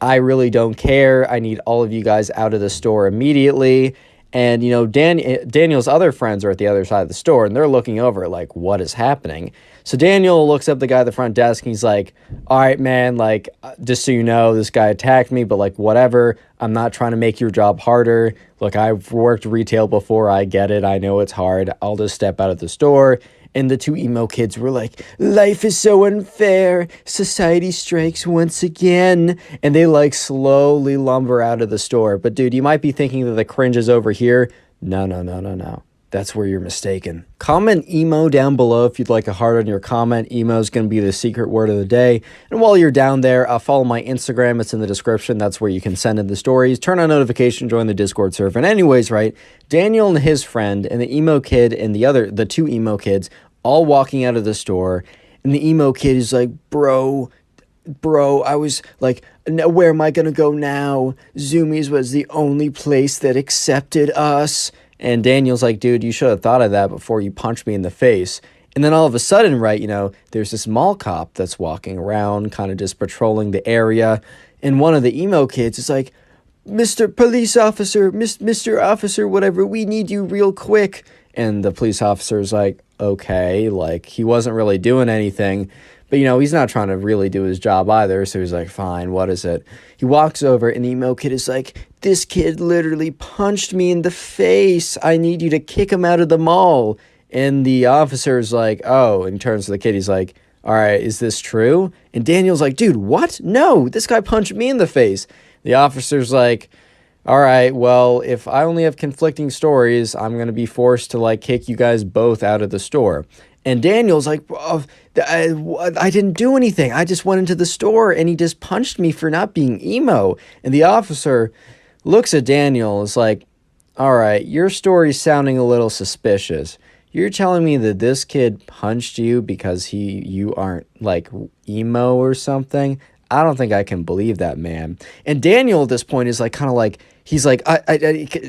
I really don't care. I need all of you guys out of the store immediately. And, Daniel's other friends are at the other side of the store, and they're looking over, like, what is happening? So Daniel looks up the guy at the front desk, and he's like, all right, man, like, just so you know, this guy attacked me, but, like, whatever. I'm not trying to make your job harder. Look, I've worked retail before. I get it. I know it's hard. I'll just step out of the store. And the two emo kids were like, life is so unfair. Society strikes once again. And they, like, slowly lumber out of the store. But, dude, you might be thinking that the cringe is over here. No. That's where you're mistaken. Comment emo down below if you'd like a heart on your comment. Emo is going to be the secret word of the day. And while you're down there, follow my Instagram. It's in the description. That's where you can send in the stories. Turn on notifications, join the Discord server. And anyways, right, Daniel and his friend and the emo kid and the two emo kids all walking out of the store. And the emo kid is like, bro, I was like, no, where am I going to go now? Zoomies was the only place that accepted us. And Daniel's like, dude, you should have thought of that before you punched me in the face. And then all of a sudden, right, there's this mall cop that's walking around, kind of just patrolling the area. And one of the emo kids is like, Mr. Police Officer, Mr. Officer, whatever, we need you real quick. And the police officer's like, okay, like, he wasn't really doing anything. But, he's not trying to really do his job either. So he's like, fine, what is it? He walks over and the emo kid is like, this kid literally punched me in the face. I need you to kick him out of the mall. And the officer's like, oh, and turns to the kid. He's like, all right, is this true? And Daniel's like, dude, what? No, this guy punched me in the face. The officer's like, all right, well, if I only have conflicting stories, I'm going to be forced to, like, kick you guys both out of the store. And Daniel's like, oh, I didn't do anything. I just went into the store and he just punched me for not being emo. And the officer looks at Daniel and is like, all right, your story's sounding a little suspicious. You're telling me that this kid punched you because you aren't, like, emo or something? I don't think I can believe that, man. And Daniel at this point is like, kind of like, he's like,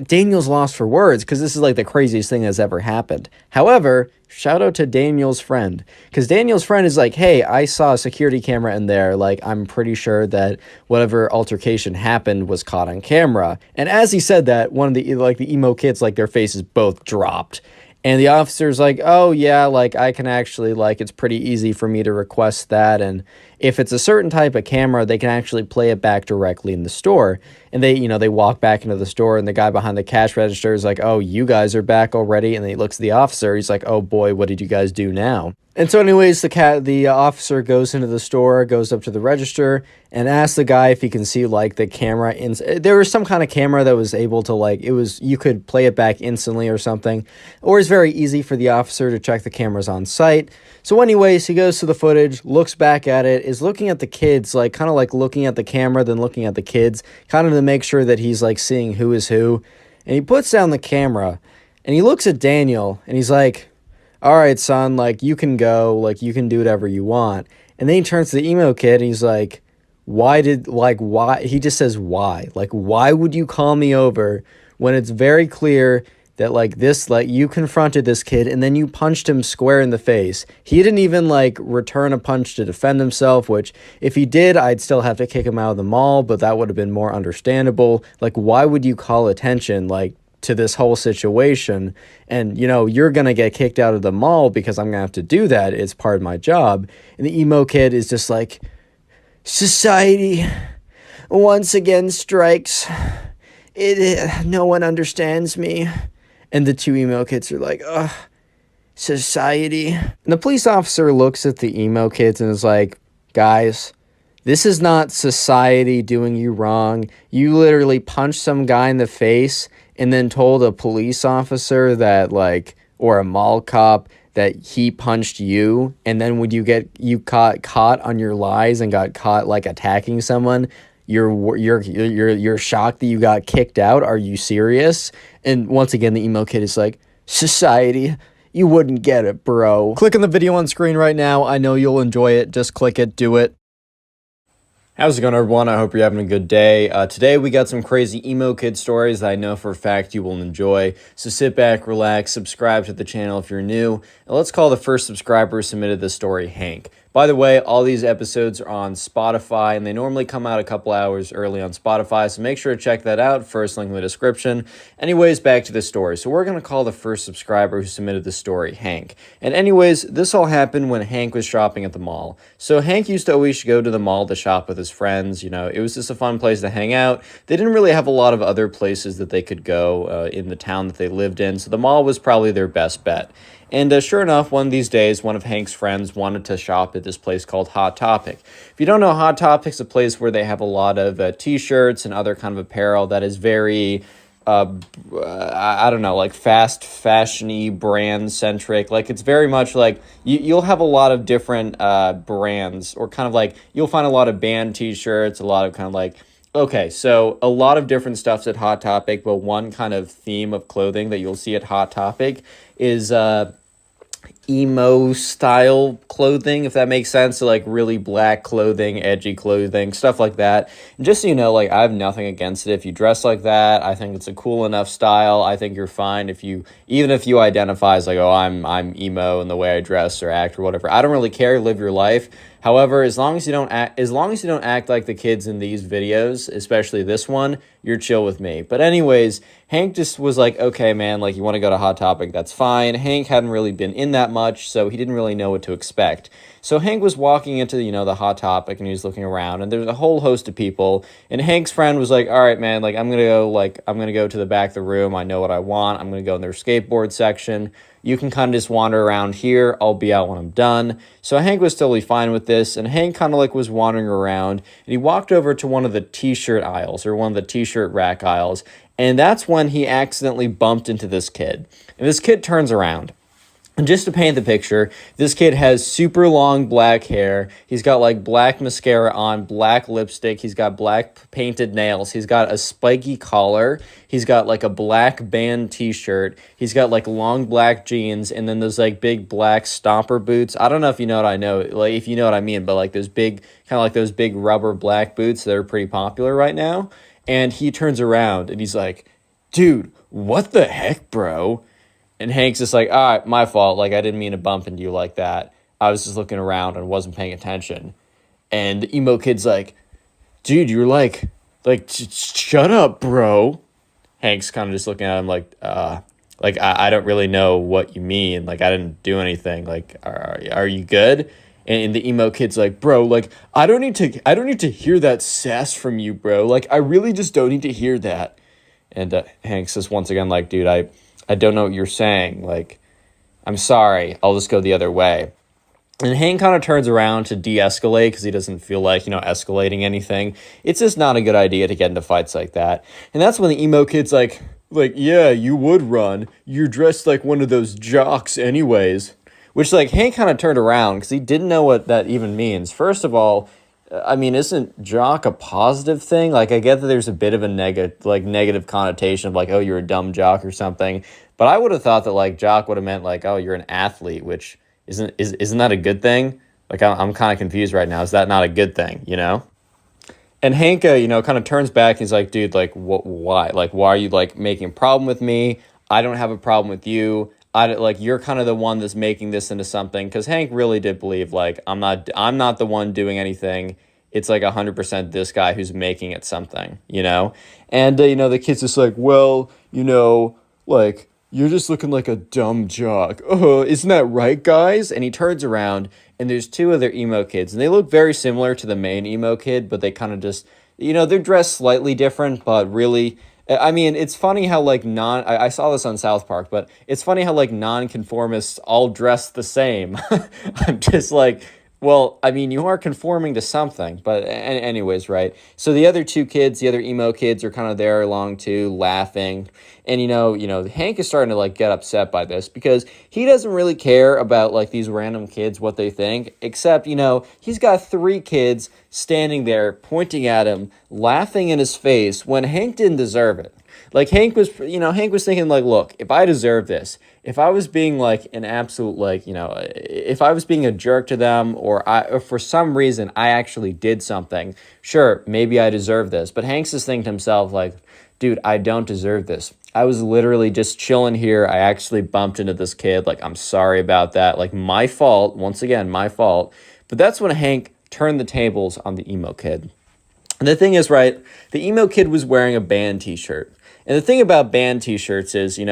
Daniel's lost for words because this is like the craziest thing that's ever happened. However, shout out to Daniel's friend, because Daniel's friend is like, hey, I saw a security camera in there. Like, I'm pretty sure that whatever altercation happened was caught on camera. And as he said that, one of the emo kids, like, their faces both dropped. And the officer's like, oh, yeah, like, I can actually, like, it's pretty easy for me to request that. And if it's a certain type of camera, they can actually play it back directly in the store. And they walk back into the store, and the guy behind the cash register is like, oh, you guys are back already? And then he looks at the officer. He's like, oh, boy, what did you guys do now? And so anyways, the officer goes into the store, goes up to the register, and asks the guy if he can see, like, the camera. There was some kind of camera that was able to, like, you could play it back instantly or something. Or it's very easy for the officer to check the cameras on site. So anyways, he goes to the footage, looks back at it, is looking at the kids, like, kind of like looking at the camera, then looking at the kids, kind of to make sure that he's, like, seeing who is who. And he puts down the camera, and he looks at Daniel, and he's like, all right, son, like, you can go, like, you can do whatever you want. And then he turns to the emo kid, and he's like, why? He just says, why? Like, why would you call me over when it's very clear that you confronted this kid and then you punched him square in the face. He didn't even return a punch to defend himself, which if he did, I'd still have to kick him out of the mall, but that would have been more understandable. Like, why would you call attention to this whole situation? And you're gonna get kicked out of the mall because I'm gonna have to do that. It's part of my job. And the emo kid is just like, society once again strikes. No one understands me. And the two emo kids are like, ugh, society. And the police officer looks at the emo kids and is like, guys, this is not society doing you wrong. You literally punched some guy in the face and then told a police officer that or a mall cop that he punched you. And then when you caught on your lies and got caught attacking someone, you're shocked that you got kicked out. Are you serious? And once again, the emo kid is like, society, you wouldn't get it, bro. Click on the video on screen right now. I know you'll enjoy it. Just click it. Do it. How's it going, everyone? I hope you're having a good day. Today we got some crazy emo kid stories that I know for a fact you will enjoy. So sit back, relax, subscribe to the channel if you're new, and let's call the first subscriber who submitted this story Hank. By the way, all these episodes are on Spotify, and they normally come out a couple hours early on Spotify, so make sure to check that out. First link in the description. Anyways, back to the story. So we're going to call the first subscriber who submitted the story Hank. And anyways, this all happened when Hank was shopping at the mall. So Hank used to always go to the mall to shop with his friends. It was just a fun place to hang out. They didn't really have a lot of other places that they could go in the town that they lived in, so the mall was probably their best bet. And sure enough, one of these days, one of Hank's friends wanted to shop at this place called Hot Topic. If you don't know, Hot Topic's a place where they have a lot of t-shirts and other kind of apparel that is very, I don't know, fast fashion-y, brand-centric. It's very much you'll have a lot of different brands, or kind of you'll find a lot of band t-shirts, a lot of kind of okay, so a lot of different stuff's at Hot Topic, but one kind of theme of clothing that you'll see at Hot Topic is emo style clothing, if that makes sense. So really black clothing, edgy clothing, stuff like that. And just so you know, I have nothing against it if you dress like that. I think it's a cool enough style. I think you're fine even if you identify as oh, I'm emo in the way I dress or act or whatever. I don't really care. Live your life. However, as long as you don't act like the kids in these videos, especially this one, you're chill with me. But anyways, Hank just was like, okay, man, you want to go to Hot Topic, that's fine. Hank hadn't really been in that much, so he didn't really know what to expect. So Hank was walking into, the Hot Topic, and he was looking around, and there's a whole host of people, and Hank's friend was like, all right, man, I'm going to go to the back of the room. I know what I want. I'm going to go in their skateboard section. You can kind of just wander around here. I'll be out when I'm done. So Hank was totally fine with this, and Hank kind of was wandering around, and he walked over to one of the t-shirt aisles, or one of the t-shirt rack aisles, and that's when he accidentally bumped into this kid. And this kid turns around. And just to paint the picture, this kid has super long black hair. He's got black mascara on, black lipstick. He's got black painted nails. He's got a spiky collar. He's got a black band t-shirt. He's got long black jeans, and then those big black stomper boots. I don't know if you know what I know, if you know what I mean, but those big, kind of those big rubber black boots that are pretty popular right now. And he turns around and he's like, dude, what the heck, bro? And Hank's just like, all right, my fault. I didn't mean to bump into you like that. I was just looking around and wasn't paying attention. And the emo kid's like, dude, you're shut up, bro. Hank's kind of just looking at him I don't really know what you mean. I didn't do anything. Are you good? And the emo kid's like, bro, I don't need to hear that sass from you, bro. I really just don't need to hear that. And Hank says once again, dude, I don't know what you're saying. I'm sorry. I'll just go the other way. And Hank kind of turns around to de-escalate because he doesn't feel escalating anything. It's just not a good idea to get into fights like that. And that's when the emo kid's like, yeah, you would run. You're dressed like one of those jocks anyways. Which, Hank kind of turned around because he didn't know what that even means. First of all, isn't jock a positive thing? I get that there's a bit of a negative connotation of oh, you're a dumb jock or something. But I would have thought that jock would have meant oh, you're an athlete, which isn't that a good thing? I'm kind of confused right now. Is that not a good thing, And Hank, kind of turns back and he's like, dude, like, why? Like, why are you, like, making a problem with me? I don't have a problem with you. Like, you're kind of the one that's making this into something. Because Hank really did believe, like, I'm not the one doing anything. It's like 100% this guy who's making it something, you know? And, the kid's just like, well, like, you're just looking like a dumb jock. Oh, isn't that right, guys? And he turns around, and there's two other emo kids, and they look very similar to the main emo kid, but they kind of just, they're dressed slightly different, but really, I mean, it's funny how, like, I saw this on South Park, but it's funny how, like, non-conformists all dress the same. I'm just like, well, I mean, you are conforming to something, but anyways, right? So the other two kids, the other emo kids, are kind of there along too, laughing, and Hank is starting to like get upset by this because he doesn't really care about like these random kids what they think, except he's got three kids standing there pointing at him, laughing in his face when Hank didn't deserve it. Like Hank was thinking like, look, if I deserve this, if I was being like an absolute like, if I was being a jerk to them or for some reason I actually did something, sure, maybe I deserve this. But Hank's just thinking to himself like, dude, I don't deserve this. I was literally just chilling here. I actually bumped into this kid. Like, I'm sorry about that. Like, my fault. Once again, my fault. But that's when Hank turned the tables on the emo kid. And the thing is, right, the emo kid was wearing a band t-shirt. And the thing about band t-shirts is, you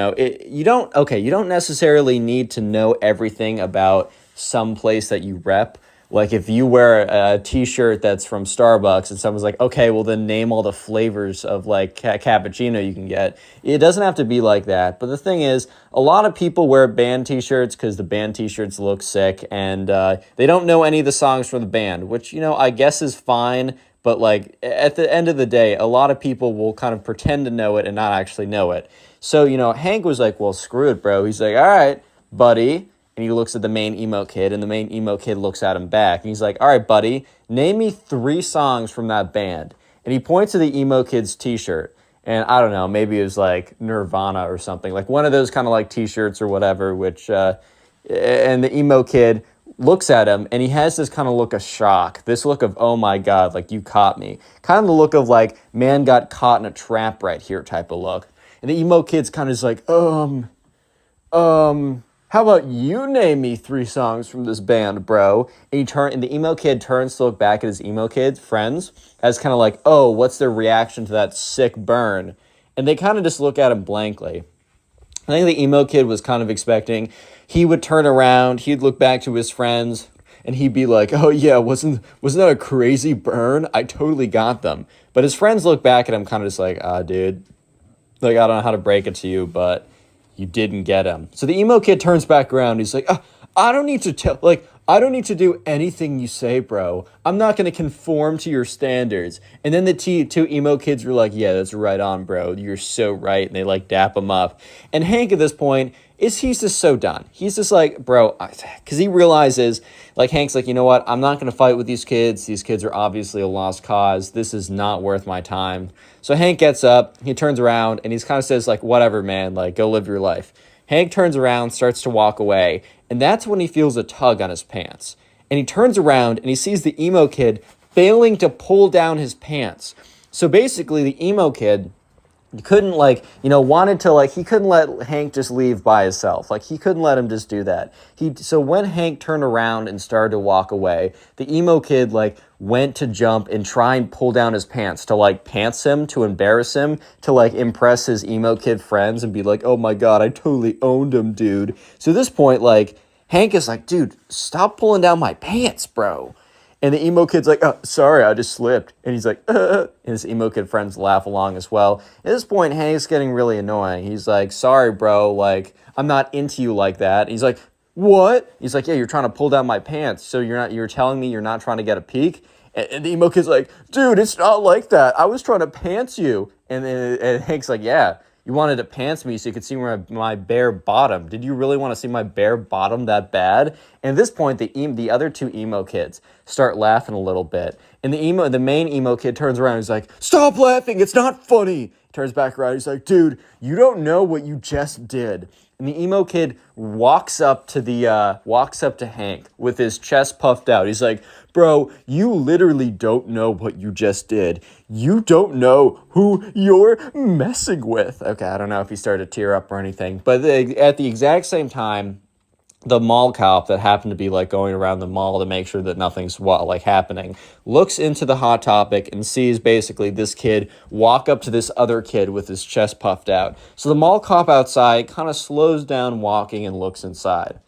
don't necessarily need to know everything about some place that you rep. Like if you wear a t-shirt that's from Starbucks and someone's like, okay, well then name all the flavors of like cappuccino you can get. It doesn't have to be like that. But the thing is, a lot of people wear band t-shirts because the band t-shirts look sick and they don't know any of the songs from the band, which, I guess is fine. But like at the end of the day, a lot of people will kind of pretend to know it and not actually know it. So, Hank was like, well, screw it, bro. He's like, all right, buddy. And he looks at the main emo kid, and the main emo kid looks at him back. And he's like, all right, buddy, name me 3 songs from that band. And he points to the emo kid's t-shirt. And I don't know, maybe it was like Nirvana or something. Like one of those kind of like t-shirts or whatever, and the emo kid looks at him, and he has this kind of look of shock. This look of, oh my God, like you caught me. Kind of the look of like, man got caught in a trap right here type of look. And the emo kid's kind of just like, how about you name me 3 songs from this band, bro? And the emo kid turns to look back at his emo kid friends as kind of like, oh, what's their reaction to that sick burn? And they kind of just look at him blankly. I think the emo kid was kind of expecting he would turn around, he'd look back to his friends, and he'd be like, oh yeah, wasn't that a crazy burn? I totally got them. But his friends look back at him kind of just like, dude, like I don't know how to break it to you, but you didn't get him. So the emo kid turns back around. He's like, I don't need to do anything you say, bro. I'm not going to conform to your standards. And then the two emo kids were like, yeah, that's right on, bro. You're so right. And they like dap him up. And Hank at this point he's just so done. He's just like, bro, because he realizes, like Hank's like, you know what? I'm not going to fight with these kids. These kids are obviously a lost cause. This is not worth my time. So Hank gets up, he turns around, and he kind of says like, whatever, man, like go live your life. Hank turns around, starts to walk away, and that's when he feels a tug on his pants. And he turns around and he sees the emo kid failing to pull down his pants. So basically the emo kid couldn't wanted to he couldn't let Hank just leave by himself. Like he couldn't let him just do that. So when Hank turned around and started to walk away, the emo kid went to jump and try and pull down his pants to pants him, to embarrass him, to impress his emo kid friends and be like, oh my God, I totally owned him, dude. So at this point, Hank is like, dude, stop pulling down my pants, bro. And the emo kid's like, oh, sorry, I just slipped. And he's like, and his emo kid friends laugh along as well. At this point, Hank's getting really annoying. He's like, sorry, bro, I'm not into you like that. And he's like, what? He's like, yeah, you're trying to pull down my pants. So you're telling me you're not trying to get a peek? And the emo kid's like, dude, it's not like that. I was trying to pants you. And Hank's like, yeah. You wanted to pants me so you could see my bare bottom. Did you really want to see my bare bottom that bad? And at this point, the other two emo kids start laughing a little bit. And the main emo kid turns around and he's like, stop laughing, it's not funny. He turns back around, he's like, dude, you don't know what you just did. And the emo kid walks up to Hank with his chest puffed out. He's like, bro, you literally don't know what you just did. You don't know who you're messing with. Okay, I don't know if he started to tear up or anything, but at the exact same time, the mall cop that happened to be like going around the mall to make sure that nothing's like happening looks into the Hot Topic and sees basically this kid walk up to this other kid with his chest puffed out. So the mall cop outside kind of slows down walking and looks inside.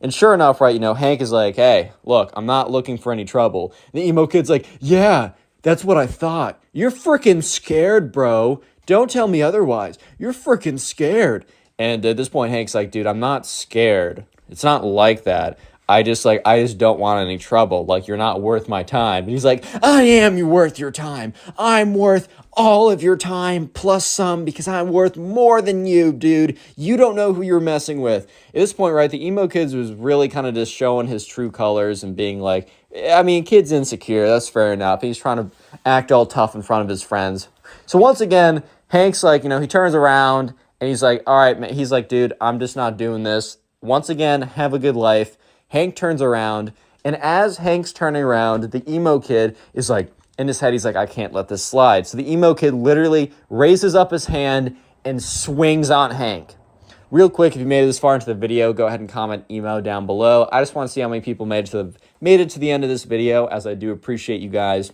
And sure enough, right, Hank is like, hey, look, I'm not looking for any trouble. And the emo kid's like, yeah, that's what I thought. You're freaking scared, bro. Don't tell me otherwise. You're freaking scared. And at this point, Hank's like, dude, I'm not scared. It's not like that. I just don't want any trouble. Like, you're not worth my time. And he's like, I am worth your time. I'm worth all of your time plus some because I'm worth more than you, dude. You don't know who you're messing with. At this point, right, the emo kid was really kind of just showing his true colors and being like, I mean, kid's insecure. That's fair enough. He's trying to act all tough in front of his friends. So once again, Hank's like, he turns around and he's like, all right, man. He's like, dude, I'm just not doing this. Once again, have a good life. Hank turns around, and as Hank's turning around, the emo kid is like, in his head, he's like, I can't let this slide. So the emo kid literally raises up his hand and swings on Hank. Real quick, if you made it this far into the video, go ahead and comment emo down below. I just want to see how many people made it to the end of this video, as I do appreciate you guys.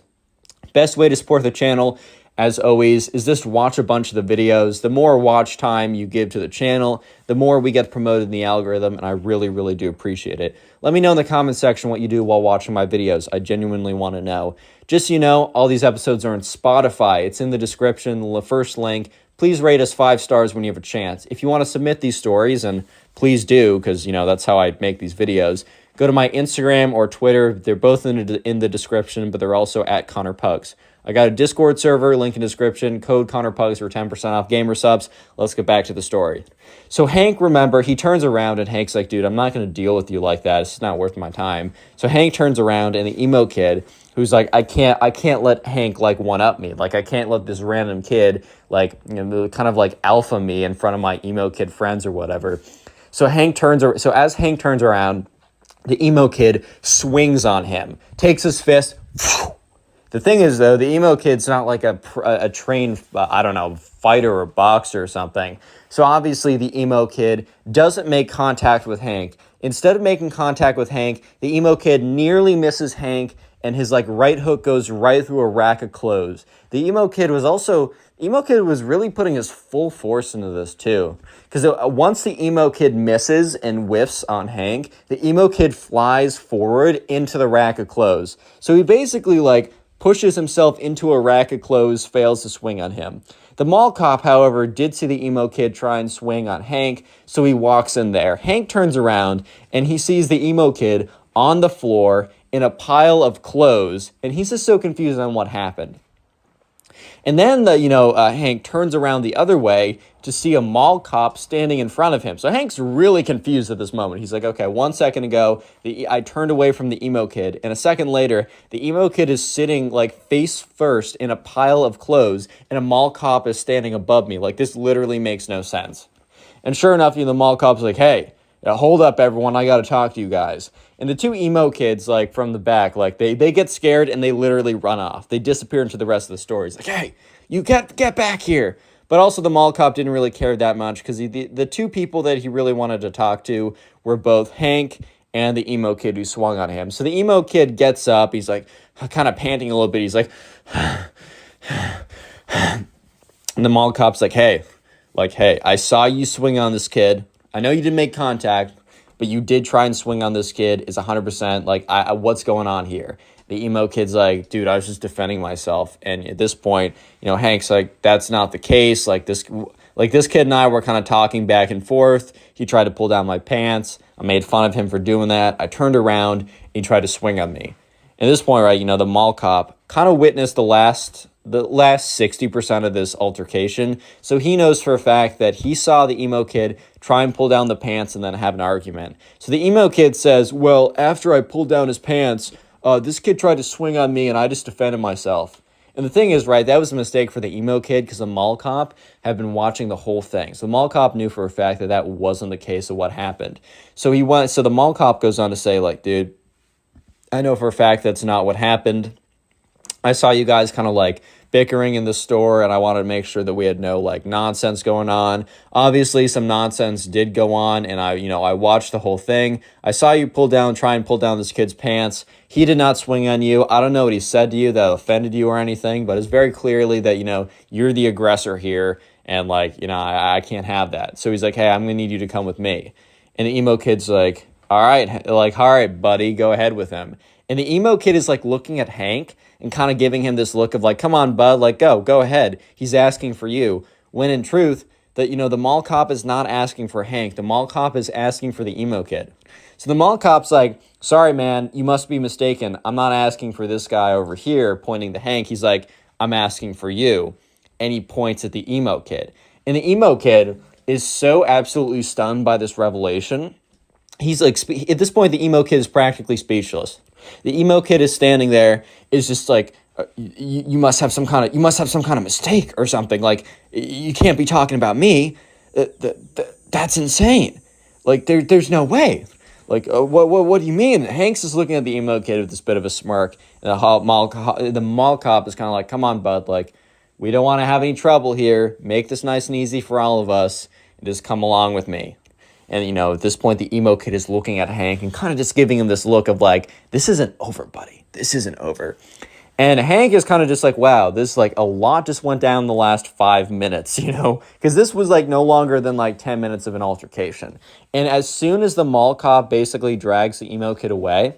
Best way to support the channel, as always, is just watch a bunch of the videos. The more watch time you give to the channel, the more we get promoted in the algorithm, and I really, really do appreciate it. Let me know in the comment section what you do while watching my videos. I genuinely want to know. Just so you know, all these episodes are on Spotify. It's in the description, the first link. Please rate us 5 stars when you have a chance. If you want to submit these stories, and please do, because, that's how I make these videos, go to my Instagram or Twitter. They're both in the description, but they're also at connorpugs. I got a Discord server, link in description, code connorpugs for 10% off gamer subs. Let's get back to the story. So Hank, remember, he turns around and Hank's like, dude, I'm not going to deal with you like that. It's just not worth my time. So Hank turns around and the emo kid, who's like, I can't let Hank like one-up me. Like, I can't let this random kid like, kind of like alpha me in front of my emo kid friends or whatever. So as Hank turns around, the emo kid swings on him, takes his fist. The thing is, though, the emo kid's not like a trained, fighter or boxer or something. So obviously the emo kid doesn't make contact with Hank. Instead of making contact with Hank, the emo kid nearly misses Hank, and his right hook goes right through a rack of clothes. The emo kid was really putting his full force into this too. Because once the emo kid misses and whiffs on Hank, the emo kid flies forward into the rack of clothes. So he basically pushes himself into a rack of clothes, fails to swing on him. The mall cop, however, did see the emo kid try and swing on Hank, so he walks in there. Hank turns around, and he sees the emo kid on the floor in a pile of clothes, and he's just so confused on what happened. And then Hank turns around the other way to see a mall cop standing in front of him. So Hank's really confused at this moment. He's like, okay, 1 second ago, I turned away from the emo kid. And a second later, the emo kid is sitting face first in a pile of clothes, and a mall cop is standing above me. This literally makes no sense. And sure enough, the mall cop's like, hey, hold up, everyone. I got to talk to you guys. And the 2 emo kids, from the back, they get scared and they literally run off. They disappear into the rest of the story. It's like, hey, you get back here. But also the mall cop didn't really care that much because the 2 people that he really wanted to talk to were both Hank and the emo kid who swung on him. So the emo kid gets up. He's kind of panting a little bit. He's like, and the mall cop's like, hey, I saw you swing on this kid. I know you didn't make contact, but you did try and swing on this kid. It's 100%. What's going on here? The emo kid's like, dude, I was just defending myself. And at this point, Hank's like, that's not the case. This kid and I were kind of talking back and forth. He tried to pull down my pants. I made fun of him for doing that. I turned around and he tried to swing on me. At this point, right, the mall cop kind of witnessed the last 60% of this altercation. So he knows for a fact that he saw the emo kid try and pull down the pants and then have an argument. So the emo kid says, well, after I pulled down his pants, this kid tried to swing on me and I just defended myself. And the thing is, right, that was a mistake for the emo kid because the mall cop had been watching the whole thing. So the mall cop knew for a fact that that wasn't the case of what happened. So so the mall cop goes on to say, like, dude, I know for a fact that's not what happened. I saw you guys kind of like bickering in the store, and I wanted to make sure that we had no like nonsense going on. Obviously, some nonsense did go on, and I watched the whole thing. I saw you try and pull down this kid's pants. He did not swing on you. I don't know what he said to you that offended you or anything, but it's very clearly that, you're the aggressor here, and like, I can't have that. So he's like, hey, I'm gonna need you to come with me. And the emo kid's like, all right, buddy, go ahead with him. And the emo kid is like looking at Hank and kind of giving him this look of like, come on, bud, like, go ahead. He's asking for you. When in truth, that, the mall cop is not asking for Hank. The mall cop is asking for the emo kid. So the mall cop's like, sorry, man, you must be mistaken. I'm not asking for this guy over here, pointing to Hank. He's like, I'm asking for you. And he points at the emo kid. And the emo kid is so absolutely stunned by this revelation. He's like, at this point, the emo kid is practically speechless. The emo kid is standing there, is just like, you must have some kind of mistake or something. Like, you can't be talking about me. That's insane. Like, there's no way. Like, what do you mean? Hanks is looking at the emo kid with this bit of a smirk, and the mall cop is kind of like, come on, bud, like, we don't want to have any trouble here. Make this nice and easy for all of us, and just come along with me. And, at this point, the emo kid is looking at Hank and kind of just giving him this look of like, this isn't over, buddy. This isn't over. And Hank is kind of just like, wow, this like a lot just went down in the last 5 minutes, because this was like no longer than like 10 minutes of an altercation. And as soon as the mall cop basically drags the emo kid away,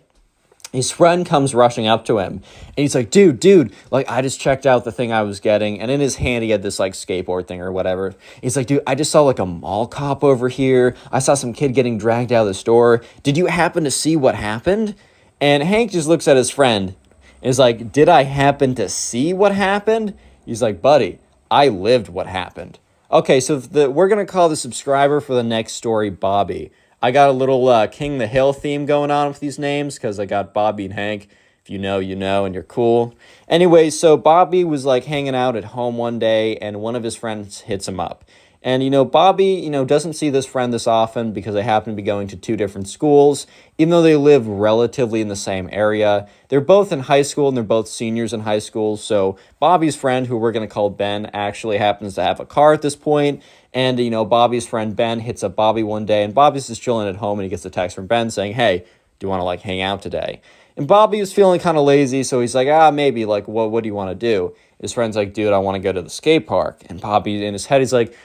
his friend comes rushing up to him, and he's like, dude, like, I just checked out the thing I was getting, and in his hand, he had this, like, skateboard thing or whatever. He's like, dude, I just saw, like, a mall cop over here. I saw some kid getting dragged out of the store. Did you happen to see what happened? And Hank just looks at his friend, and is like, did I happen to see what happened? He's like, buddy, I lived what happened. Okay, so we're going to call the subscriber for the next story Bobby. I got a little King the Hill theme going on with these names because I got Bobby and Hank. If you know, you know, and you're cool. Anyway, so Bobby was like hanging out at home one day, and one of his friends hits him up. And, Bobby, doesn't see this friend this often because they happen to be going to two different schools, even though they live relatively in the same area. They're both in high school, and they're both seniors in high school. So Bobby's friend, who we're going to call Ben, actually happens to have a car at this point. And, Bobby's friend Ben hits up Bobby one day, and Bobby's just chilling at home, and he gets a text from Ben saying, hey, do you want to, like, hang out today? And Bobby was feeling kind of lazy, so he's like, maybe, like, what do you want to do? His friend's like, dude, I want to go to the skate park. And Bobby, in his head, he's like,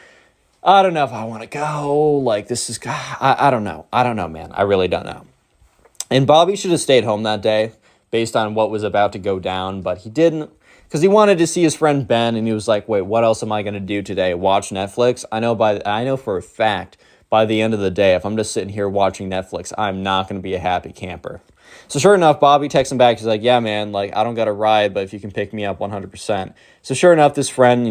I don't know if I want to go. Like, this is, I don't know. I don't know, man. I really don't know. And Bobby should have stayed home that day based on what was about to go down, but he didn't because he wanted to see his friend Ben, and he was like, wait, what else am I going to do today? Watch Netflix? I know for a fact by the end of the day, if I'm just sitting here watching Netflix, I'm not going to be a happy camper. So sure enough, Bobby texts him back. He's like, yeah, man, like, I don't got a ride, but if you can pick me up 100%. So sure enough, this friend,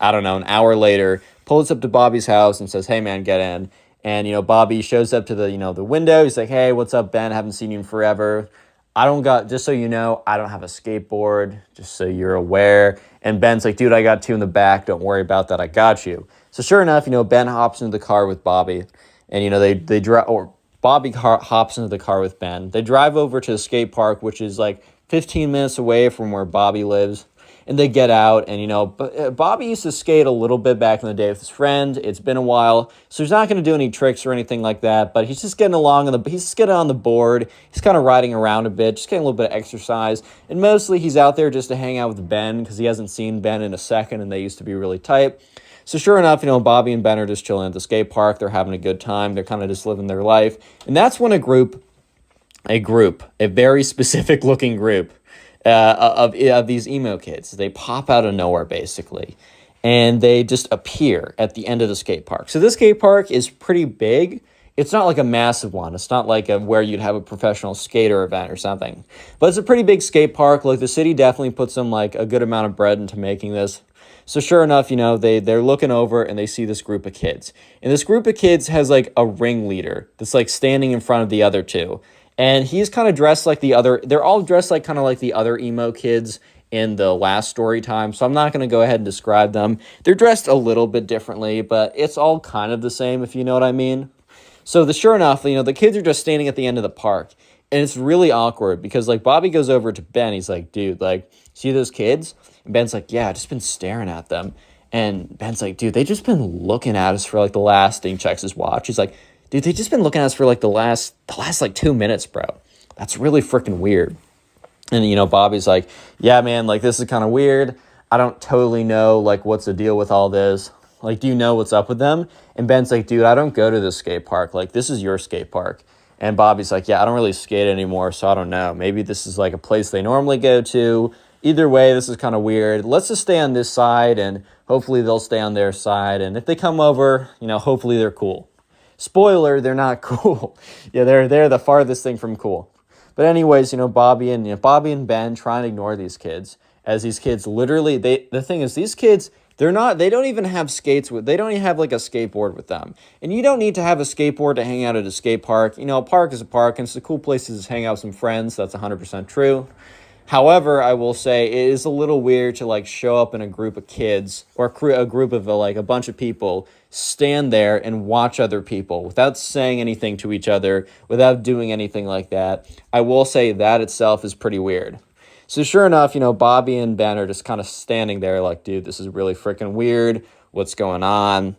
I don't know, an hour later, pulls up to Bobby's house and says, hey, man, get in. And, Bobby shows up to the window. He's like, hey, what's up, Ben? Haven't seen you in forever. Just so you know, I don't have a skateboard, just so you're aware. And Ben's like, dude, I got two in the back. Don't worry about that. I got you. So sure enough, Ben hops into the car with Bobby. And, they drive, or Bobby hops into the car with Ben. They drive over to the skate park, which is like 15 minutes away from where Bobby lives. And they get out, and, Bobby used to skate a little bit back in the day with his friend. It's been a while, so he's not going to do any tricks or anything like that, but he's just getting he's just getting on the board. He's kind of riding around a bit, just getting a little bit of exercise. And mostly he's out there just to hang out with Ben because he hasn't seen Ben in a second, and they used to be really tight. So sure enough, Bobby and Ben are just chilling at the skate park. They're having a good time. They're kind of just living their life. And that's when a very specific looking group, of these emo kids. They pop out of nowhere, basically, and they just appear at the end of the skate park. So this skate park is pretty big. It's not like a massive one. It's not like where you'd have a professional skater event or something. But it's a pretty big skate park. Like, the city definitely put some, like, a good amount of bread into making this. So sure enough, they're looking over, and they see this group of kids. And this group of kids has, like, a ringleader that's, like, standing in front of the other two. And he's kind of dressed like they're all dressed like kind of like the other emo kids in the last story time, so I'm not going to go ahead and describe them. They're dressed a little bit differently, but it's all kind of the same, if you know what I mean. So sure enough, the kids are just standing at the end of the park, and it's really awkward because like Bobby goes over to Ben. He's like, dude, like, see those kids? And Ben's like, yeah, I just been staring at them. And Ben's like, dude, they just been looking at us for like the last, and he checks his watch. He's like, dude, they just been looking at us for like the last like 2 minutes, bro. That's really freaking weird. And, Bobby's like, yeah, man, like, this is kind of weird. I don't totally know, like, what's the deal with all this? Like, do you know what's up with them? And Ben's like, dude, I don't go to this skate park. Like, this is your skate park. And Bobby's like, yeah, I don't really skate anymore, so I don't know. Maybe this is, like, a place they normally go to. Either way, this is kind of weird. Let's just stay on this side, and hopefully they'll stay on their side. And if they come over, hopefully they're cool. Spoiler, they're not cool. Yeah, they're the farthest thing from cool. But anyways, Bobby and Ben try and ignore these kids, as these kids literally, the thing is, these kids, they don't even have they don't even have like a skateboard with them. And you don't need to have a skateboard to hang out at a skate park. A park is a park, and it's a cool place to just hang out with some friends. That's 100% true. However, I will say it is a little weird to like show up in a group of kids or a group of like a bunch of people, stand there and watch other people without saying anything to each other, without doing anything like that. I will say that itself is pretty weird. So sure enough, Bobby and Ben are just kind of standing there like, dude, this is really freaking weird. What's going on?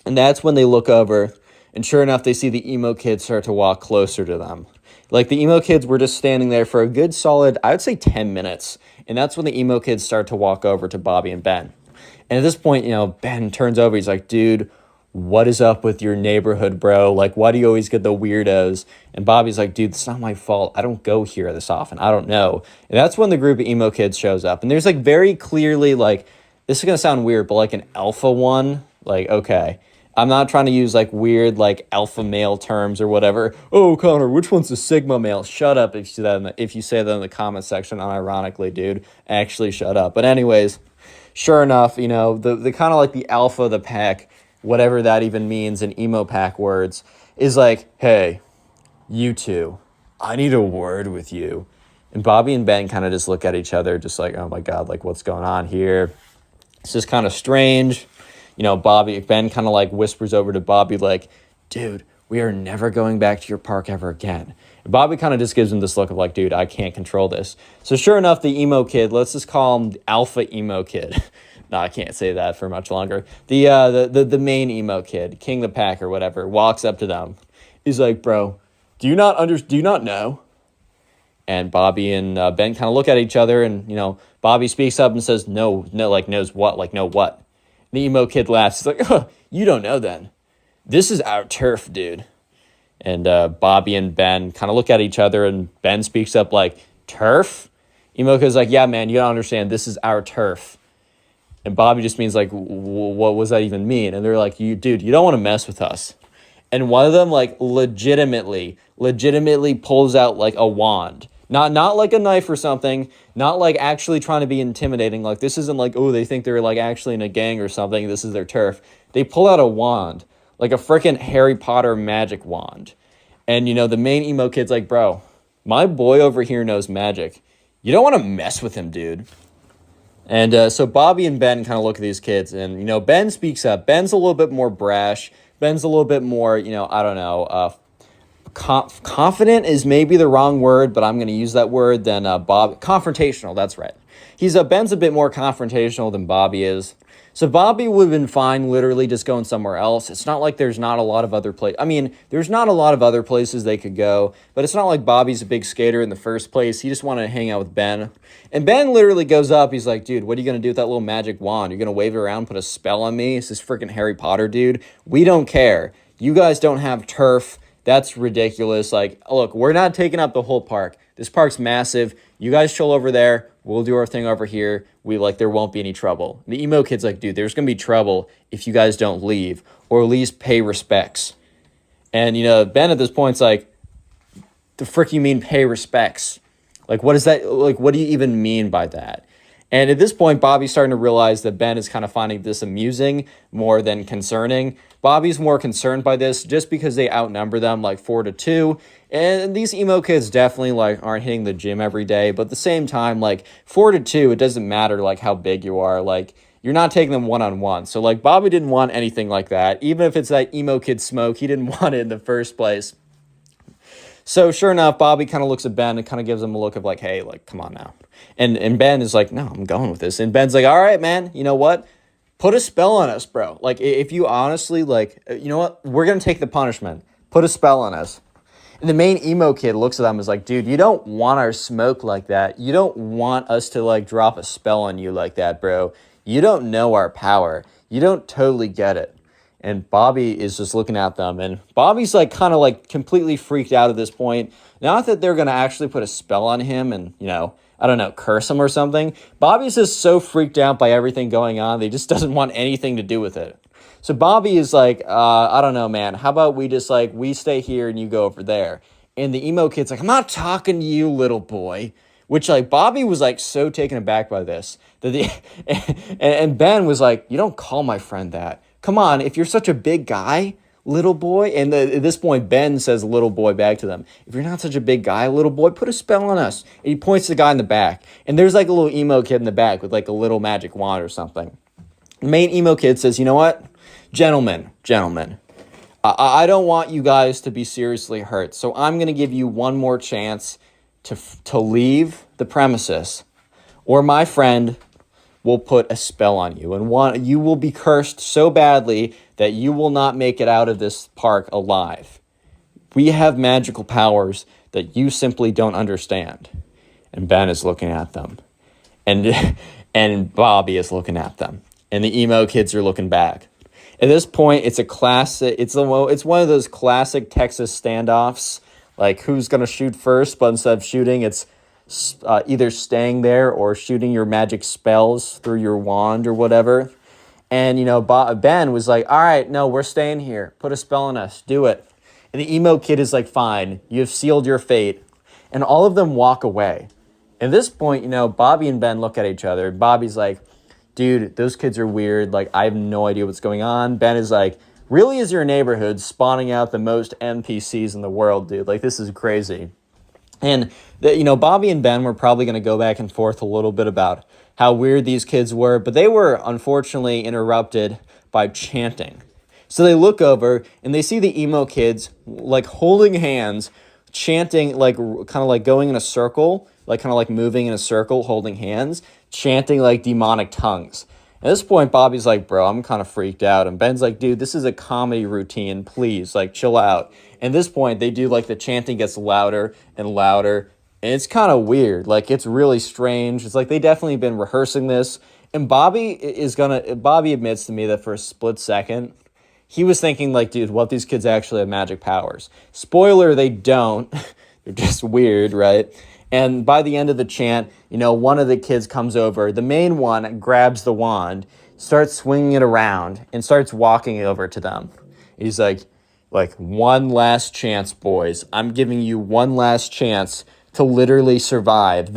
And that's when they look over, and sure enough, they see the emo kids start to walk closer to them. Like, the emo kids were just standing there for a good solid, I would say 10 minutes. And that's when the emo kids start to walk over to Bobby and Ben. And at this point, Ben turns over. He's like, dude, what is up with your neighborhood, bro? Like, why do you always get the weirdos? And Bobby's like, dude, it's not my fault. I don't go here this often. I don't know. And that's when the group of emo kids shows up. And there's like very clearly like, this is going to sound weird, but like an alpha one. Like, okay. I'm not trying to use like weird like alpha male terms or whatever. Oh, Connor, which one's the sigma male? Shut up if you say that in the comment section unironically, dude. Actually, shut up. But anyways, sure enough, the kind of like the alpha of the pack, whatever that even means in emo pack words, is like, hey, you two, I need a word with you. And Bobby and Ben kind of just look at each other just like, oh my God, like what's going on here? It's just kind of strange. Ben kind of like whispers over to Bobby like, dude, we are never going back to your park ever again. And Bobby kind of just gives him this look of like, dude, I can't control this. So sure enough, the emo kid, let's just call him the alpha emo kid. No, I can't say that for much longer. The main emo kid, King the Pack or whatever, walks up to them. He's like, bro, do you not know? And Bobby and Ben kind of look at each other, and, Bobby speaks up and says, no, like knows what, like no what. The emo kid laughs. He's like, oh, you don't know then. This is our turf, dude. And Bobby and Ben kind of look at each other, and Ben speaks up like, turf? Emo kid's like, yeah, man, you don't understand. This is our turf. And Bobby just means like, what does that even mean? And they're like, you don't want to mess with us. And one of them like legitimately pulls out like a wand. Not like a knife or something, not like actually trying to be intimidating. Like, this isn't like, oh, they think they're like actually in a gang or something. This is their turf. They pull out a wand, like a freaking Harry Potter magic wand. And, the main emo kid's like, bro, my boy over here knows magic. You don't want to mess with him, dude. And so Bobby and Ben kind of look at these kids, and, Ben speaks up. Ben's a little bit more brash. Ben's a little bit more, I don't know, confident is maybe the wrong word, but I'm going to use that word than Bob. Confrontational, that's right. Ben's a bit more confrontational than Bobby is. So Bobby would have been fine literally just going somewhere else. It's not like there's not a lot of other places. I mean, there's not a lot of other places they could go, but it's not like Bobby's a big skater in the first place. He just wanted to hang out with Ben. And Ben literally goes up. He's like, dude, what are you going to do with that little magic wand? You're going to wave it around, put a spell on me? It's this freaking Harry Potter, dude. We don't care. You guys don't have turf. That's ridiculous. Like, look, we're not taking up the whole park. This park's massive. You guys chill over there. We'll do our thing over here. There won't be any trouble. The emo kid's like, dude, there's going to be trouble if you guys don't leave or at least pay respects. And, Ben at this point's like, the frick you mean pay respects? Like, what is that? Like, what do you even mean by that? And at this point, Bobby's starting to realize that Ben is kind of finding this amusing more than concerning. Bobby's more concerned by this just because they outnumber them like 4-2. And these emo kids definitely like aren't hitting the gym every day. But at the same time, like 4-2, it doesn't matter like how big you are. Like you're not taking them one-on-one. So like Bobby didn't want anything like that. Even if it's that emo kid smoke, he didn't want it in the first place. So sure enough, Bobby kind of looks at Ben and kind of gives him a look of like, hey, like, come on now. And Ben is like, no, I'm going with this. And Ben's like, all right, man, you know what? Put a spell on us, bro. Like, if you honestly, like, you know what? We're going to take the punishment. Put a spell on us. And the main emo kid looks at them and is like, dude, you don't want our smoke like that. You don't want us to, like, drop a spell on you like that, bro. You don't know our power. You don't totally get it. And Bobby is just looking at them. And Bobby's like kind of like completely freaked out at this point. Not that they're going to actually put a spell on him and, you know, I don't know, curse him or something. Bobby's just so freaked out by everything going on. They just doesn't want anything to do with it. So Bobby is like, I don't know, man. How about we just like, we stay here and you go over there. And the emo kid's like, I'm not talking to you, little boy. Which like Bobby was like so taken aback by this. That and Ben was like, you don't call my friend that. Come on, if you're such a big guy, little boy, and at this point, Ben says little boy back to them. If you're not such a big guy, little boy, put a spell on us. And he points to the guy in the back. And there's like a little emo kid in the back with like a little magic wand or something. The main emo kid says, you know what? Gentlemen, I don't want you guys to be seriously hurt. So I'm going to give you one more chance to leave the premises. Or my friend will put a spell on you, and you will be cursed so badly that you will not make it out of this park alive. We have magical powers that you simply don't understand. And Ben is looking at them, and Bobby is looking at them, and the emo kids are looking back. At this point, it's a classic. It's one of those classic Texas standoffs, like who's gonna shoot first, but instead of shooting, it's either staying there or shooting your magic spells through your wand or whatever. And, you know, Ben was like, all right, no, we're staying here. Put a spell on us. Do it. And the emo kid is like, fine, you've sealed your fate. And all of them walk away. At this point, you know, Bobby and Ben look at each other. Bobby's like, dude, those kids are weird. Like, I have no idea what's going on. Ben is like, really is your neighborhood spawning out the most NPCs in the world, dude? Like, this is crazy. And, you know, Bobby and Ben were probably going to go back and forth a little bit about how weird these kids were, but they were unfortunately interrupted by chanting. So they look over and they see the emo kids like holding hands, chanting, like kind of like going in a circle, like kind of like moving in a circle, holding hands, chanting like demonic tongues. At this point, Bobby's like, bro, I'm kind of freaked out. And Ben's like, dude, this is a comedy routine. Please, like, chill out. And at this point, they do, like, the chanting gets louder and louder. And it's kind of weird. Like, it's really strange. It's like they definitely been rehearsing this. And Bobby admits to me that for a split second, he was thinking, like, dude, what if these kids actually have magic powers? Spoiler, they don't. They're just weird, right? And by the end of the chant, you know, one of the kids comes over. The main one grabs the wand, starts swinging it around, and starts walking over to them. He's like, one last chance, boys. I'm giving you one last chance to literally survive.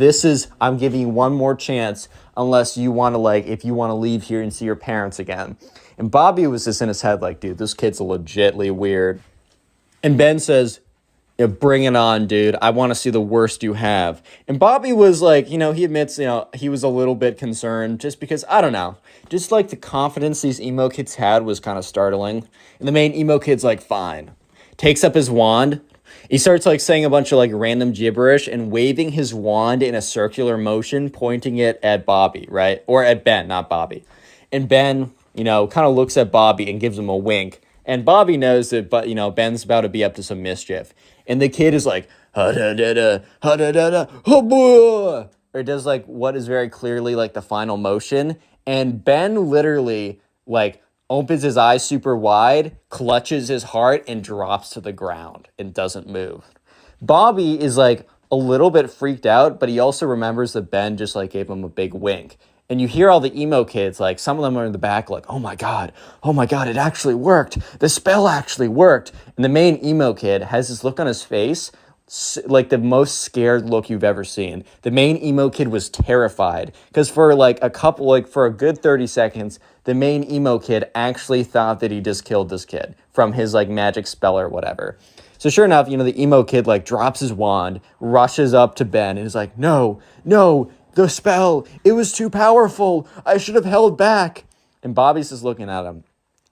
I'm giving you one more chance unless you want to, like, if you want to leave here and see your parents again. And Bobby was just in his head like, dude, this kid's legitly weird. And Ben says, you know, bring it on, dude. I want to see the worst you have. And Bobby was like, you know, he admits, you know, he was a little bit concerned just because, I don't know, just like the confidence these emo kids had was kind of startling. And the main emo kid's like, fine. Takes up his wand. He starts like saying a bunch of like random gibberish and waving his wand in a circular motion, pointing it at Bobby, right? Or at Ben, not Bobby. And Ben, you know, kind of looks at Bobby and gives him a wink. And Bobby knows that, but you know, Ben's about to be up to some mischief. And the kid is like, ha-da-da-da, ha-da-da-da, ha-boah, or does like what is very clearly like the final motion. And Ben literally like opens his eyes super wide, clutches his heart, and drops to the ground and doesn't move. Bobby is like a little bit freaked out, but he also remembers that Ben just like gave him a big wink. And you hear all the emo kids, like some of them are in the back like, oh my God, it actually worked. The spell actually worked. And the main emo kid has this look on his face like the most scared look you've ever seen. The main emo kid was terrified because for like for a good 30 seconds, the main emo kid actually thought that he just killed this kid from his like magic spell or whatever. So sure enough, the emo kid like drops his wand, rushes up to Ben and is like, no, the spell, it was too powerful. I should have held back. And Bobby's just looking at him.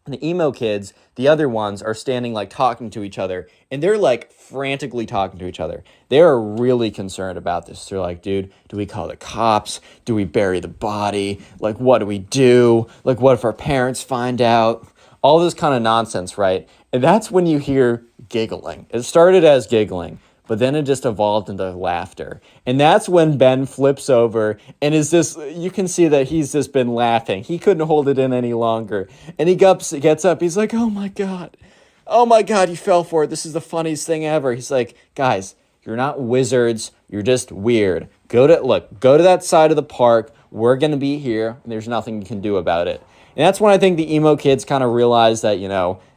And the emo kids, the other ones, are standing like talking to each other, and they're like frantically talking to each other. They're really concerned about this. They're like, dude, do we call the cops? Do we bury the body? Like, what do we do? Like, what if our parents find out? All this kind of nonsense, right? And that's when you hear giggling. It started as giggling, but then it just evolved into laughter. And that's when Ben flips over and you can see that he's just been laughing. He couldn't hold it in any longer. And he gets up, he's like, oh my God, you fell for it. This is the funniest thing ever. He's like, guys, you're not wizards, you're just weird. Go to that side of the park. We're going to be here, and there's nothing you can do about it. And that's when I think the emo kids kind of realized that,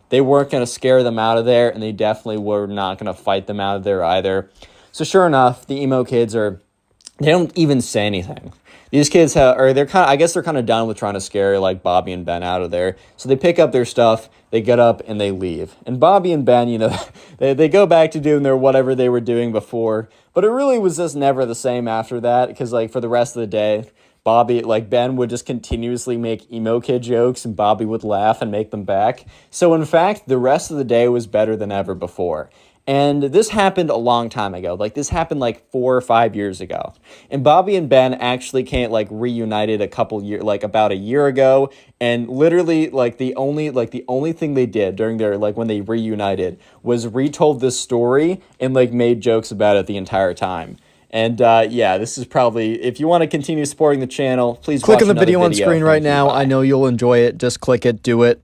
they weren't going to scare them out of there, and they definitely were not going to fight them out of there either. So sure enough, the emo kids they don't even say anything. These kids I guess they're kind of done with trying to scare like Bobby and Ben out of there. So they pick up their stuff, they get up, and they leave. And Bobby and Ben, they go back to doing their whatever they were doing before. But it really was just never the same after that, because like for the rest of the day, Ben would just continuously make emo kid jokes and Bobby would laugh and make them back. So in fact, the rest of the day was better than ever before. And this happened a long time ago. Like this happened like 4 or 5 years ago. And Bobby and Ben actually reunited about a year ago. And literally the only thing they did during their when they reunited was retold this story and made jokes about it the entire time. And this is probably, if you want to continue supporting the channel, please click watch on the video on screen right now. Bye. I know you'll enjoy it. Just click it, do it.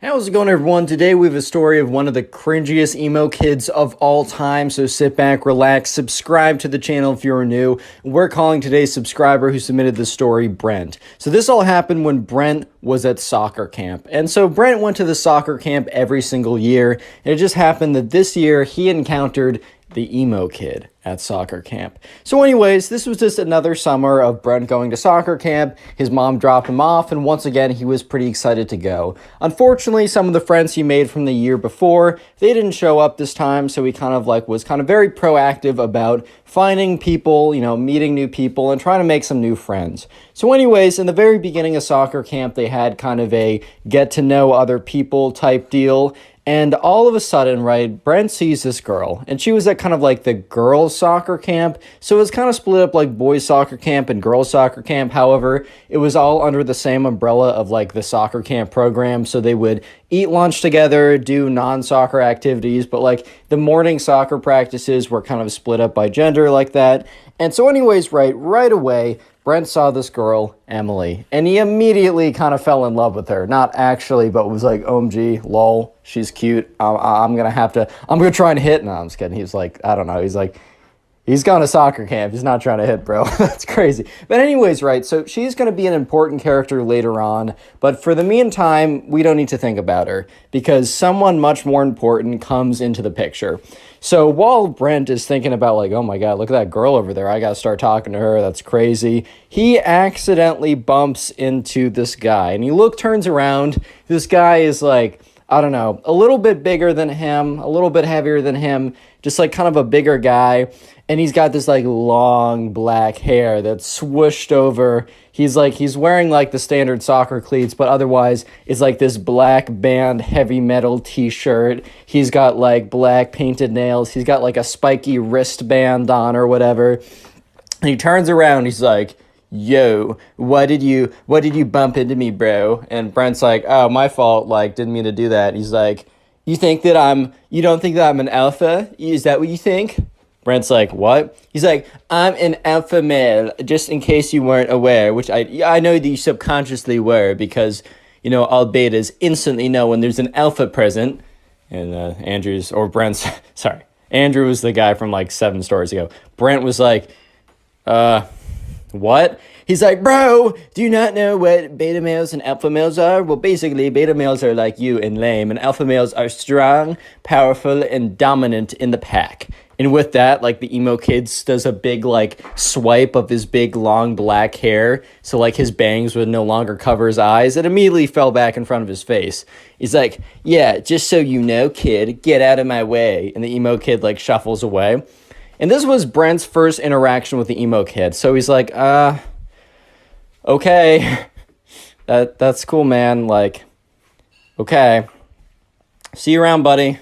How's it going, everyone? Today we have a story of one of the cringiest emo kids of all time. So sit back, relax, subscribe to the channel if you're new. We're calling today's subscriber who submitted the story Brent. So this all happened when Brent was at soccer camp. And so Brent went to the soccer camp every single year. And it just happened that this year he encountered the emo kid at soccer camp. So anyways, this was just another summer of Brent going to soccer camp. His mom dropped him off, and once again, he was pretty excited to go. Unfortunately, some of the friends he made from the year before, they didn't show up this time, so he was very proactive about finding people, meeting new people, and trying to make some new friends. So anyways, in the very beginning of soccer camp, they had kind of a get to know other people type deal. And all of a sudden, right, Brent sees this girl, and she was at kind of the girls' soccer camp. So it was kind of split up like boys' soccer camp and girls' soccer camp. However, it was all under the same umbrella of the soccer camp program. So they would eat lunch together, do non-soccer activities, but the morning soccer practices were kind of split up by gender like that. And so anyways, right away, Brent saw this girl, Emily, and he immediately kind of fell in love with her. Not actually, but was like, OMG, lol, she's cute. I'm going to try and hit. No, I'm just kidding. He's I don't know. He's gone to soccer camp. He's not trying to hit, bro. That's crazy. But anyways, right, so she's going to be an important character later on. But for the meantime, we don't need to think about her because someone much more important comes into the picture. So while Brent is thinking about oh my God, look at that girl over there. I got to start talking to her. That's crazy. He accidentally bumps into this guy and he turns around. This guy is I don't know, a little bit bigger than him, a little bit heavier than him, just kind of a bigger guy. And he's got this long black hair that's swooshed over. He's wearing the standard soccer cleats, but otherwise it's this black band heavy metal t-shirt. He's got black painted nails. He's got a spiky wristband on or whatever. And he turns around, he's like, yo, what did you bump into me, bro? And Brent's like, oh, my fault, didn't mean to do that. He's like, you don't think that I'm an alpha? Is that what you think? Brent's like, what? He's like, I'm an alpha male, just in case you weren't aware, which I know that you subconsciously were, because, all betas instantly know when there's an alpha present. And Andrew was the guy from 7 stories ago. Brent was like, What? He's like, bro, do you not know what beta males and alpha males are? Well, basically, beta males are like you and lame, and alpha males are strong, powerful, and dominant in the pack. And with that, like, the emo kid does a big, like, swipe of his big, long, black hair, so, like, his bangs would no longer cover his eyes. It immediately fell back in front of his face. He's like, yeah, just so you know, kid, get out of my way. And the emo kid, like, shuffles away. And this was Brent's first interaction with the emo kid. So he's like, okay, that's cool, man. Like, okay, see you around, buddy.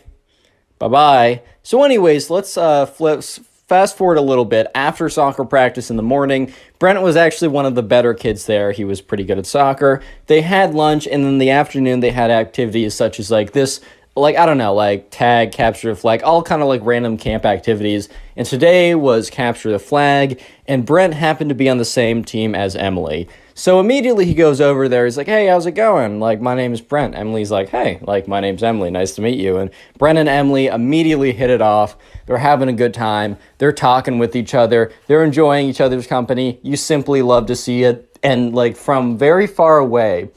Bye-bye. So anyways, let's fast forward a little bit. After soccer practice in the morning, Brent was actually one of the better kids there. He was pretty good at soccer. They had lunch, and in the afternoon, they had activities such as like this, like, I don't know, like tag, capture the flag, all kind of like random camp activities. And today was capture the flag, and Brent happened to be on the same team as Emily. So immediately he goes over there. He's like, hey, how's it going? Like, my name is Brent. Emily's like, hey, like, my name's Emily. Nice to meet you. And Brent and Emily immediately hit it off. They're having a good time. They're talking with each other. They're enjoying each other's company. You simply love to see it. And like from very far away,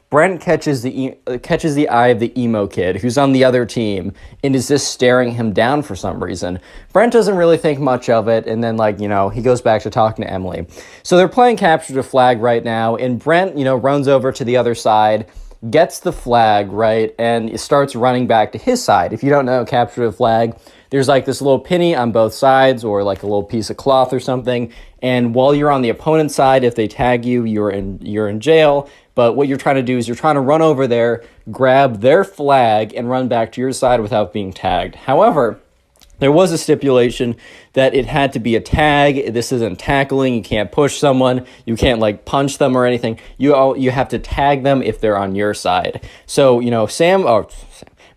Brent catches the eye of the emo kid who's on the other team and is just staring him down for some reason. Brent doesn't really think much of it, and then, like, he goes back to talking to Emily. So they're playing capture the flag right now, and Brent, runs over to the other side, gets the flag, right, and starts running back to his side. If you don't know capture the flag, there's like this little penny on both sides, or like a little piece of cloth or something, and while you're on the opponent's side, if they tag you, you're in jail. But what you're trying to do is you're trying to run over there, grab their flag, and run back to your side without being tagged. However, there was a stipulation that it had to be a tag. This isn't tackling. You can't push someone. You can't, like, punch them or anything. You have to tag them if they're on your side. So,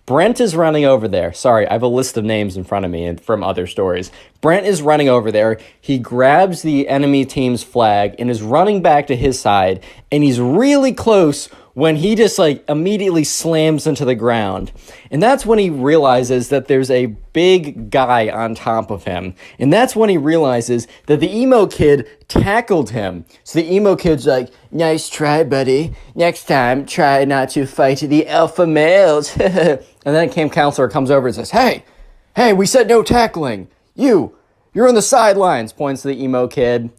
Brent is running over there. Sorry, I have a list of names in front of me and from other stories. Brent is running over there. He grabs the enemy team's flag and is running back to his side, and he's really close when he just like immediately slams into the ground. And that's when he realizes that there's a big guy on top of him. And that's when he realizes that the emo kid tackled him. So the emo kid's like, nice try, buddy. Next time, try not to fight the alpha males. And then a camp counselor comes over and says, hey, we said no tackling. You're on the sidelines, points to the emo kid,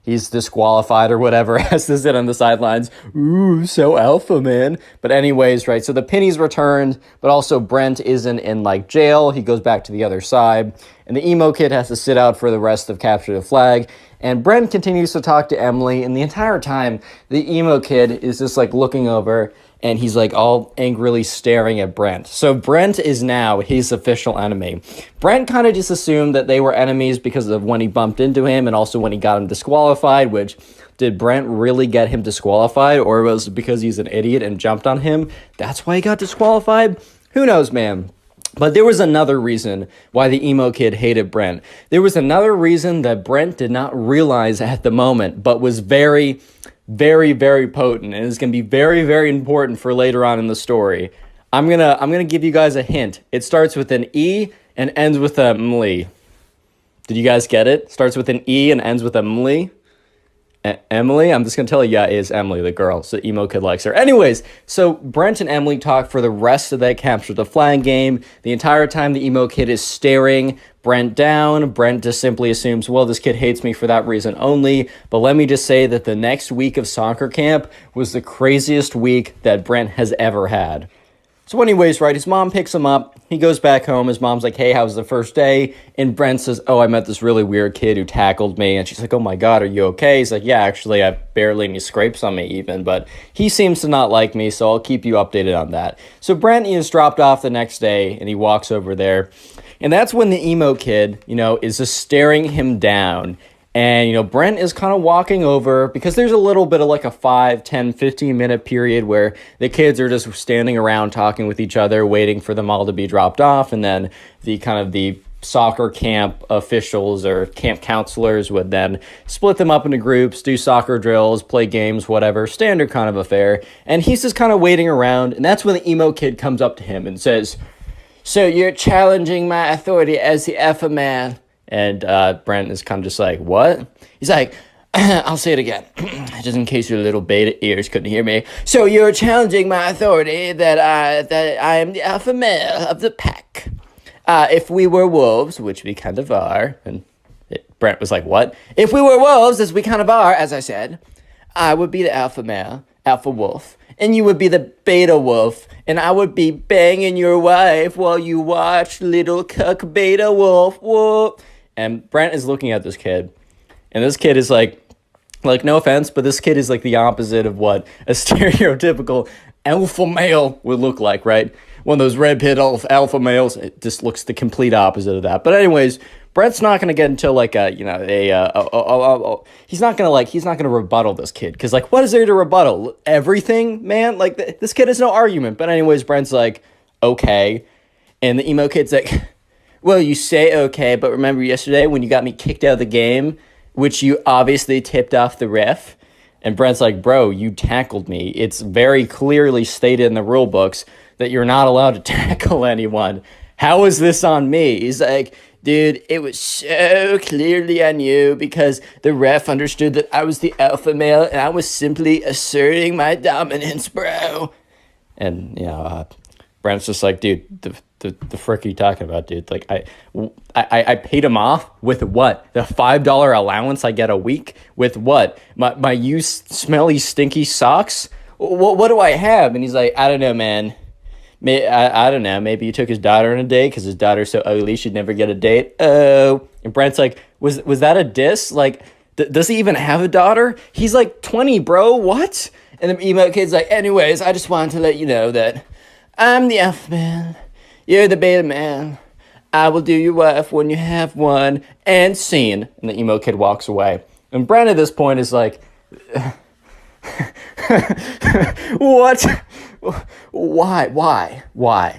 he's disqualified or whatever, has to sit on the sidelines. Ooh, so alpha, man. But anyways, right, so the penny's returned, but also Brent isn't in, like, jail. He goes back to the other side, and the emo kid has to sit out for the rest of capture the flag. And Brent continues to talk to Emily, and the entire time, the emo kid is just, like, looking over, and he's, like, all angrily staring at Brent. So Brent is now his official enemy. Brent kind of just assumed that they were enemies because of when he bumped into him and also when he got him disqualified, which, did Brent really get him disqualified, or was it because he's an idiot and jumped on him? That's why he got disqualified? Who knows, man? But there was another reason why the emo kid hated Brent. There was another reason that Brent did not realize at the moment, but was very, very, very potent, and is going to be very, very important for later on in the story. I'm gonna give you guys a hint. It starts with an E and ends with a mly. Did you guys get it? Starts with an E and ends with a mly. Emily? I'm just going to tell you, yeah, it is Emily, the girl. So emo kid likes her. Anyways, so Brent and Emily talk for the rest of that capture the flag game. The entire time the emo kid is staring Brent down. Brent just simply assumes, well, this kid hates me for that reason only. But let me just say that the next week of soccer camp was the craziest week that Brent has ever had. So anyways, right, his mom picks him up. He goes back home. His mom's like, hey, how was the first day? And Brent says, oh, I met this really weird kid who tackled me. And she's like, oh my God, are you okay? He's like, yeah, actually, I have barely any scrapes on me even. But he seems to not like me, so I'll keep you updated on that. So Brent is dropped off the next day, and he walks over there. And that's when the emo kid, is just staring him down. And, Brent is kind of walking over because there's a little bit of like a 5, 10, 15-minute period where the kids are just standing around talking with each other, waiting for them all to be dropped off. And then the soccer camp officials or camp counselors would then split them up into groups, do soccer drills, play games, whatever, standard kind of affair. And he's just kind of waiting around. And that's when the emo kid comes up to him and says, so you're challenging my authority as the alpha man? And Brent is kind of just like, what? He's like, I'll say it again, just in case your little beta ears couldn't hear me. So you're challenging my authority that I am the alpha male of the pack. If we were wolves, which we kind of are, and Brent was like, what? If we were wolves, as we kind of are, as I said, I would be the alpha male, alpha wolf, and you would be the beta wolf, and I would be banging your wife while you watch little cuck beta wolf. Whoa. And Brent is looking at this kid. And this kid is like, no offense, but this kid is like the opposite of what a stereotypical alpha male would look like, right? One of those red pill alpha males. It just looks the complete opposite of that. But anyways, Brent's not gonna get into like he's not gonna rebuttal this kid, because like, what is there to rebuttal? Everything, man. Like this kid has no argument. But anyways, Brent's like, okay, and the emo kid's like, well, you say okay, but remember yesterday when you got me kicked out of the game, which you obviously tipped off the ref? And Brent's like, bro, you tackled me. It's very clearly stated in the rule books that you're not allowed to tackle anyone. How is this on me? He's like, dude, it was so clearly on you because the ref understood that I was the alpha male and I was simply asserting my dominance, bro. And, Brent's just like, dude, the frick are you talking about, dude? Like, I paid him off with what? The $5 allowance I get a week? With what? My used smelly, stinky socks? What do I have? And he's like, I don't know, man. I don't know. Maybe he took his daughter on a date because his daughter's so ugly she'd never get a date. Oh. And Brent's like, was that a diss? Like, does he even have a daughter? He's like 20, bro. What? And the emo kid's like, anyways, I just wanted to let you know that I'm the alpha man. You're the beta man. I will do your wife when you have one. And scene. And the emo kid walks away. And Brent at this point is like, what? Why? Why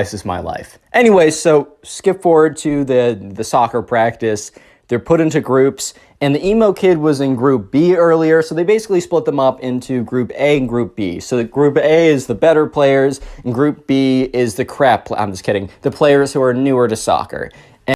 is this my life? Anyway, so skip forward to the soccer practice. They're put into groups, and the emo kid was in group B earlier, so they basically split them up into group A and group B. So group A is the better players, and group B is the crap. I'm just kidding. The players who are newer to soccer.